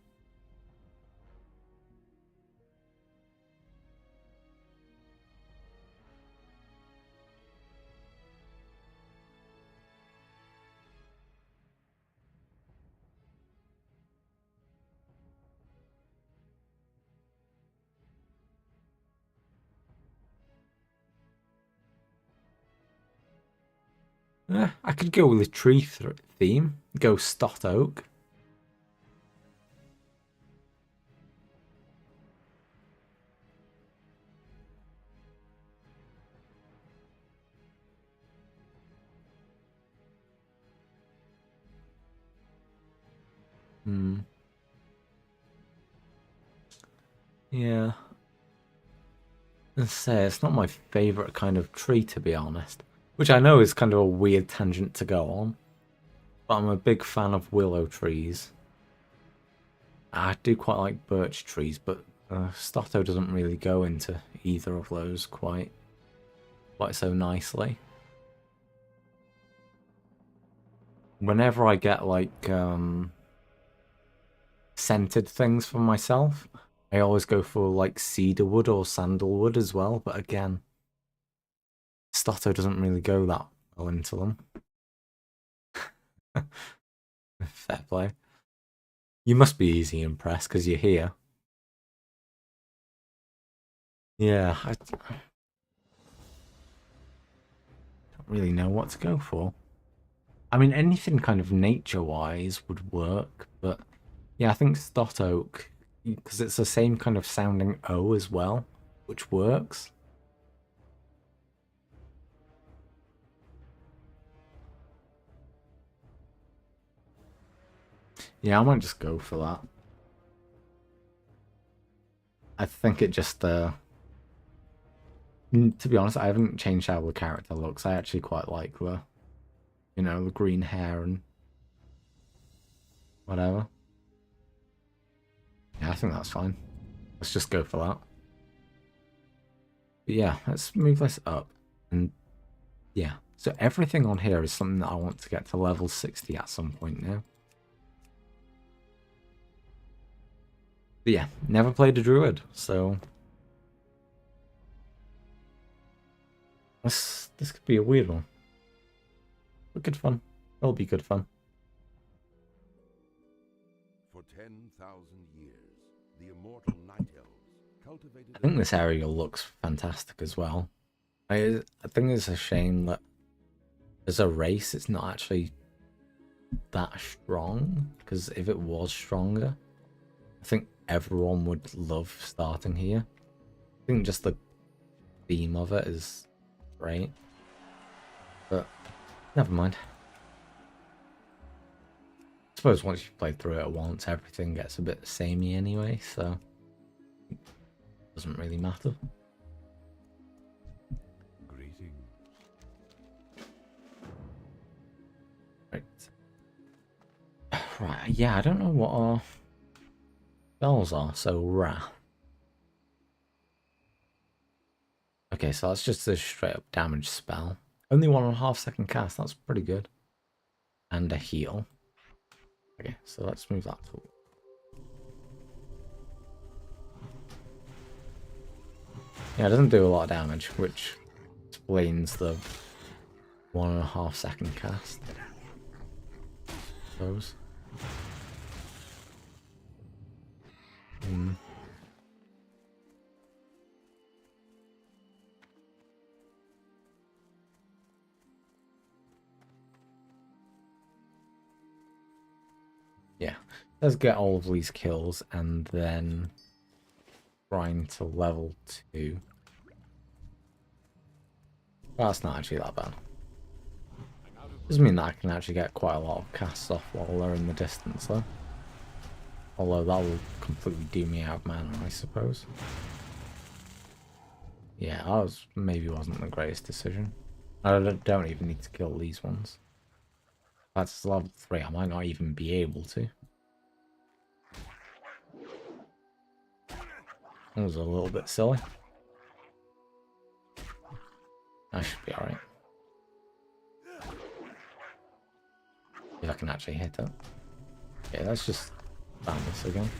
I could go with a tree theme. Go Stott Oak. Yeah. Let's say it's not my favorite kind of tree, to be honest. Which I know is kind of a weird tangent to go on. But I'm a big fan of willow trees. I do quite like birch trees, but Stotto doesn't really go into either of those quite so nicely. Whenever I get like scented things for myself, I always go for like cedarwood or sandalwood as well, but again, Stotto doesn't really go that well into them. Fair play. You must be easy impressed because you're here. Yeah, I don't really know what to go for. I mean, anything kind of nature-wise would work, but yeah, I think Stott Oak, because it's the same kind of sounding O as well, which works. Yeah, I might just go for that. I think it just, to be honest, I haven't changed how the character looks. I actually quite like the green hair and whatever. Yeah, I think that's fine. Let's just go for that. But yeah, let's move this up. And yeah, so everything on here is something that I want to get to level 60 at some point now. But yeah, never played a druid, so this could be a weird one. But good fun. It'll be good fun. For 10,000 years, the immortal night elves cultivated. I think this area looks fantastic as well. I think it's a shame that as a race, it's not actually that strong. Because if it was stronger, I think everyone would love starting here. I think just the theme of it is great. But never mind. I suppose once you've played through it once, everything gets a bit samey anyway, so it doesn't really matter. Greeting. Right. Right, yeah, I don't know what our spells are, so Wrath. Okay, so that's just a straight up damage spell. Only 1.5 second cast, that's pretty good. And a heal. Okay, so let's move that tool. Yeah, it doesn't do a lot of damage, which explains the 1.5 second cast. Those. Yeah, let's get all of these kills and then grind to level 2. That's not actually that bad. Doesn't mean that I can actually get quite a lot of casts off while they're in the distance though. Although that will completely do me out of mana, I suppose. Yeah, that maybe wasn't the greatest decision. I don't even need to kill these ones. That's level 3, I might not even be able to. That was a little bit silly. I should be alright. If I can actually hit it. Okay, let's just ban this again.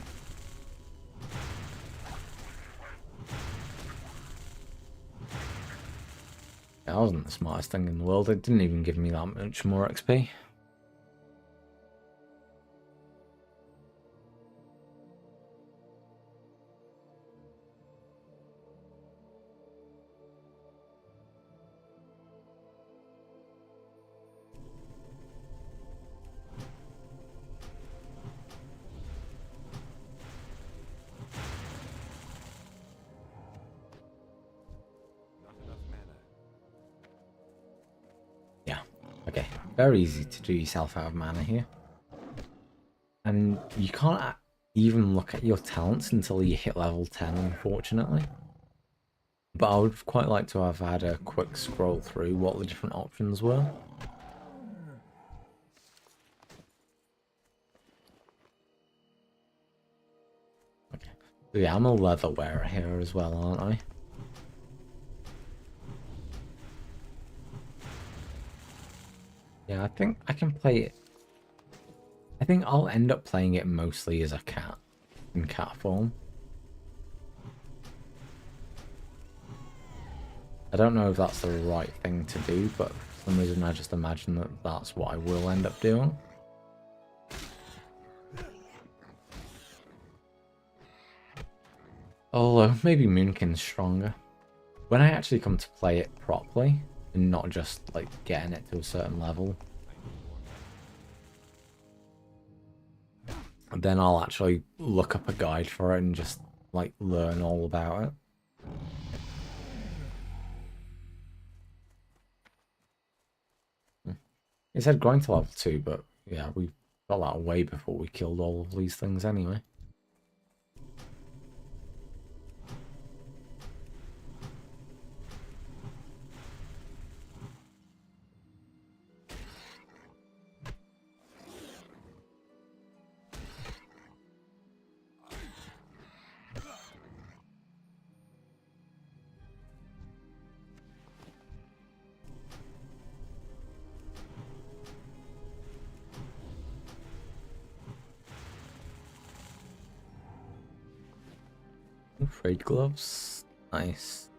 That wasn't the smartest thing in the world. It didn't even give me that much more XP. Okay, very easy to do yourself out of mana here. And you can't even look at your talents until you hit level 10, unfortunately. But I would quite like to have had a quick scroll through what the different options were. Okay, so yeah, I'm a leather wearer here as well, aren't I? Yeah, I think I can play it. I think I'll end up playing it mostly as a cat, in cat form. I don't know if that's the right thing to do, but for some reason I just imagine that that's what I will end up doing. Although, maybe Moonkin's stronger. When I actually come to play it properly, and not just, like, getting it to a certain level, then I'll actually look up a guide for it and just, like, learn all about it. It said grind to level 2, but yeah, we got that way before we killed all of these things anyway. Trade gloves. Nice.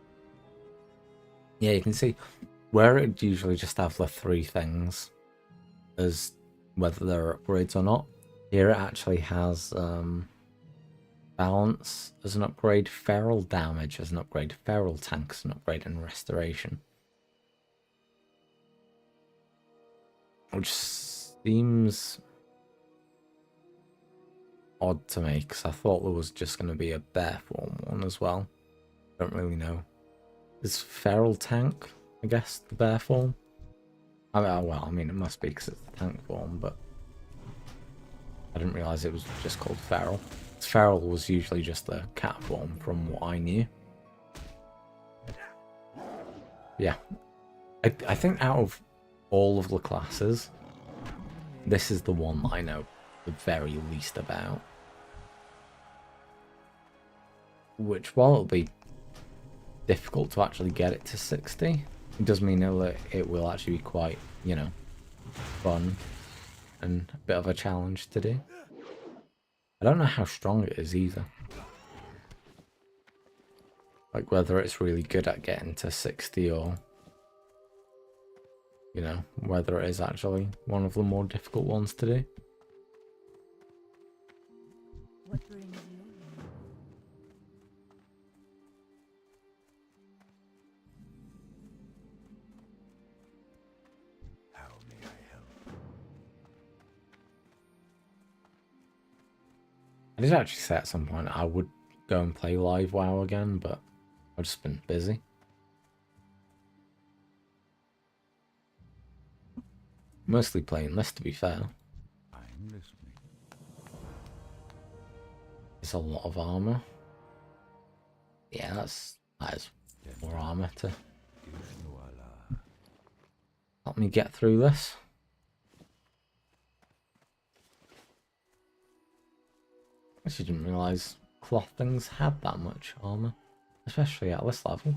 Yeah, you can see where it usually just have the 3 things as whether they're upgrades or not. Here it actually has balance as an upgrade, feral damage as an upgrade, feral tank as an upgrade, and restoration. Which seems odd to me, because I thought there was just going to be a bear form one as well. Don't really know. Is feral tank, I guess, the bear form? Well, I mean, it must be because it's the tank form, but I didn't realise it was just called feral. Feral was usually just the cat form from what I knew. Yeah. I think out of all of the classes, this is the one that I know the very least about. Which, while it'll be difficult to actually get it to 60, it does mean it will actually be quite, you know, fun and a bit of a challenge to do. I don't know how strong it is either. Like whether it's really good at getting to 60 or, you know, whether it is actually one of the more difficult ones to do. What brings you? How may I help? I did actually say at some point I would go and play live WoW again, but I've just been busy. Mostly playing this, to be fair. I'm listening. It's a lot of armor. Yeah, that is more armor to help me get through this. I actually didn't realise cloth things had that much armor, especially at this level.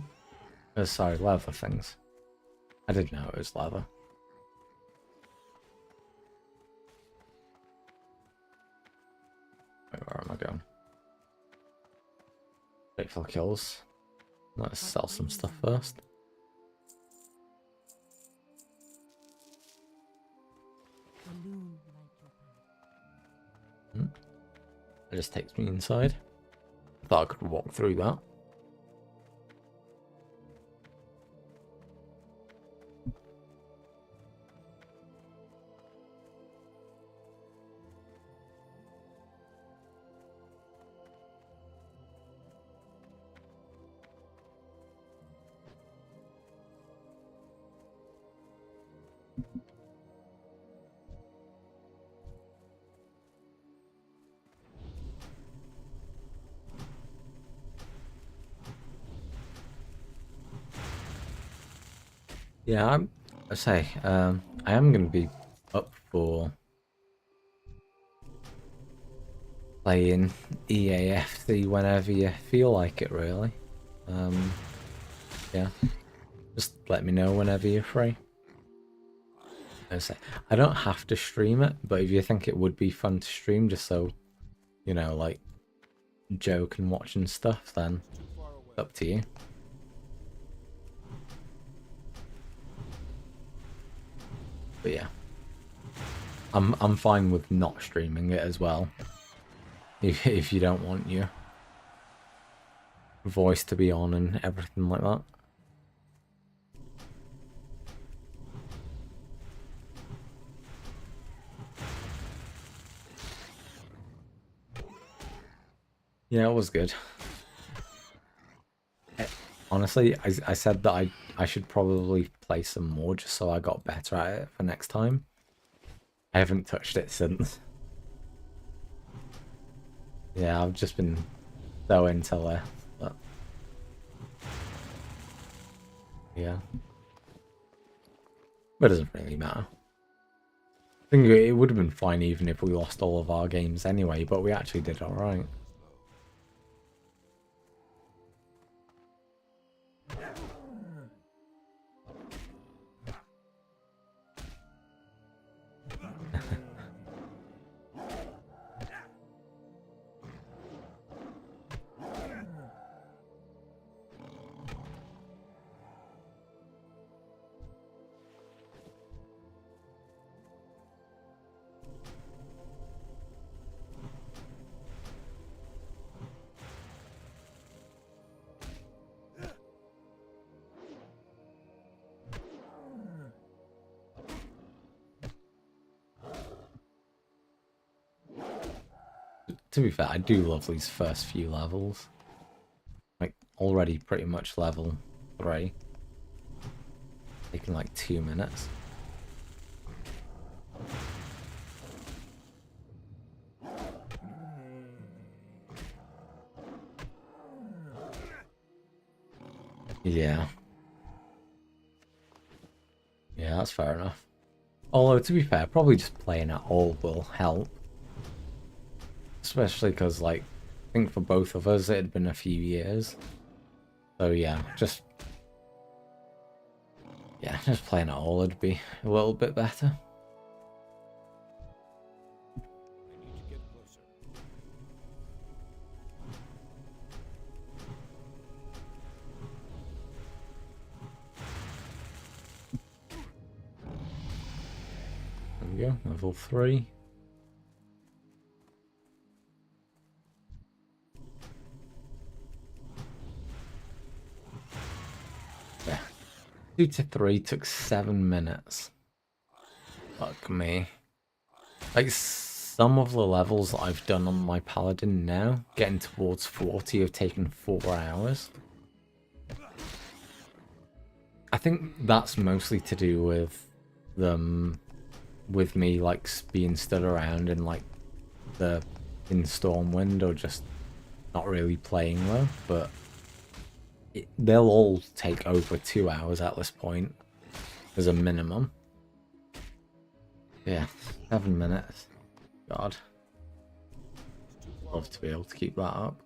Sorry, leather things. I didn't know it was leather. Wait, where am I going? Wait for the kills. Let's sell some stuff first. It just takes me inside. I thought I could walk through that. Yeah, I am going to be up for playing EAFC whenever you feel like it, really. Yeah, just let me know whenever you're free. I don't have to stream it, but if you think it would be fun to stream, just so, you know, like, joke and watching stuff, then up to you. But yeah, I'm fine with not streaming it as well. If you don't want your voice to be on and everything like that. Yeah, it was good. Honestly, I said that I should probably play some more just so I got better at it for next time. I haven't touched it since. Yeah, I've just been so into left, but yeah. But it doesn't really matter. I think it would have been fine even if we lost all of our games anyway, but we actually did alright. To be fair, I do love these first few levels. Like, already pretty much level 3. Taking like 2 minutes. Yeah. Yeah, that's fair enough. Although, to be fair, probably just playing at all will help. Especially because, like, I think for both of us it had been a few years. So yeah, just Yeah, just playing it all would be a little bit better. I need to get closer. There we go, level 3. Yeah. 2 to 3 took 7 minutes. Fuck me. Like, some of the levels that I've done on my paladin now, getting towards 40, have taken 4 hours. I think that's mostly to do with them, with me like being stood around in like the in Stormwind or just not really playing though. But they'll all take over 2 hours at this point as a minimum. Yeah, 7 minutes. God, love to be able to keep that up.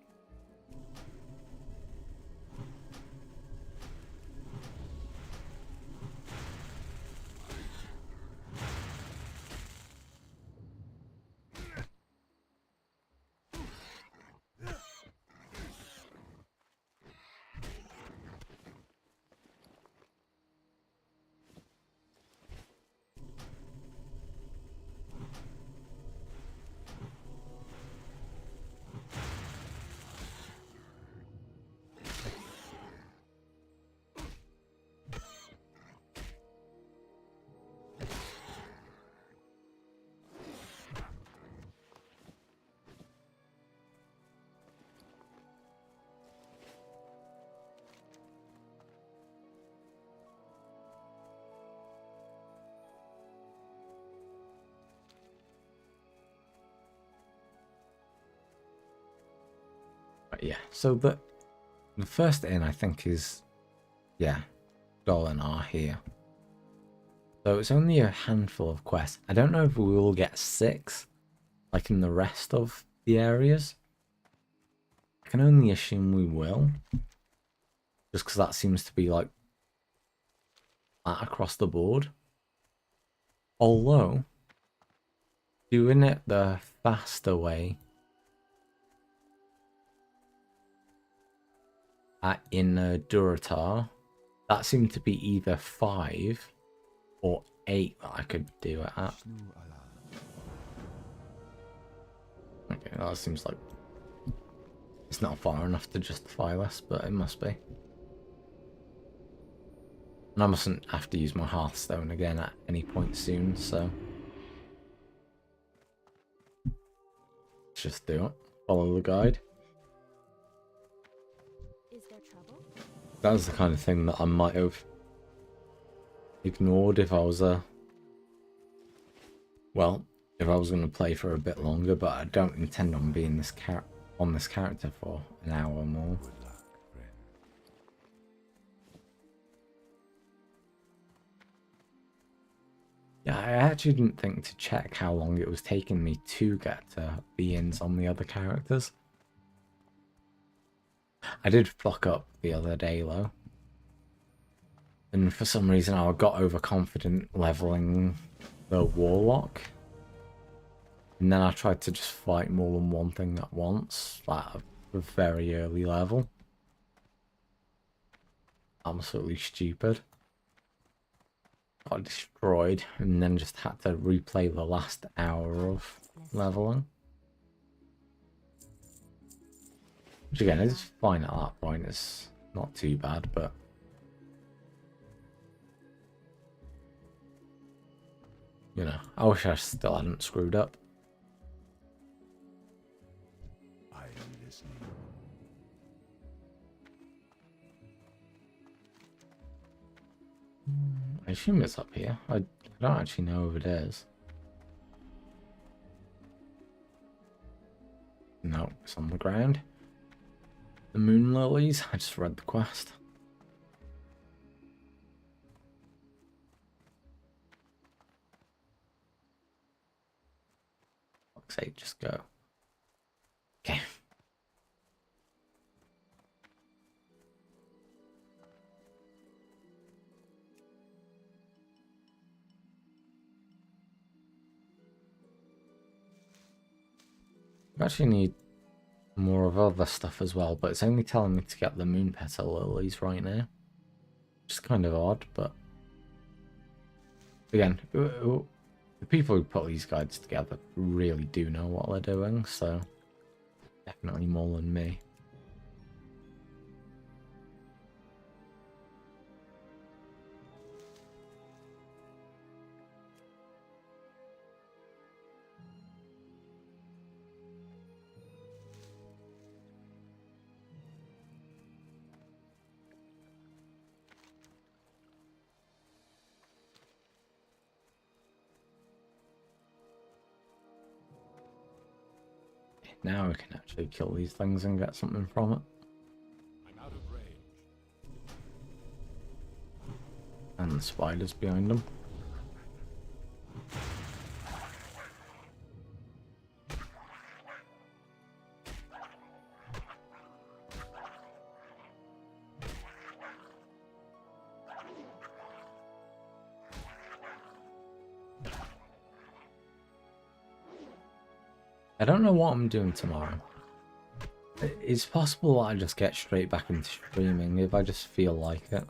But yeah, so the first in I think is, yeah, Dolinar here. So it's only a handful of quests. I don't know if we will get 6 like in the rest of the areas. I can only assume we will, just because that seems to be like that across the board. Although doing it the faster way in Duratar, that seemed to be either 5 or 8 that I could do it at. Okay, that seems like it's not far enough to justify this, but it must be. And I mustn't have to use my Hearthstone again at any point soon, so let's just do it. Follow the guide. Is there trouble? That was the kind of thing that I might have ignored if I was well, if I was going to play for a bit longer, but I don't intend on being this character for an hour or more. Good luck, friend. Yeah, I actually didn't think to check how long it was taking me to get to the ins on the other characters. I did fuck up the other day though. And for some reason I got overconfident leveling the Warlock. And then I tried to just fight more than one thing at once, at a very early level. Absolutely stupid. Got destroyed and then just had to replay the last hour of leveling. Which again is fine at that point, it's not too bad, but you know, I wish I still hadn't screwed up. I am listening. I assume it's up here. I don't actually know if it is. No, it's on the ground. The moon lilies. I just read the quest. Fuck's sake, just go. Okay. I actually need more of other stuff as well, but it's only telling me to get the moon petal lilies right now. Which is kind of odd, but again, the people who put these guides together really do know what they're doing, so definitely more than me. Now we can actually kill these things and get something from it. I'm out of range. And the spiders behind them. I don't know what I'm doing tomorrow. It's possible that I just get straight back into streaming if I just feel like it.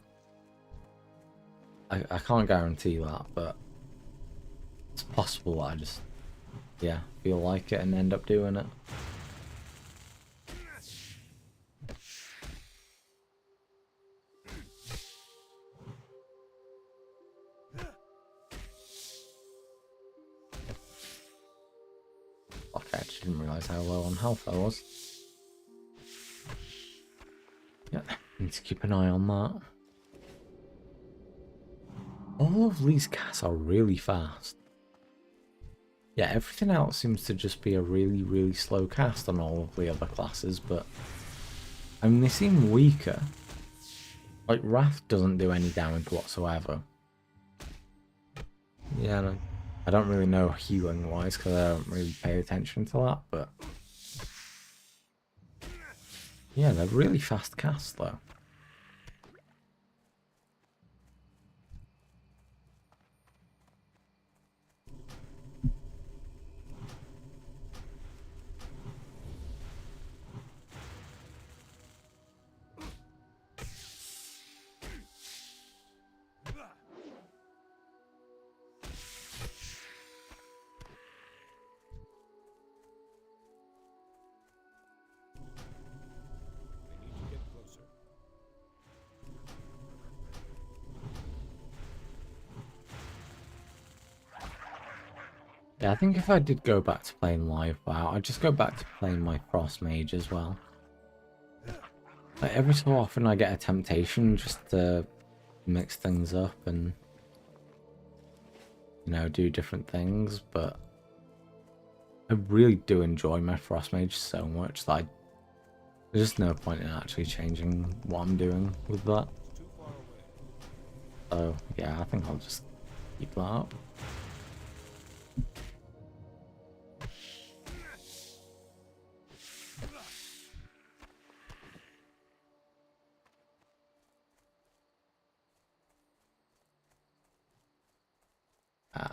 I can't guarantee that, but it's possible that I just, yeah, feel like it and end up doing it. Okay, I actually didn't realise how low on health I was. Yeah, need to keep an eye on that. All of these casts are really fast. Yeah, everything else seems to just be a really, really slow cast on all of the other classes, but I mean, they seem weaker. Like, Wrath doesn't do any damage whatsoever. Yeah, no, I don't really know healing-wise because I don't really pay attention to that, but yeah, they're really fast casts though. I need to get closer. Yeah, I think if I did go back to playing live WoW, I'd just go back to playing my Frost Mage as well. Like, every so often I get a temptation just to mix things up and, you know, do different things, but I really do enjoy my Frost Mage so much that there's just no point in actually changing what I'm doing with that. It's too far away. So yeah, I think I'll just keep that up.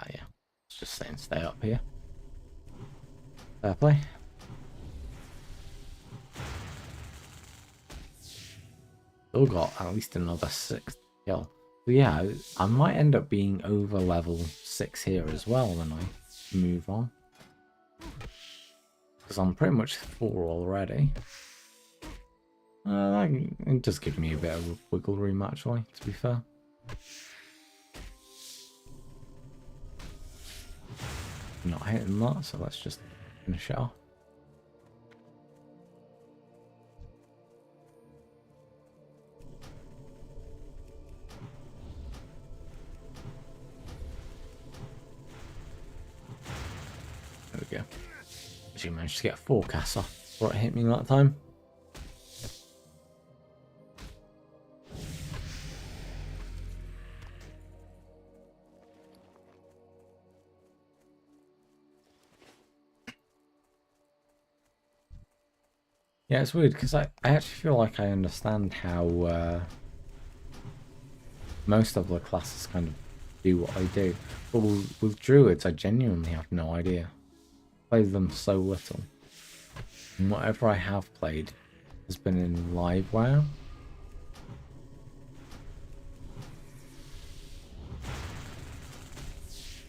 Yeah, it's just saying stay up here. Fair play. Still got at least another 6 kill. So yeah, I might end up being over level 6 here as well when I move on. Because I'm pretty much 4 already. It does give me a bit of wiggle room actually, to be fair. Not hitting that, so let's just finish it off. There we go. Actually managed to get a 4 cast off before it hit me that time. Yeah, it's weird because I actually feel like I understand how most of the classes kind of do what they do. But with druids, I genuinely have no idea. I play them so little. And whatever I have played has been in live WoW.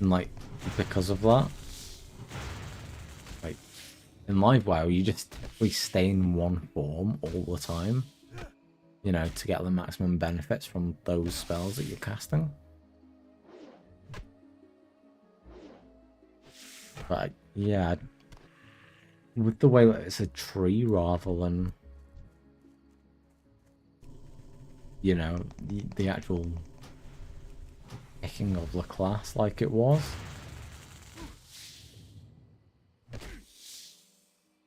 And like, because of that, like, in live WoW, you just typically stay in one form all the time, you know, to get the maximum benefits from those spells that you're casting. But yeah, with the way that it's a tree rather than, you know, the actual picking of the class like it was,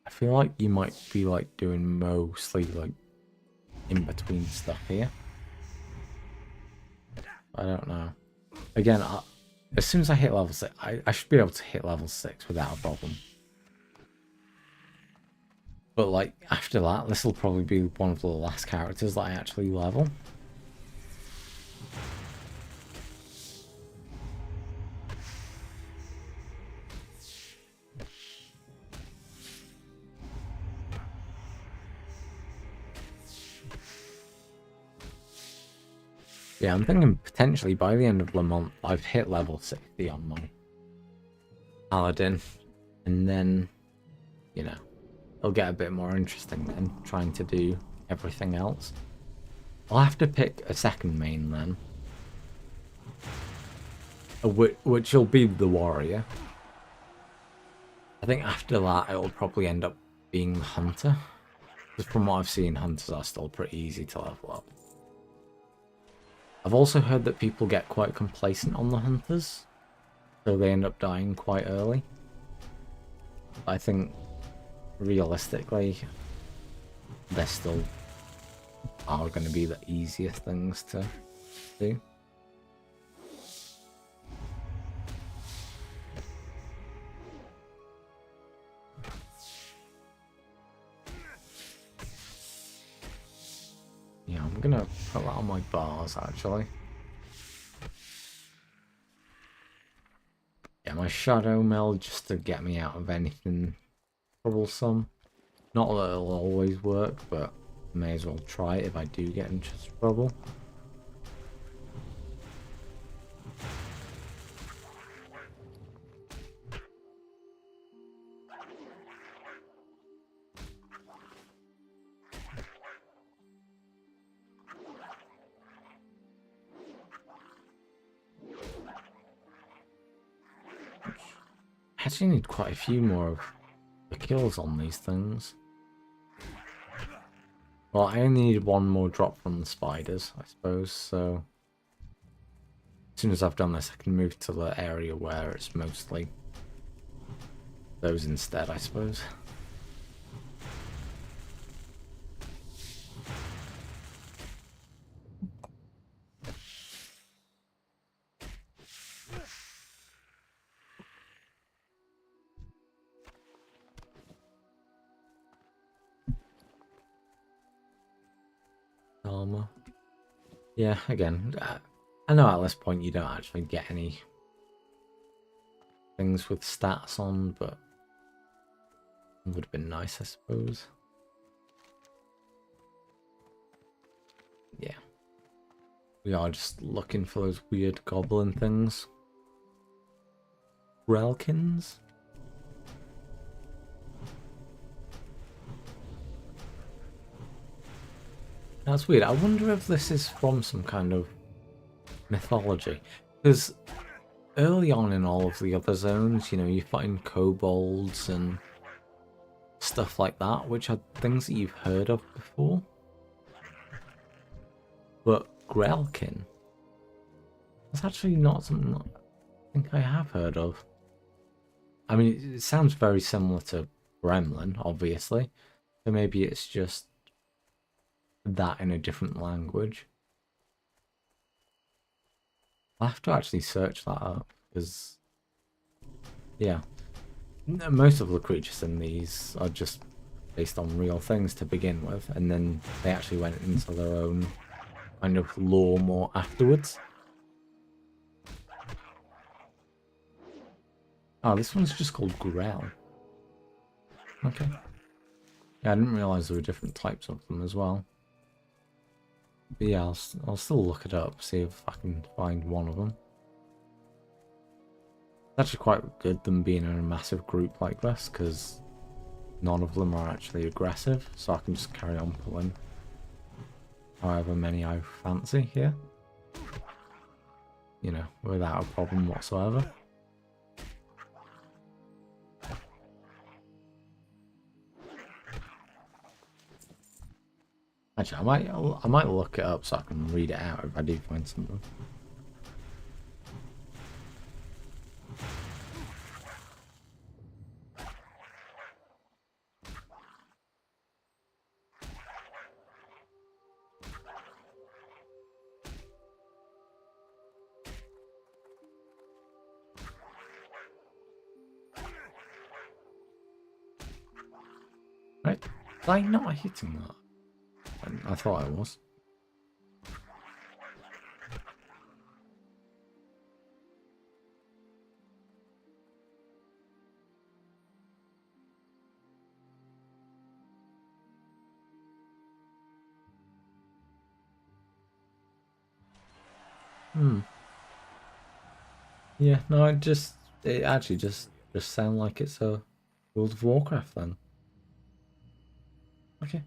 I feel like you might be like doing mostly like in between stuff here. I don't know. Again, as soon as I hit level 6, I should be able to hit level 6 without a problem. But like after that, this will probably be one of the last characters that I actually level. Yeah, I'm thinking potentially by the end of the month, I've hit level 60 on my Paladin. And then, you know, it'll get a bit more interesting then, trying to do everything else. I'll have to pick a second main then. Which will be the warrior. I think after that, it'll probably end up being the hunter. Because from what I've seen, hunters are still pretty easy to level up. I've also heard that people get quite complacent on the hunters, so they end up dying quite early. I think, realistically, they still are going to be the easiest things to do. Yeah, I'm gonna put that on my bars actually. Yeah, my shadow meld just to get me out of anything troublesome. Not that it'll always work, but may as well try it if I do get into trouble. I actually need quite a few more of the kills on these things. Well, I only need one more drop from the spiders, I suppose, so as soon as I've done this, I can move to the area where it's mostly those instead, I suppose. Armor. Yeah, again, I know at this point you don't actually get any things with stats on, but it would have been nice, I suppose. Yeah. We are just looking for those weird goblin things. Relkins? That's weird. I wonder if this is from some kind of mythology. Because early on in all of the other zones, you know, you find kobolds and stuff like that, which are things that you've heard of before. But Grelkin, that's actually not something that I think I have heard of. I mean, it sounds very similar to Gremlin, obviously. So maybe it's just that in a different language. I'll have to actually search that up, because, yeah, most of the creatures in these are just based on real things to begin with, and then they actually went into their own kind of lore more afterwards. Oh, this one's just called Grell. Okay. Yeah, I didn't realize there were different types of them as well. But yeah, I'll still look it up, see if I can find one of them. It's actually quite good them being in a massive group like this, because none of them are actually aggressive, so I can just carry on pulling however many I fancy here. You know, without a problem whatsoever. Actually, I might look it up so I can read it out if I do find something. Right? Did I not hitting that? I thought I was. Hmm. Yeah, no, it actually just sound like it's a World of Warcraft then. Okay.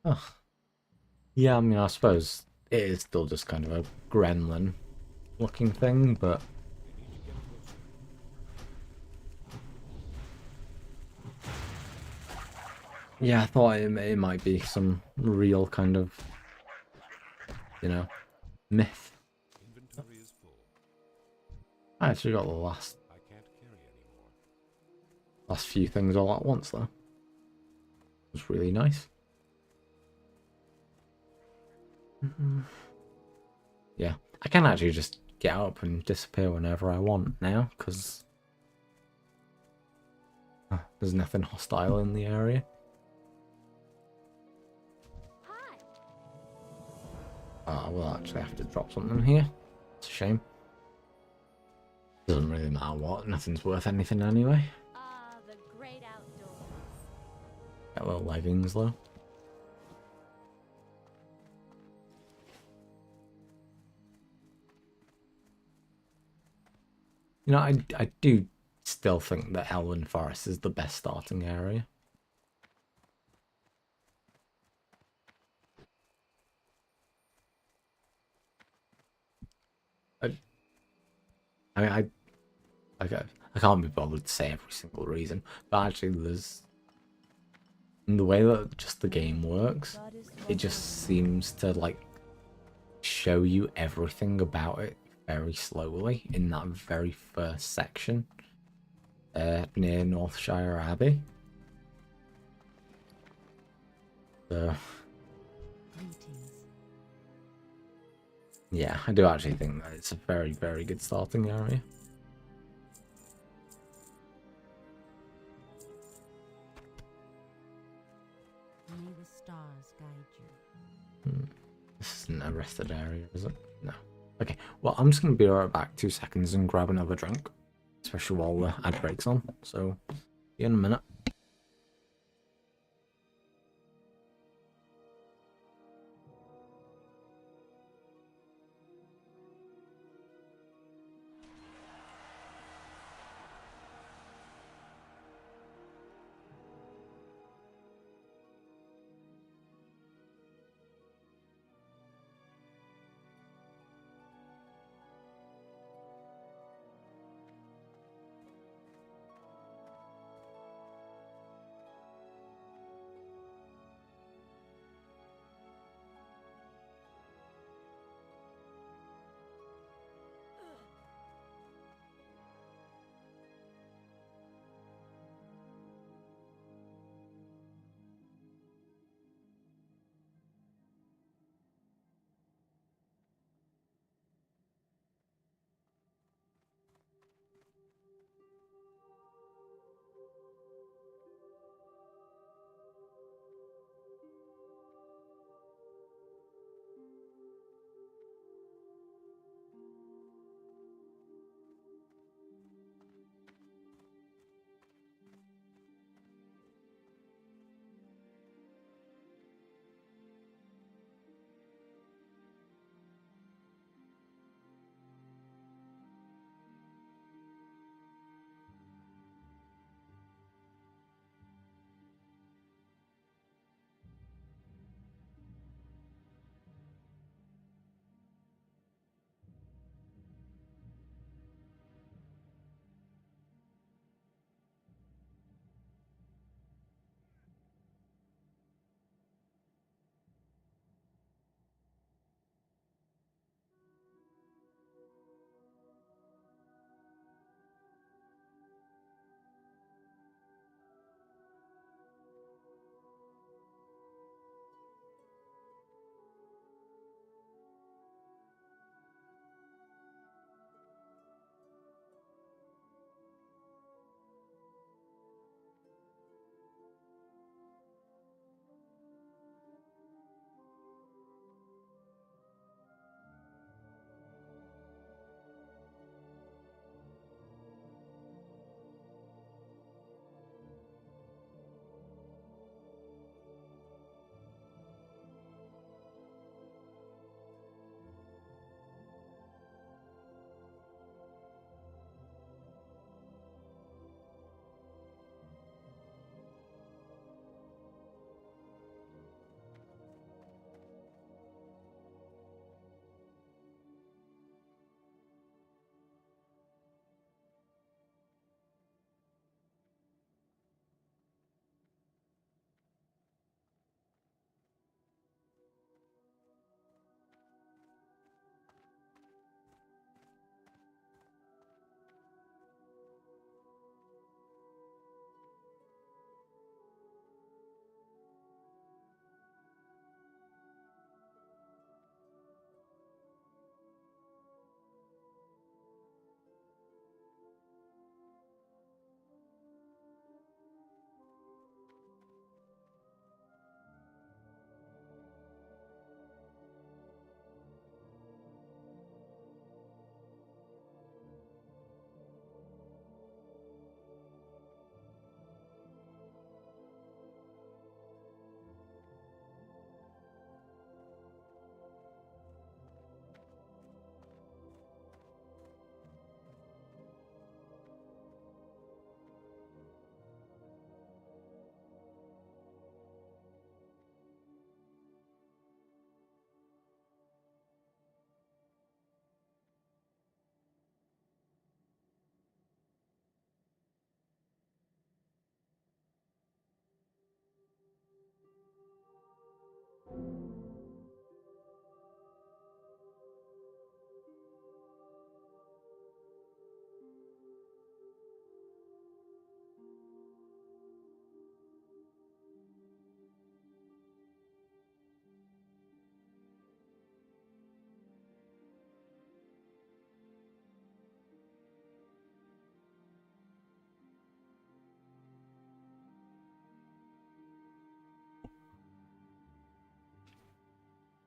Oh. Yeah, I mean, I suppose it is still just kind of a gremlin looking thing, but yeah, I thought it might be some real kind of, you know, myth. Inventory is full. I actually got the last I can't carry anymore. few things all at once though. It was really nice. Yeah, I can actually just get up and disappear whenever I want now, because there's nothing hostile in the area. Hi. I will actually have to drop something here. It's a shame. Doesn't really matter what, nothing's worth anything anyway. Ah, the great outdoors. Got little leggings though. You know, I do still think that Elven Forest is the best starting area. I, I mean, I can't be bothered to say every single reason, but actually there's, in the way that just the game works, it just seems to like show you everything about it very slowly in that very first section near Northshire Abbey. So yeah, I do actually think that it's a very, very good starting area. May the stars guide you. This isn't a rested area, is it? No. Okay, well, I'm just going to be right back 2 seconds and grab another drink, especially while the ad break's on. So, see you in a minute.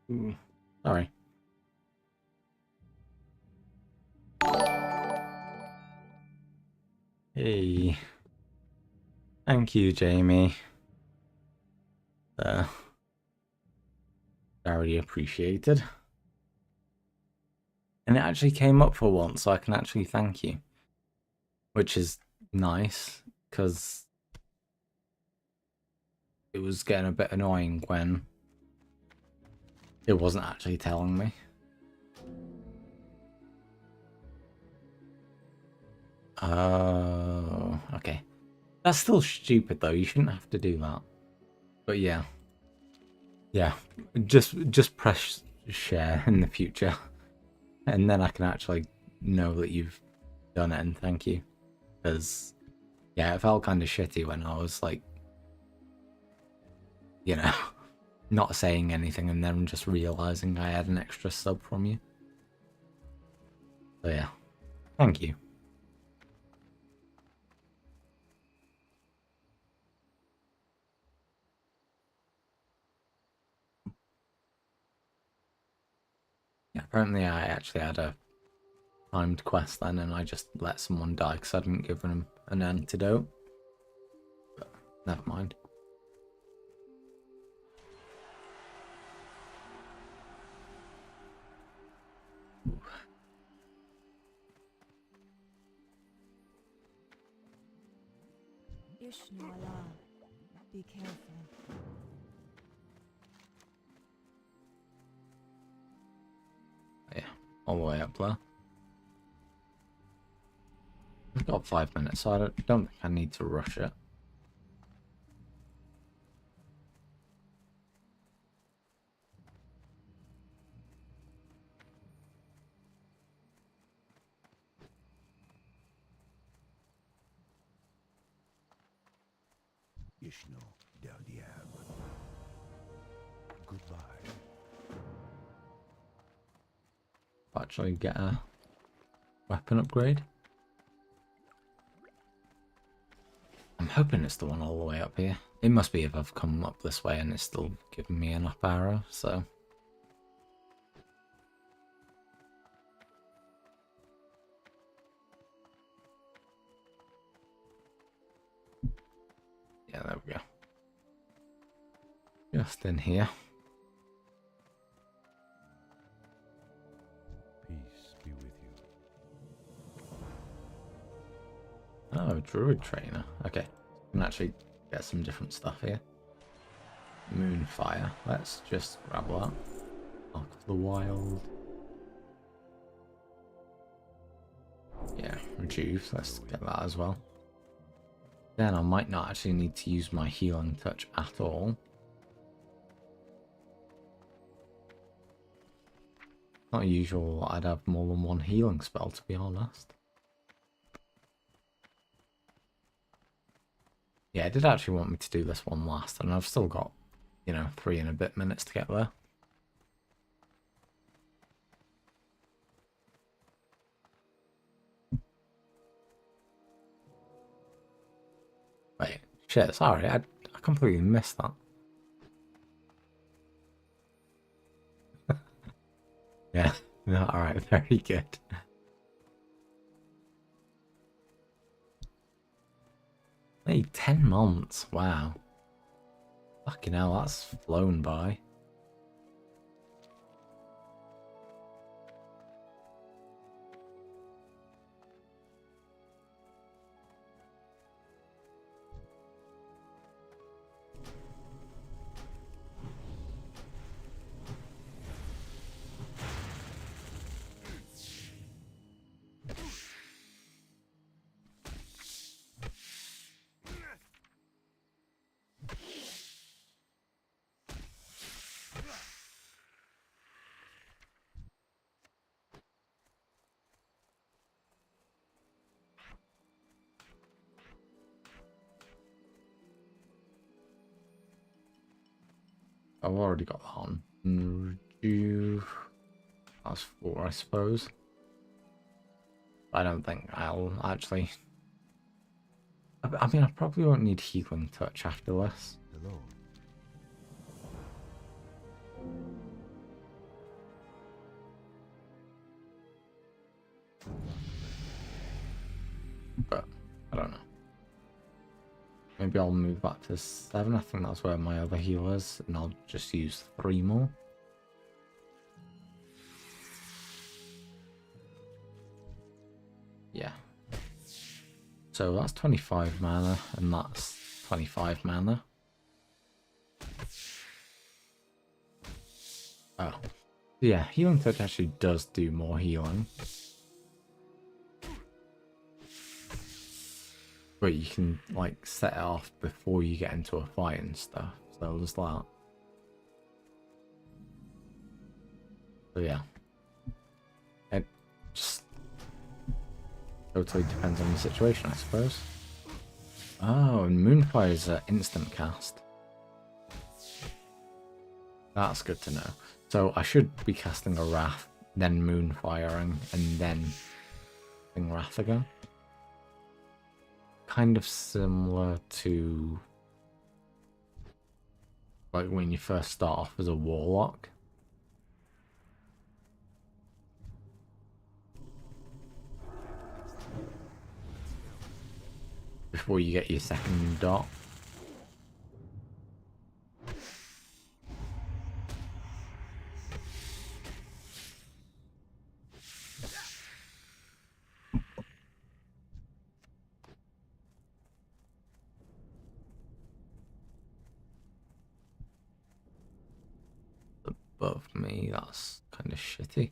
Ooh, sorry. Hey. Thank you, Jamie. Very appreciated. And it actually came up for once, so I can actually thank you. Which is nice, because it was getting a bit annoying when it wasn't actually telling me. Oh, okay. That's still stupid though, you shouldn't have to do that. But yeah. Yeah, just press share in the future. And then I can actually know that you've done it and thank you. Because, yeah, it felt kind of shitty when I was like, you know, not saying anything and then just realizing I had an extra sub from you. So yeah, thank you. Yeah, apparently I actually had a timed quest then and I just let someone die because I didn't give them an antidote. But never mind. Ishnu Allah, be careful. Yeah, all the way up there. I've got 5 minutes, so I don't think I need to rush it. Ishno del Diab. Goodbye. Actually get a weapon upgrade. I'm hoping it's the one all the way up here. It must be if I've come up this way and it's still giving me an up arrow, so. Yeah, there we go. Just in here. Peace be with you. Oh, druid trainer. Okay, I can actually get some different stuff here. Moonfire. Let's just grab that. Arc of the Wild. Yeah, Rejuve. Let's get that as well. Then I might not actually need to use my healing touch at all. Not usual I'd have more than one healing spell, to be honest. Yeah, it did actually want me to do this one last, and I've still got, you know, 3 and a bit minutes to get there. Wait, shit, sorry, I completely missed that. Yeah, alright, very good. Hey, 10 months, wow. Fucking hell, that's flown by. I've already got that on. That's 4, I suppose. I don't think I'll actually... I mean, I probably won't need healing touch after this. Hello. but I don't know. Maybe I'll move back to 7. I think that's where my other heal is, and I'll just use 3 more. Yeah. So that's 25 mana, and that's 25 mana. Oh. Yeah, Healing Touch actually does do more healing. But you can, like, set it off before you get into a fight and stuff. So there's that. So yeah. It just totally depends on the situation, I suppose. Oh, and Moonfire is an instant cast. That's good to know. So I should be casting a Wrath, then Moonfiring, and then casting Wrath again. Kind of similar to like when you first start off as a Warlock. Before you get your second dot. Above me, that's kind of shitty.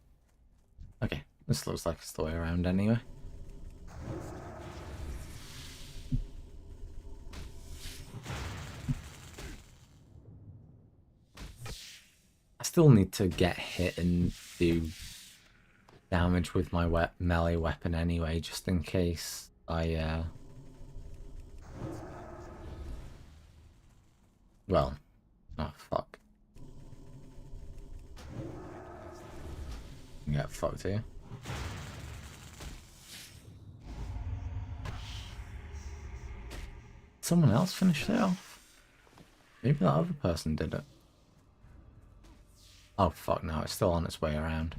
Okay, this looks like it's the way around anyway. I still need to get hit and do damage with my melee weapon anyway, just in case I well, oh fuck. Get fucked here. Someone else finished it off? Maybe that other person did it. Oh fuck no, it's still on its way around.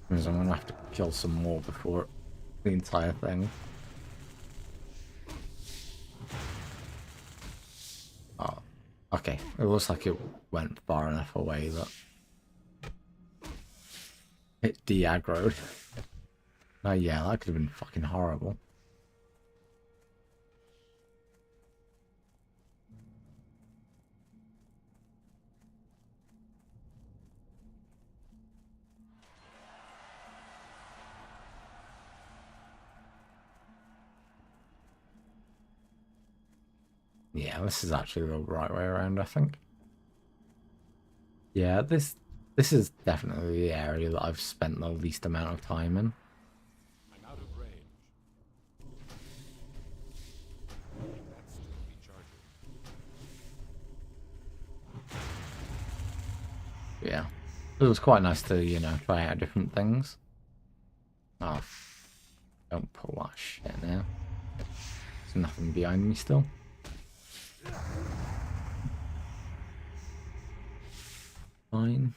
Means I'm gonna have to kill some more before the entire thing. Oh, okay. It looks like it went far enough away that it de-aggroed. Oh yeah, that could have been fucking horrible. Yeah, this is actually the right way around, I think. Yeah, this is definitely the area that I've spent the least amount of time in. I'm out of range. That's still recharging. Yeah. It was quite nice to, you know, try out different things. Oh, don't pull that shit now. There's nothing behind me still. Fine.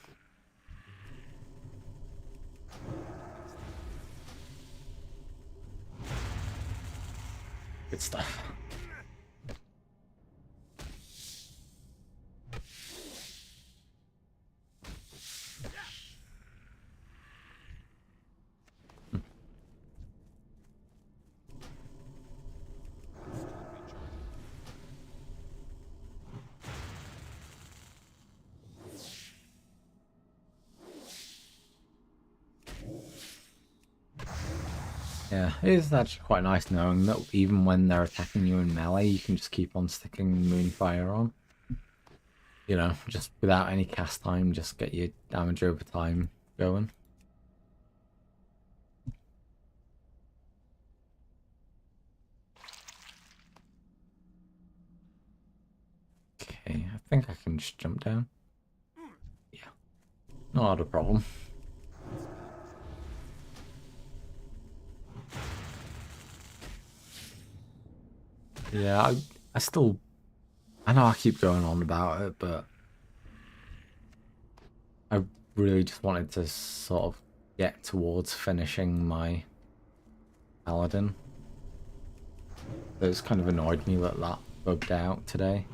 Good stuff. Yeah, it is actually quite nice knowing that even when they're attacking you in melee, you can just keep on sticking Moonfire on. You know, just without any cast time, just get your damage over time going. Okay, I think I can just jump down. Yeah, not a problem. Yeah, I know I keep going on about it, but I really just wanted to sort of get towards finishing my paladin. It's kind of annoyed me that that bugged out today.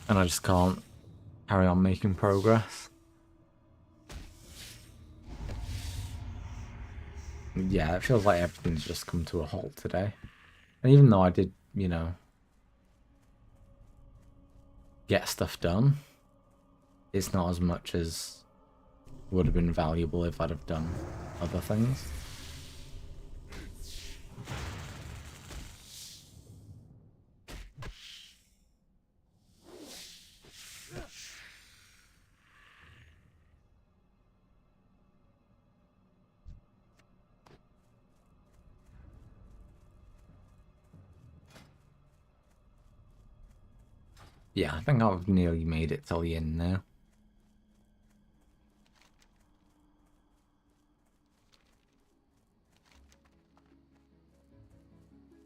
And I just can't carry on making progress. Yeah, it feels like everything's just come to a halt today. And even though I did, you know, get stuff done, it's not as much as would have been valuable if I'd have done other things. Yeah, I think I've nearly made it till the end now.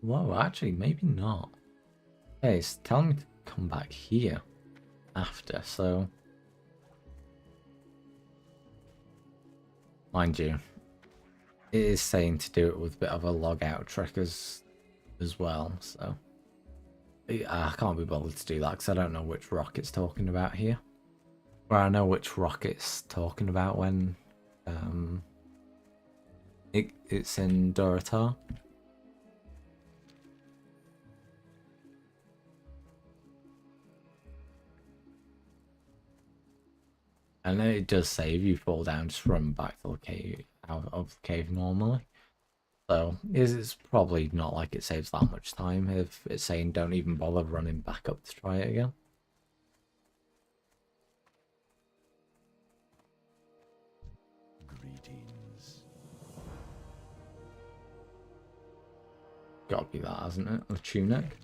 Whoa, actually, maybe not. Hey, it's telling me to come back here after, so... Mind you, it is saying to do it with a bit of a log out trick as well, so... I can't be bothered to do that because I don't know which rock it's talking about here. Well, I know which rock it's talking about when it's in Dorotar. And it does say if you fall down, just run back to the cave, out of the cave normally. So it's probably not like it saves that much time if it's saying don't even bother running back up to try it again. Greetings. Gotta be that, hasn't it? The tunic.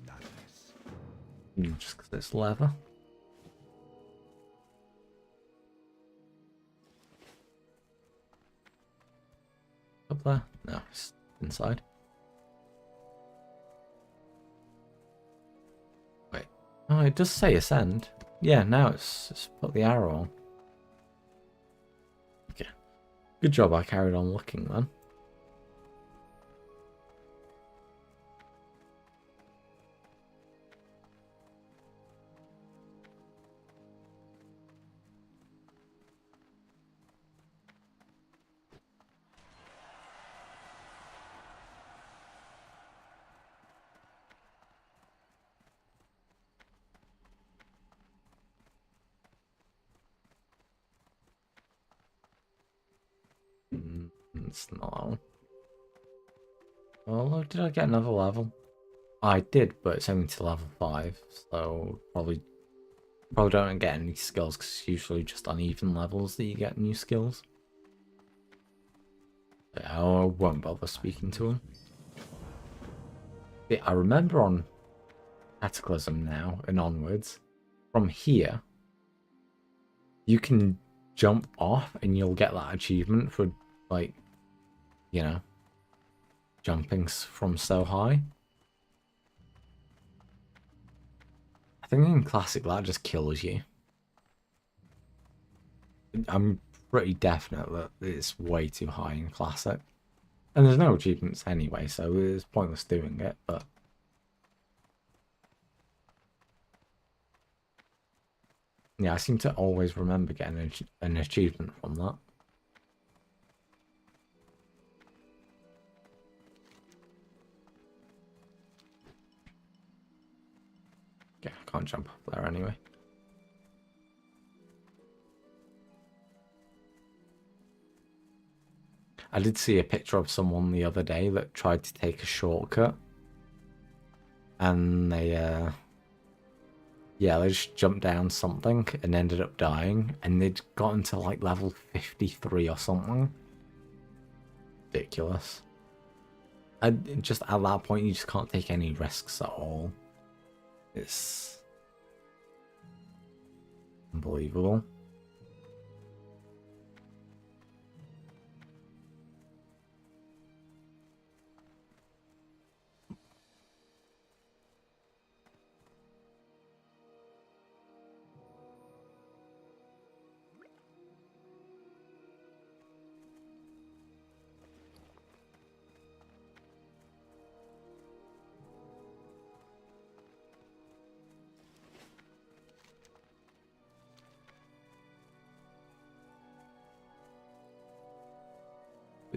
Just because it's leather. Up there? No, it's inside. Wait. Oh, it does say ascend. Yeah, now it's put the arrow on. Okay. Good job I carried on looking then. It's not that one. Oh, did I get another level? I did, but it's only to level 5, so probably don't get any skills because it's usually just uneven levels that you get new skills. I won't bother speaking to him. Yeah, I remember on Cataclysm now and onwards, from here, you can jump off and you'll get that achievement for, like, you know, jumping from so high. I think in Classic that just kills you. I'm pretty definite that it's way too high in Classic. And there's no achievements anyway, so it's pointless doing it, but... Yeah, I seem to always remember getting an achievement from that. Yeah, I can't jump up there anyway. I did see a picture of someone the other day that tried to take a shortcut. And they, yeah, they just jumped down something and ended up dying. And they'd gotten to like level 53 or something. Ridiculous. And just at that point, you just can't take any risks at all. It's unbelievable.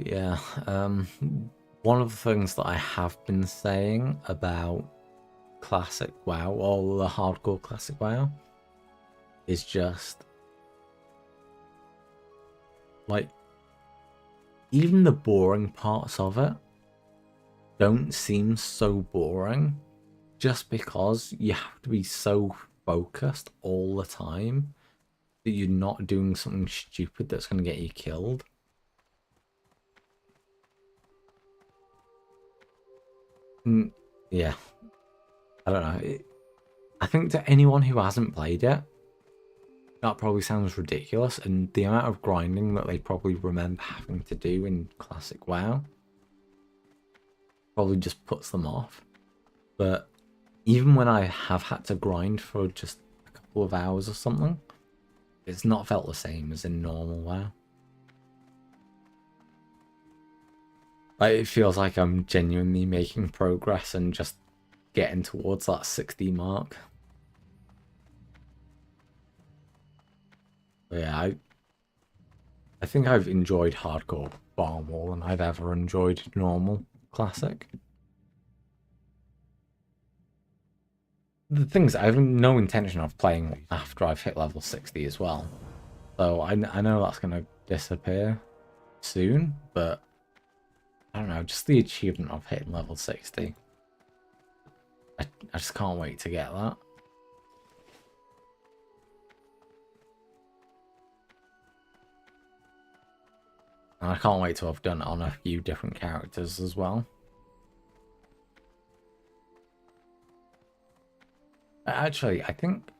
Yeah, one of the things that I have been saying about Classic WoW, or the hardcore Classic WoW, is just like even the boring parts of it don't seem so boring just because you have to be so focused all the time that you're not doing something stupid that's going to get you killed. Yeah, I don't know. I think to anyone who hasn't played it, that probably sounds ridiculous, and the amount of grinding that they probably remember having to do in Classic WoW probably just puts them off. But even when I have had to grind for just a couple of hours or something, it's not felt the same as in normal WoW. Like, it feels like I'm genuinely making progress and just getting towards that 60 mark. But yeah, I think I've enjoyed hardcore far more than I've ever enjoyed normal classic. The thing is, I have no intention of playing after I've hit level 60 as well. So I know that's going to disappear soon, but I don't know, just the achievement of hitting level 60. I just can't wait to get that. And I can't wait to have done it on a few different characters as well. Actually, I think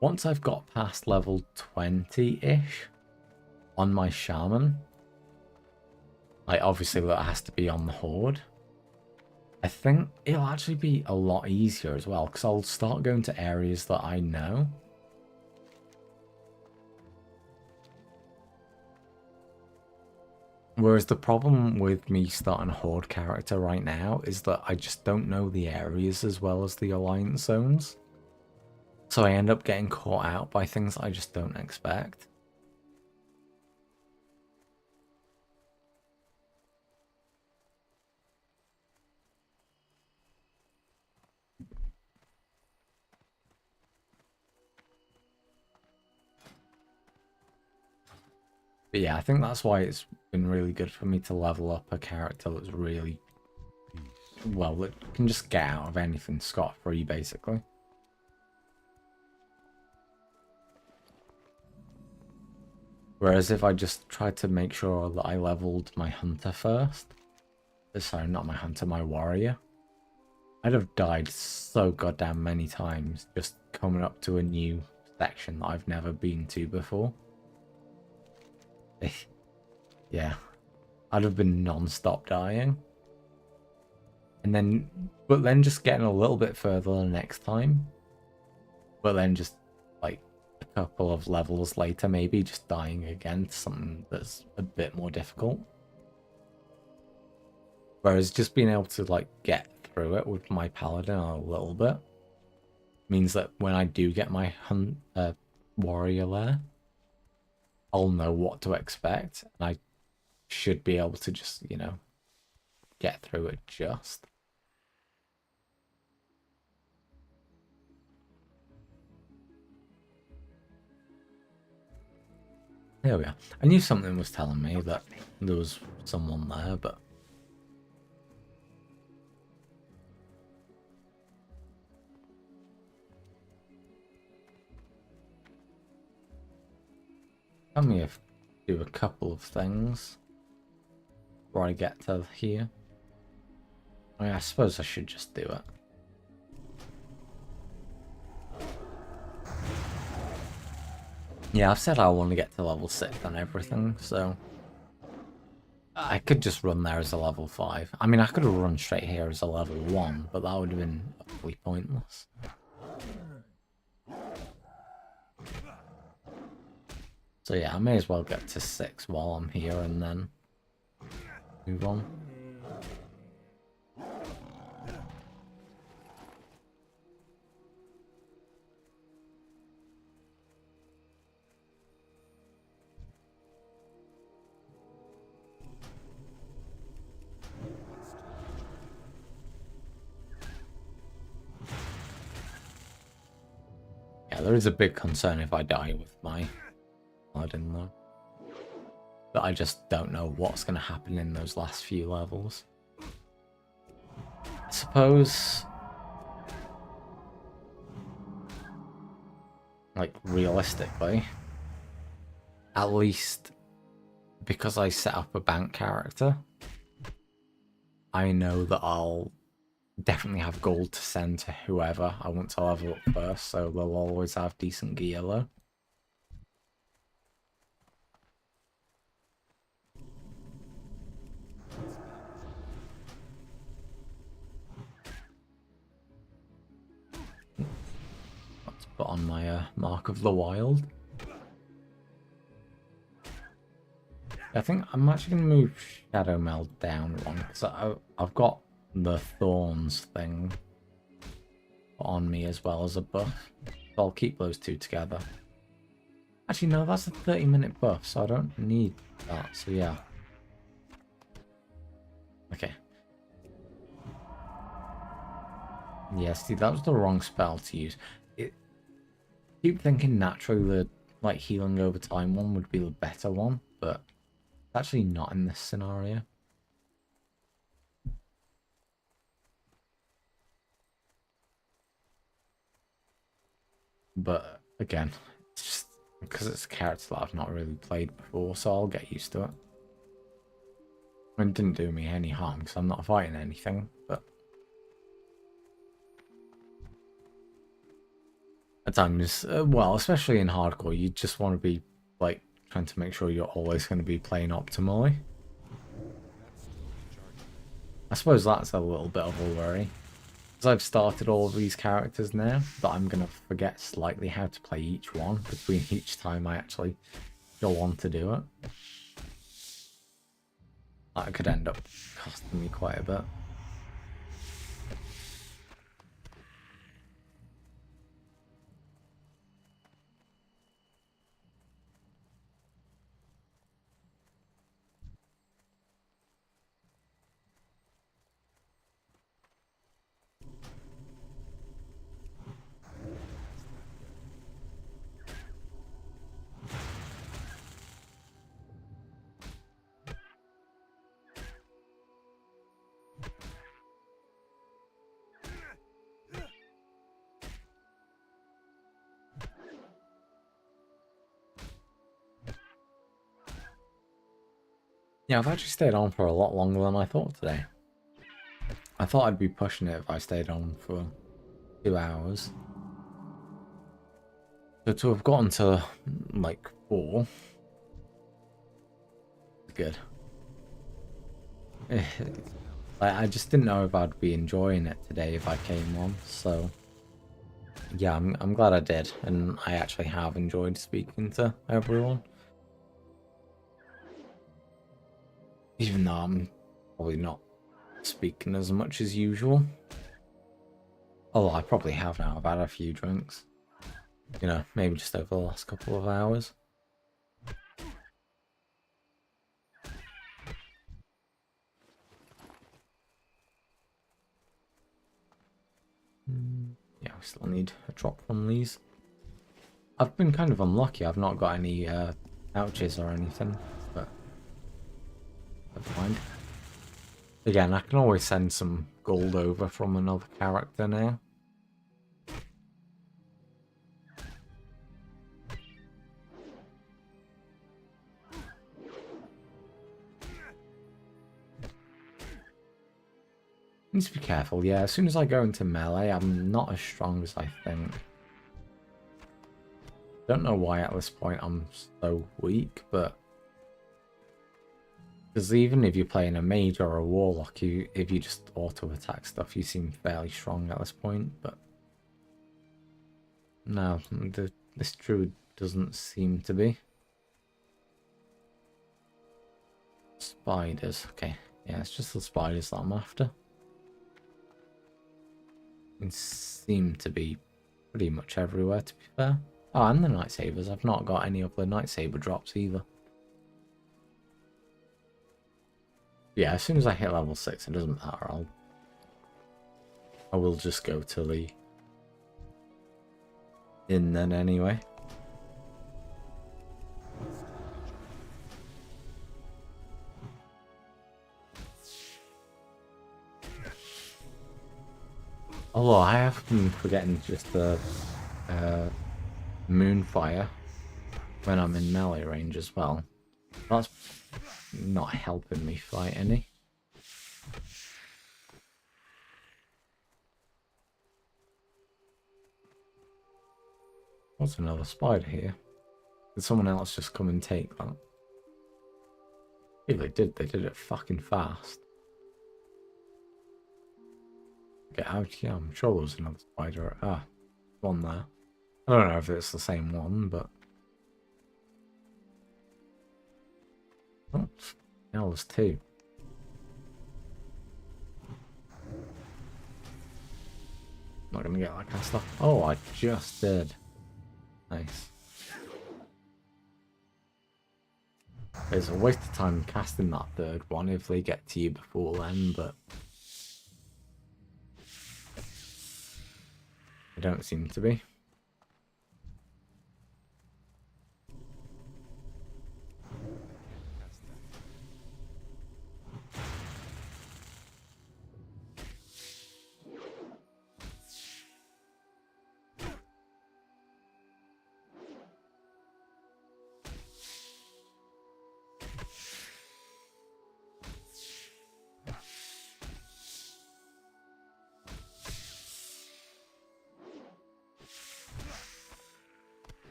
once I've got past level 20-ish on my shaman, like obviously that has to be on the horde, I think it'll actually be a lot easier as well, because I'll start going to areas that I know. Whereas the problem with me starting a horde character right now is that I just don't know the areas as well as the alliance zones. So I end up getting caught out by things I just don't expect. But yeah, I think that's why it's been really good for me to level up a character that's really, well, that can just get out of anything scot-free, basically. Whereas if I just tried to make sure that I leveled my hunter first, sorry, not my hunter, my warrior, I'd have died so goddamn many times just coming up to a new section that I've never been to before. Yeah, I'd have been non-stop dying. And then, but then just getting a little bit further the next time. But then just like a couple of levels later, maybe just dying again to something that's a bit more difficult. Whereas just being able to like get through it with my paladin a little bit means that when I do get my warrior there, I'll know what to expect, and I should be able to just, you know, get through it just. There we are. I knew something was telling me that there was someone there, but let me do a couple of things before I get to here. I suppose I should just do it. Yeah, I've said I want to get to level 6 on everything, so I could just run there as a level 5. I mean, I could have run straight here as a level 1, but that would have been utterly pointless. So yeah, I may as well get to 6 while I'm here and then move on. there is a big concern if I die with my paladin though. But I just don't know what's going to happen in those last few levels. I suppose, like, realistically, at least because I set up a bank character, I know that I'll definitely have gold to send to whoever I want to level up first, so they'll always have decent gear though. Let's put on my Mark of the Wild. I think I'm actually going to move Shadow Meld down one, because I've got the Thorns thing on me as well as a buff. So I'll keep those two together. Actually, no, that's a 30-minute buff, so I don't need that, so yeah. Okay. Yeah, see, that was the wrong spell to use. I keep thinking naturally the like healing over time one would be the better one, but it's actually not in this scenario. But again, it's just because it's a character that I've not really played before, so I'll get used to it. I mean, it didn't do me any harm because I'm not fighting anything, but at times, well, especially in hardcore, you just want to be like trying to make sure you're always going to be playing optimally. I suppose that's a little bit of a worry. Because I've started all of these characters now, that I'm going to forget slightly how to play each one between each time I actually go on to do it. That could end up costing me quite a bit. Yeah, I've actually stayed on for a lot longer than I thought today. I thought I'd be pushing it if I stayed on for 2 hours. So to have gotten to like 4 is good. I just didn't know if I'd be enjoying it today if I came on, so yeah, I'm glad I did, and I actually have enjoyed speaking to everyone. Even though I'm probably not speaking as much as usual. Although I probably have now, I've had a few drinks. You know, maybe just over the last couple of hours. Yeah, we still need a drop from these. I've been kind of unlucky, I've not got any pouches or anything, but never mind. Again, I can always send some gold over from another character now. Need to be careful, yeah. As soon as I go into melee, I'm not as strong as I think. Don't know why at this point I'm so weak, but because even if you're playing a mage or a warlock, if you just auto attack stuff, you seem fairly strong at this point. But no, this druid doesn't seem to be. Spiders, okay, yeah, it's just the spiders that I'm after. It seem to be pretty much everywhere, to be fair. Oh, and the lightsabers. I've not got any of the lightsaber drops either. Yeah, as soon as I hit level 6, it doesn't matter. I will just go to the in then anyway. Although I have been forgetting just the moonfire when I'm in melee range as well. That's not helping me fight any. What's another spider here? Did someone else just come and take that? If they did it fucking fast. Get out, yeah, I'm sure there was another spider. Ah, one there. I don't know if it's the same one, but... Oh, now there's two. Not gonna get that kind of stuff. Oh, I just did. Nice. It's a waste of time casting that third one if they get to you before then, but... they don't seem to be.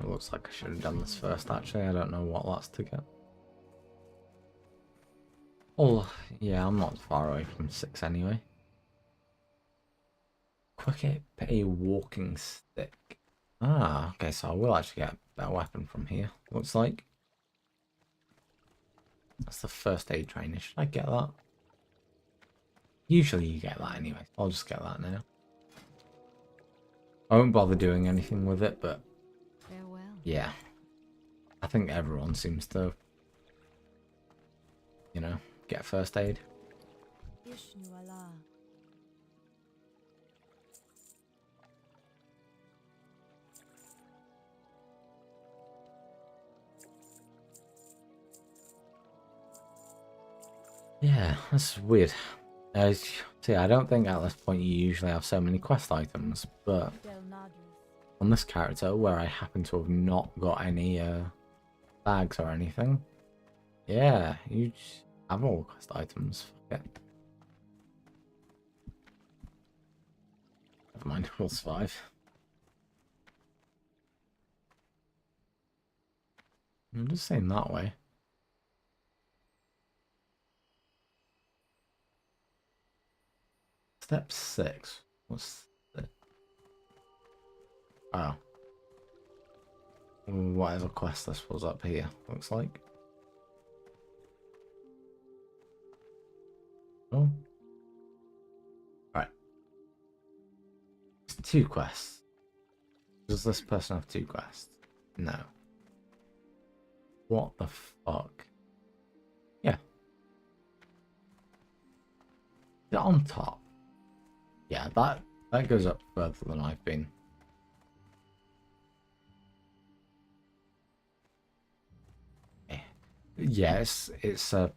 It looks like I should have done this first, actually. I don't know what that's to get. Oh, yeah, I'm not far away from 6 anyway. Quick a walking stick. Ah, okay, so I will actually get a better weapon from here, looks like. That's the first aid trainer. Should I get that? Usually you get that anyway. I'll just get that now. I won't bother doing anything with it, but... Farewell. yeah. I think everyone seems to, you know, get first aid. Yeah, that's weird. See, I don't think at this point you usually have so many quest items, but on this character, where I happen to have not got any bags or anything, yeah, you just have all quest items. Fuck it. Never mind, we'll survive. I'm just saying that way. Step 6. What's that? Oh. Whatever quest this was up here, looks like. Oh. Right. It's 2 quests. Does this person have 2 quests? No. What the fuck? Yeah. Is it on top? Yeah, that goes up further than I've been. Yeah, it's a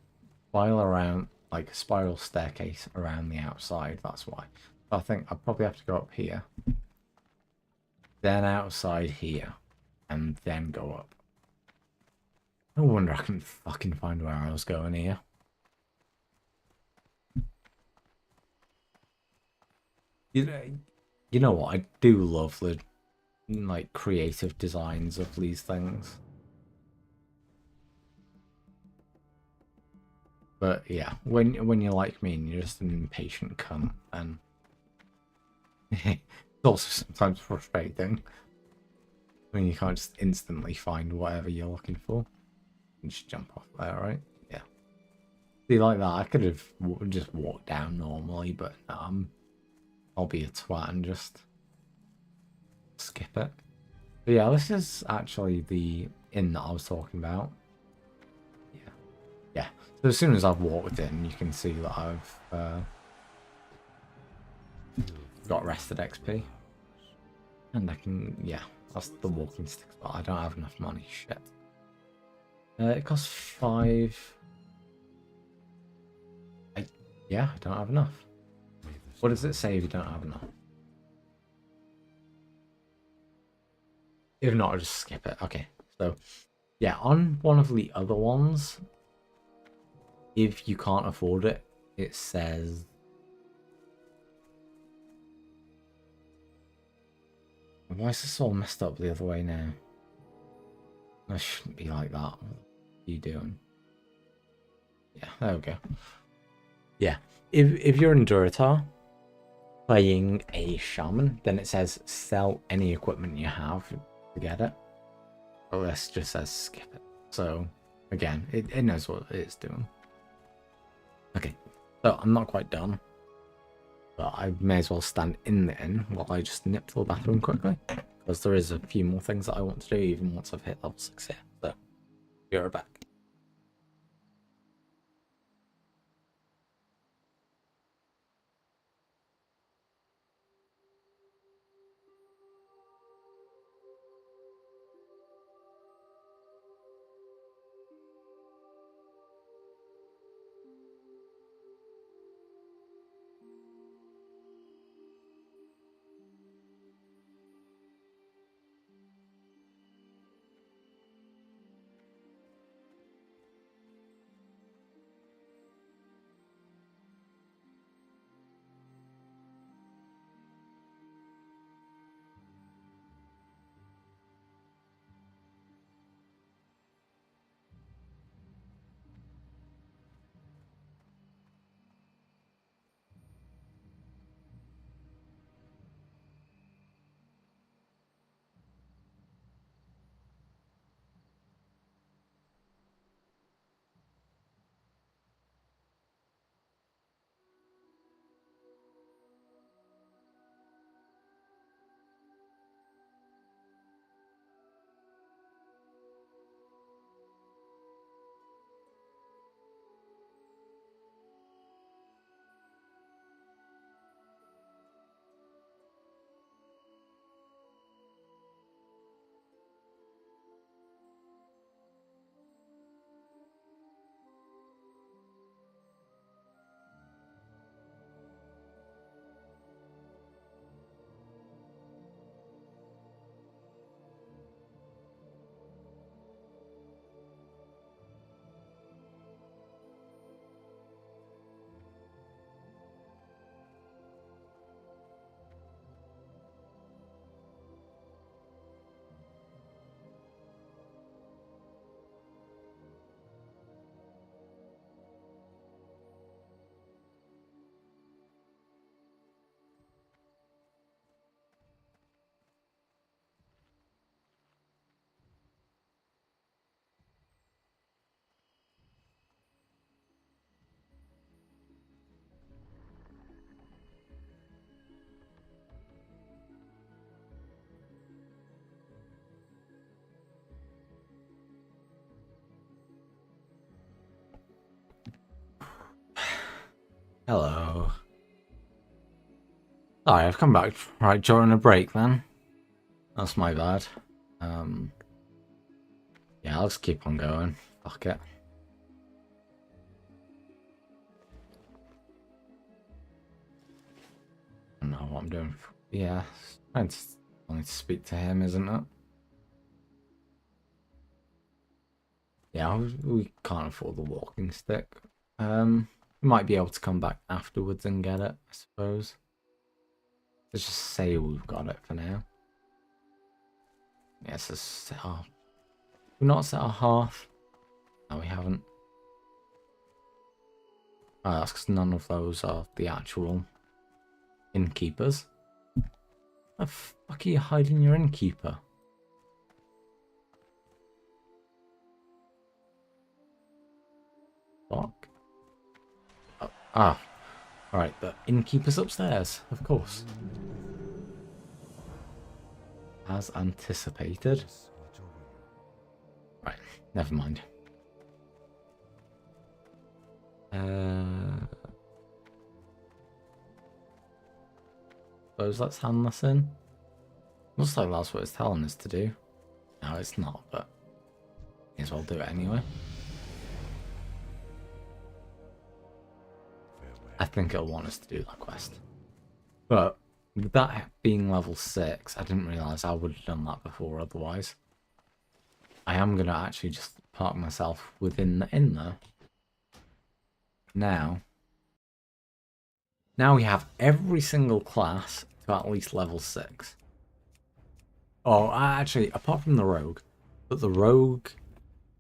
spiral around, like a spiral staircase around the outside. That's why. So I think I'll probably have to go up here, then outside here, and then go up. No wonder I couldn't fucking find where I was going here. You know what? I do love the like creative designs of these things. But yeah, when you're like me and you're just an impatient cunt, and It's also sometimes frustrating when you can't just instantly find whatever you're looking for. You just jump off there, right? Yeah. See, like that, I could have just walked down normally, but no, I'll be a twat and just skip it. But yeah, this is actually the inn that I was talking about. Yeah. Yeah. So as soon as I've walked in, you can see that I've got rested XP. And I can, yeah, that's the walking stick spot. I don't have enough money, shit. It costs 5. Yeah, I don't have enough. What does it say if you don't have enough? If not, I'll just skip it. Okay, so yeah, on one of the other ones, if you can't afford it, it says... Why is this all messed up the other way now? That shouldn't be like that. What are you doing? Yeah, there we go. Yeah, if you're in Duratar playing a shaman, then it says sell any equipment you have to get it. But this just says skip it. So again, it knows what it's doing. Okay, so I'm not quite done, but I may as well stand in the inn while I just nip to the bathroom quickly, because there is a few more things that I want to do even once I've hit level 6 here. So be right back. Hello. Sorry, I've come back right during a break then. That's my bad. Yeah, I'll just keep on going. Fuck it. I don't know what I'm doing. Yeah, I need to speak to him, isn't it? Yeah, we can't afford the walking stick. We might be able to come back afterwards and get it, I suppose. Let's just say we've got it for now. Yes, let's set our... We've not set our hearth. No, we haven't. Oh, that's because none of those are the actual innkeepers. The fuck are you hiding your innkeeper? Fuck. Oh, ah. Alright, the innkeeper's upstairs, of course. As anticipated. Just watch over you. Right, never mind. Suppose let's hand this in. Looks like that's what it's telling us to do. No, it's not, but may as well do it anyway. Farewell. I think it'll want us to do that quest. But with that being level 6, I didn't realise I would have done that before otherwise. I am going to actually just park myself within the inn though. Now we have every single class to at least level 6. Oh, actually, apart from the rogue. But the rogue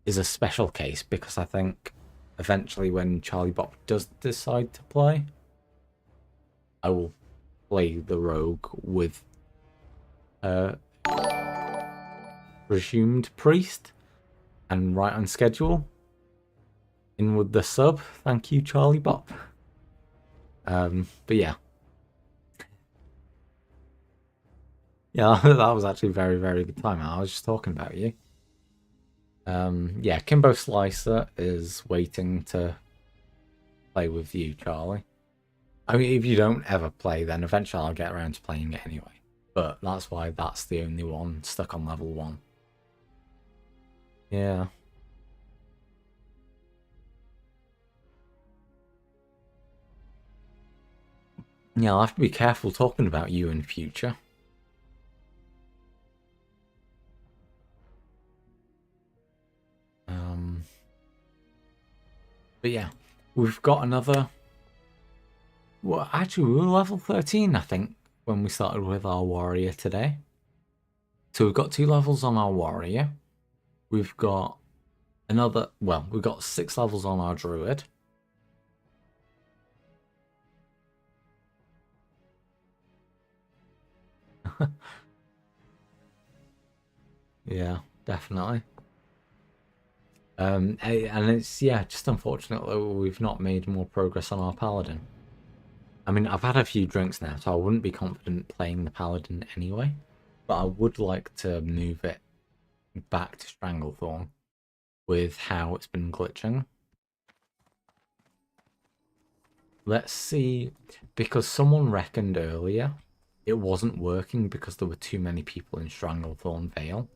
is a special case because I think eventually when Charlie Bop does decide to play, I will play the rogue with a presumed priest and right on schedule. In with the sub. Thank you, Charlie Bop. But yeah. Yeah, that was actually very, very good time. I was just talking about you. Yeah, Kimbo Slicer is waiting to play with you, Charlie. I mean, if you don't ever play, then eventually I'll get around to playing it anyway. But that's why that's the only one stuck on level 1. Yeah. Yeah, I'll have to be careful talking about you in future. But yeah, we've got another... Well, actually, we were level 13, I think, when we started with our warrior today. So we've got 2 levels on our warrior. We've got another... Well, we've got 6 levels on our druid. Yeah, definitely. And it's, yeah, just unfortunate that we've not made more progress on our paladin. I mean, I've had a few drinks now, so I wouldn't be confident playing the paladin anyway. But I would like to move it back to Stranglethorn with how it's been glitching. Let's see, because someone reckoned earlier it wasn't working because there were too many people in Stranglethorn Vale.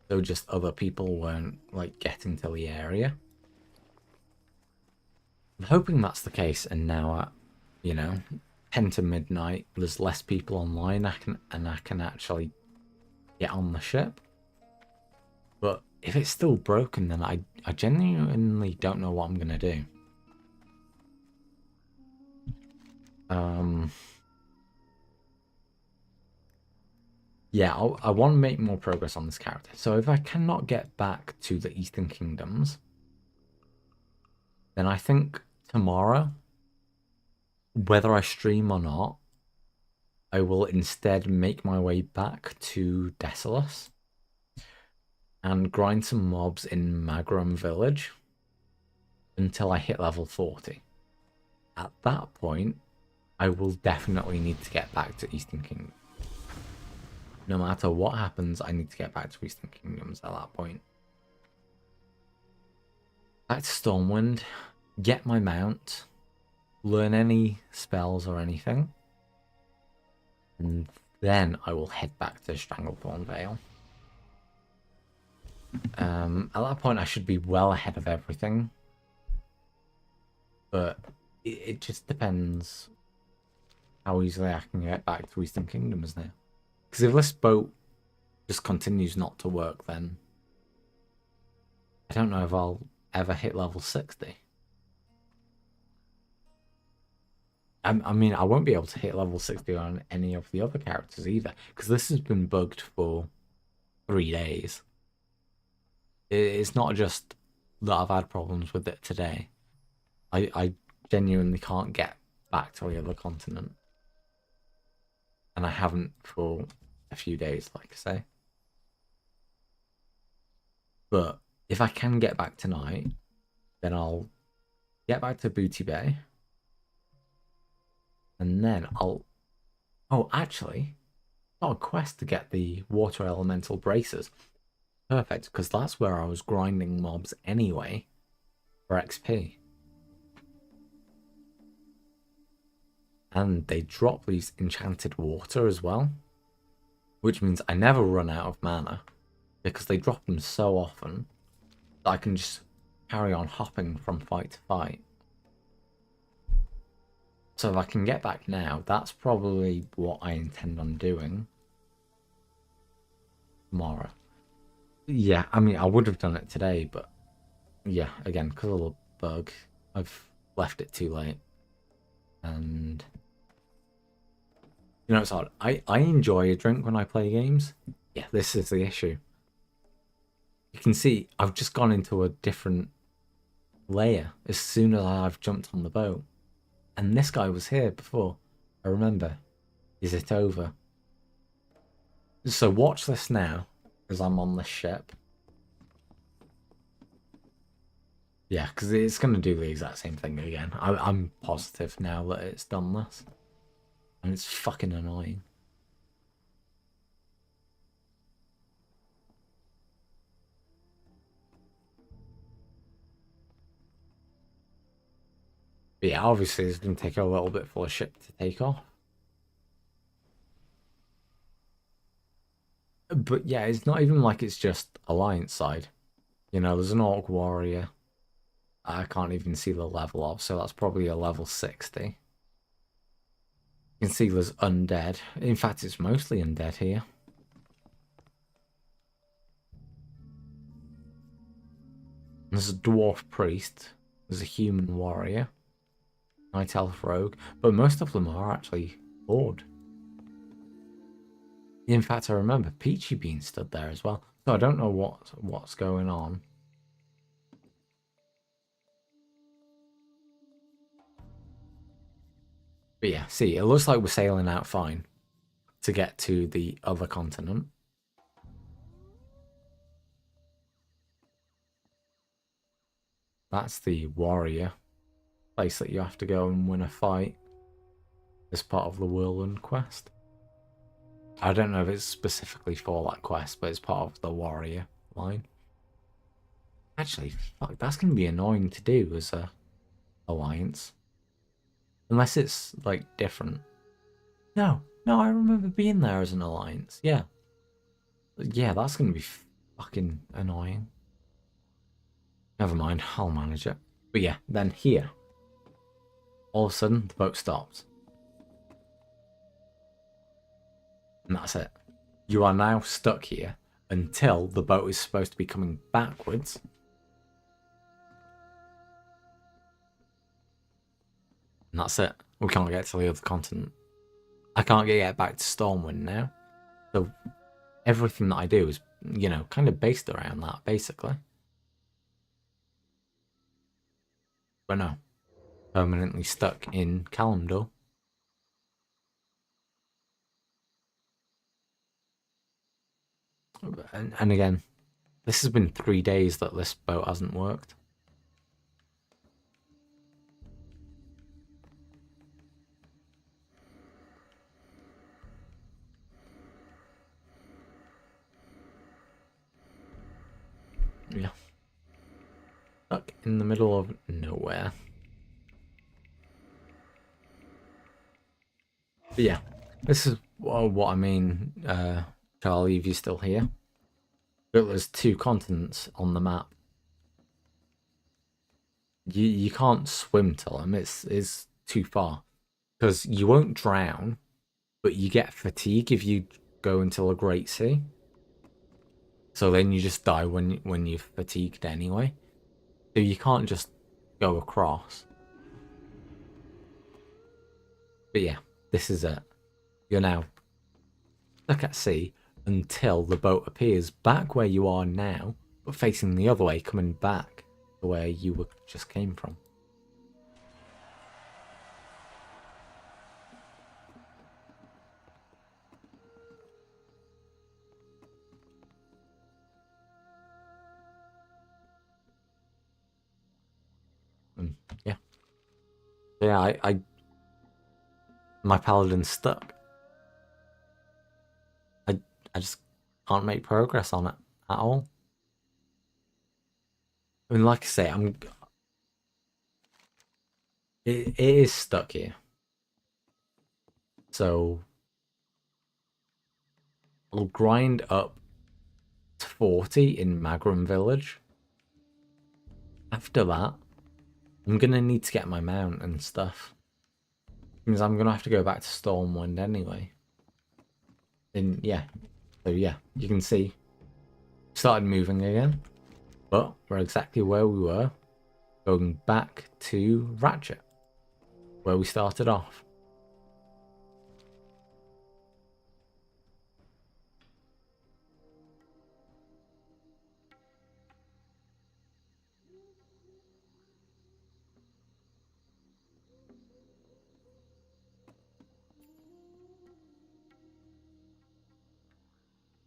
So just other people weren't, like, getting to the area. I'm hoping that's the case, and now at, you know, 10 to midnight, there's less people online, I can actually get on the ship. But if it's still broken, then I genuinely don't know what I'm going to do. Yeah, I want to make more progress on this character. So if I cannot get back to the Eastern Kingdoms, then I think tomorrow, whether I stream or not, I will instead make my way back to Desolus and grind some mobs in Magram Village until I hit level 40. At that point, I will definitely need to get back to Eastern Kingdom. No matter what happens, I need to get back to Eastern Kingdoms at that point. Back to Stormwind, get my mount, learn any spells or anything, and then I will head back to Stranglethorn Vale. At that point, I should be well ahead of everything, but it just depends how easily I can get back to Eastern Kingdoms now. Because if this boat just continues not to work, then I don't know if I'll ever hit level 60. I mean, I won't be able to hit level 60 on any of the other characters either, because this has been bugged for 3 days. It's not just that I've had problems with it today. I genuinely can't get back to the other continent. and I haven't for a few days, like I say. But if I can get back tonight, then I'll get back to Booty Bay. And then I'll... Oh, actually, got a quest to get the water elemental braces. Perfect, because that's where I was grinding mobs anyway for XP. And they drop these enchanted water as well, which means I never run out of mana because they drop them so often that I can just carry on hopping from fight to fight. So if I can get back now, that's probably what I intend on doing tomorrow. Yeah, I mean, I would have done it today, but yeah, again, because of the bug, I've left it too late. And you know, it's hard. I enjoy a drink when I play games. Yeah, this is the issue. You can see I've just gone into a different layer as soon as I've jumped on the boat. And this guy was here before. I remember. Is it over? So watch this now as I'm on this ship. Yeah, because it's going to do the exact same thing again. I'm positive now that it's done this. And it's fucking annoying. But yeah, obviously it's going to take a little bit for a ship to take off. But yeah, it's not even like it's just Alliance side. You know, there's an Orc Warrior. I can't even see the level of, so that's probably a level 60. You can see there's undead. In fact, it's mostly undead here. There's a dwarf priest. There's a human warrior. Night elf rogue. But most of them are actually horde. In fact, I remember Peachy being stood there as well. So I don't know what's going on. But yeah, see, it looks like we're sailing out fine to get to the other continent. That's the warrior place that you have to go and win a fight as part of the whirlwind quest. I don't know if it's specifically for that quest, but it's part of the warrior line. Actually, fuck, that's going to be annoying to do as a alliance. Unless it's, like, different. No, I remember being there as an alliance, yeah. Yeah, that's going to be fucking annoying. Never mind, I'll manage it. But yeah, then here. All of a sudden, the boat stops. And that's it. You are now stuck here until the boat is supposed to be coming backwards. And that's it. We can't get to the other continent. I can't get back to Stormwind now. So everything that I do is, you know, kind of based around that, basically. But no. Permanently stuck in Kalimdor. And again, this has been 3 days that this boat hasn't worked. Yeah. Stuck in the middle of nowhere. But yeah, this is what I mean. Shall I leave you still here? But there's 2 continents on the map. You can't swim to them. It's too far because you won't drown, but you get fatigue if you go into a great sea. So then you just die when you're fatigued anyway. So you can't just go across. But yeah, this is it. You're now stuck at sea until the boat appears back where you are now, but facing the other way, coming back to where you just came from. Yeah. Yeah, my paladin's stuck. I just can't make progress on it at all. I mean, like I say, it is stuck here. So I'll grind up to 40 in Magrum Village. After that, I'm gonna need to get my mount and stuff. It means I'm gonna have to go back to Stormwind anyway. And yeah, so yeah, you can see started moving again, but we're exactly where we were, going back to Ratchet, where we started off.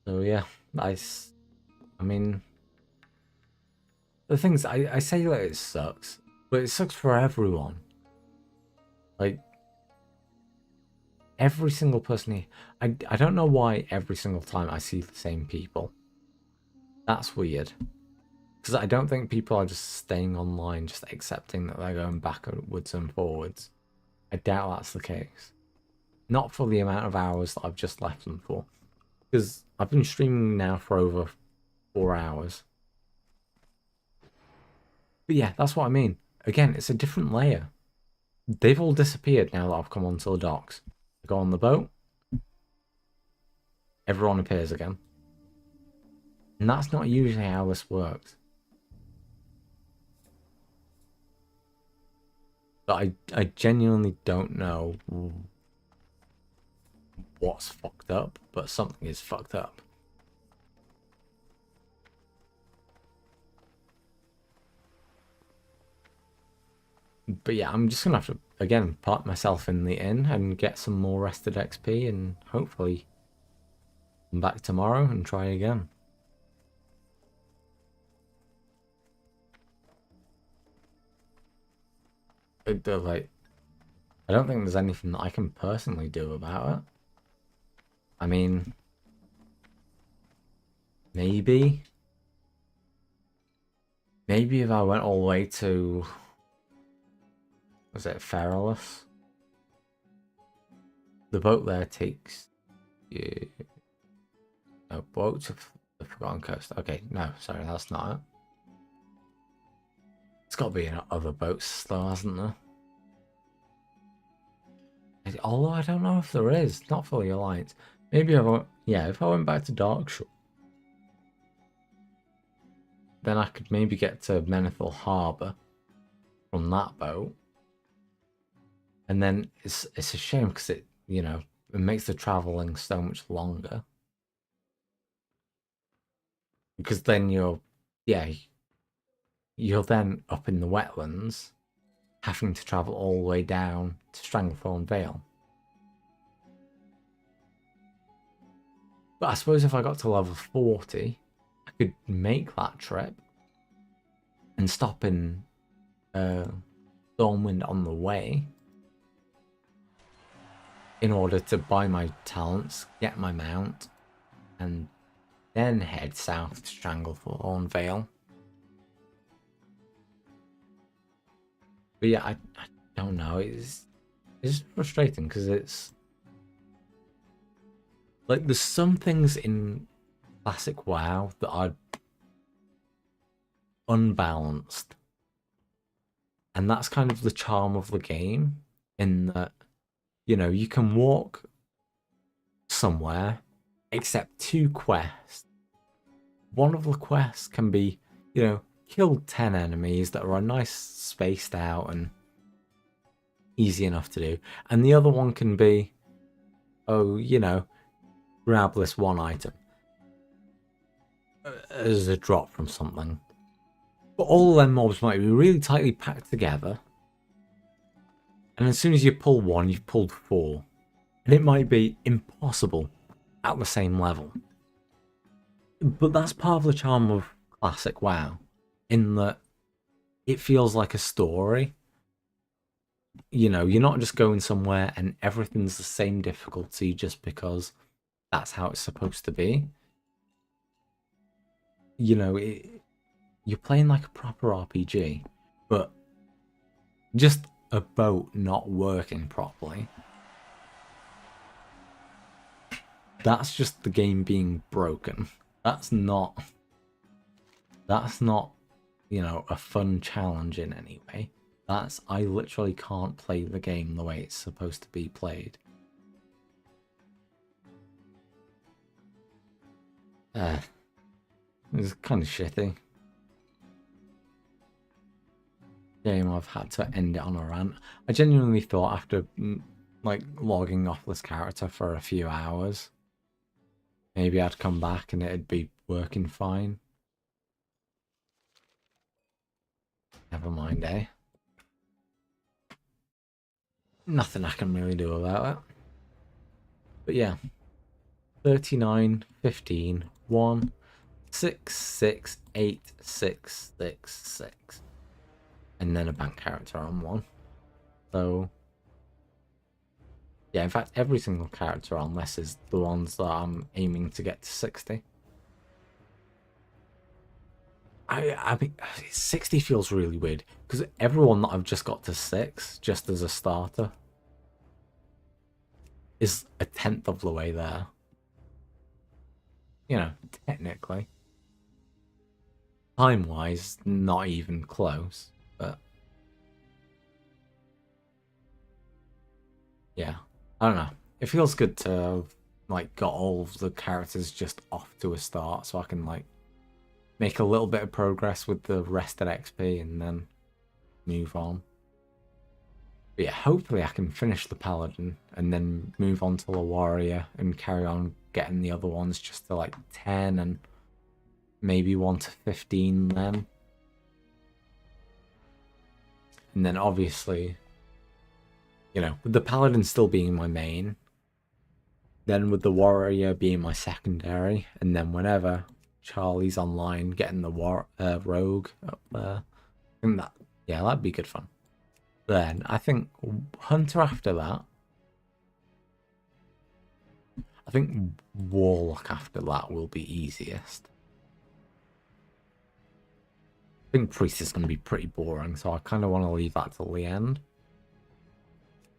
So yeah, nice. I mean, the things I say that it sucks, but it sucks for everyone. Like every single person here, I don't know why every single time I see the same people. That's weird. Because I don't think people are just staying online, just accepting that they're going backwards and forwards. I doubt that's the case. Not for the amount of hours that I've just left them for. Because I've been streaming now for over 4 hours. But yeah, that's what I mean. Again, it's a different layer. They've all disappeared now that I've come onto the docks. I go on the boat. Everyone appears again. And that's not usually how this works. But I genuinely don't know what's fucked up, but something is fucked up. But yeah, I'm just gonna have to, again, park myself in the inn and get some more rested XP and hopefully come back tomorrow and try again. Like, I don't think there's anything that I can personally do about it. I mean, maybe if I went all the way to, was it Feralus? The boat there takes you a boat to the Forgotten Coast. Okay, no, sorry, that's not it. It's got to be in other boats though, hasn't there? Although I don't know if there is, not for the Alliance. Maybe if I went back to Darkshore, then I could maybe get to Menethil Harbour from that boat. And then it's a shame because it makes the travelling so much longer. Because then you're then up in the wetlands, having to travel all the way down to Stranglethorn Vale. But I suppose if I got to level 40, I could make that trip and stop in Stormwind on the way in order to buy my talents, get my mount, and then head south to Stranglethorn Vale. But yeah, I don't know. It's frustrating because it's like there's some things in Classic WoW that are unbalanced, and that's kind of the charm of the game. In that, you can walk somewhere, accept 2 quests. One of the quests can be, kill 10 enemies that are nice spaced out and easy enough to do. And the other one can be, grab this one item as a drop from something. But all of them mobs might be really tightly packed together. And as soon as you pull one, you've pulled 4. And it might be impossible at the same level. But that's part of the charm of Classic WoW, in that it feels like a story. You know, you're not just going somewhere and everything's the same difficulty just because that's how it's supposed to be. You know, you're playing like a proper RPG, but just a boat not working properly. That's just the game being broken. That's not, you know, a fun challenge in any way. That's, I literally can't play the game the way it's supposed to be played. It's kind of shitty. Game I've had to end it on a rant. I genuinely thought after like logging off this character for a few hours, maybe I'd come back and it'd be working fine. Never mind, eh? Nothing I can really do about it. But yeah. 39, 15, 1, 6, 6, 8, 6, 6, 6. And then a bank character on 1. So yeah, in fact every single character on this is the ones that I'm aiming to get to 60. I mean 60 feels really weird because everyone that I've just got to 6 just as a starter is a 10th of the way there. You know, technically. Time-wise, not even close, but yeah, I don't know. It feels good to have, like, got all of the characters just off to a start so I can, like, make a little bit of progress with the rested XP and then move on. But yeah, hopefully I can finish the Paladin and then move on to the Warrior and carry on getting the other ones just to, like, 10 and maybe 1 to 15 then. And then obviously, you know, with the Paladin still being my main, then with the Warrior being my secondary, and then whenever Charlie's online getting the Rogue up there, I think that, yeah, that'd be good fun. Then I think Hunter after that. I think Warlock after that will be easiest. I think Priest is going to be pretty boring, so I kind of want to leave that till the end.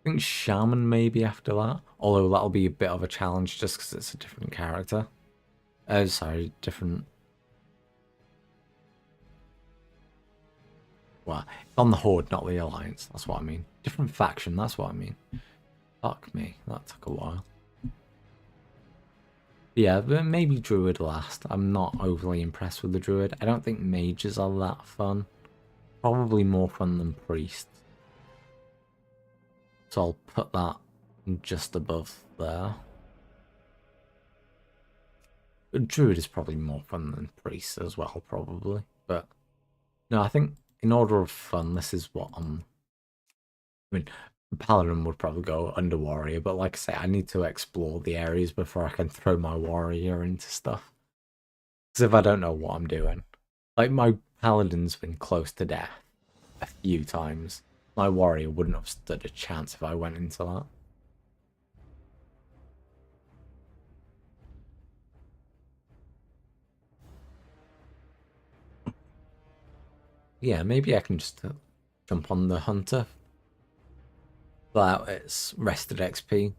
I think Shaman maybe after that, although that'll be a bit of a challenge just because it's a different character. Sorry, different... Well, it's on the Horde, not the Alliance, that's what I mean. Different faction, that's what I mean. Fuck me, that took a while. Yeah, but maybe Druid last. I'm not overly impressed with the Druid. I don't think mages are that fun. Probably more fun than priests. So I'll put that just above there. But Druid is probably more fun than priest as well, probably. But no, I think in order of fun, this is what I'm... I mean, Paladin would probably go under Warrior, but like I say, I need to explore the areas before I can throw my Warrior into stuff. Because if I don't know what I'm doing... Like, my Paladin's been close to death a few times. My Warrior wouldn't have stood a chance if I went into that. Yeah, maybe I can just jump on the Hunter. Pull out its rested XP.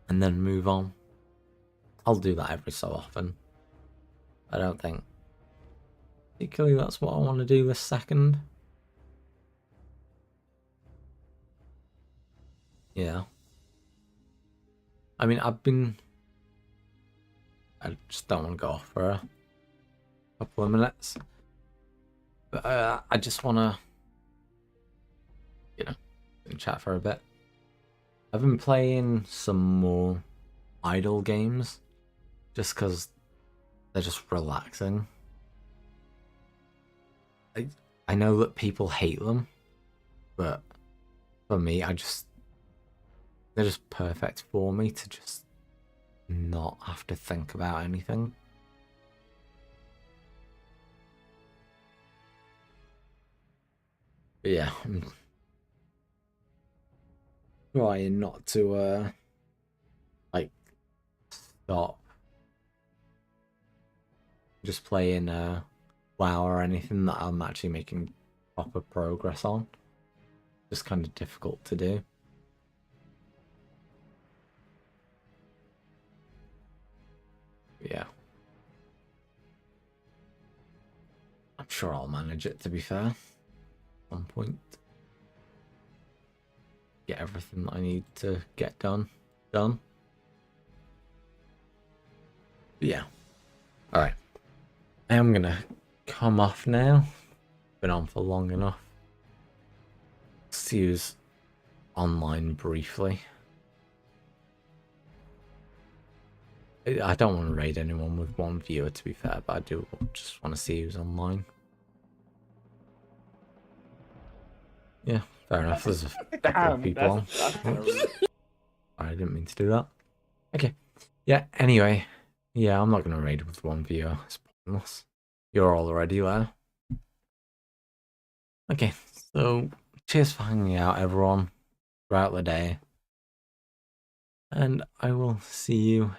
And then move on. I'll do that every so often. I don't think particularly that's what I want to do this second. Yeah. I mean, I just don't want to go off for a couple of minutes. But I just want to, you know, chat for a bit. I've been playing some more idle games just because they're just relaxing. I know that people hate them, but for me, they're just perfect for me to just not have to think about anything. But yeah, I'm trying not to like stop just playing WoW or anything that I'm actually making proper progress on. Just kind of difficult to do. Yeah. I'm sure I'll manage it, to be fair. At some point. Get everything that I need to get done. But yeah. Alright. I am gonna come off now. Been on for long enough. See who's online briefly. I don't want to raid anyone with one viewer, to be fair, but I do just want to see who's online. Yeah, fair enough. There's a couple of people on. I didn't mean to do that. Okay. Yeah, anyway. Yeah, I'm not going to raid with one viewer. It's pointless. You're already there. Okay, so cheers for hanging out, everyone, throughout the day. And I will see you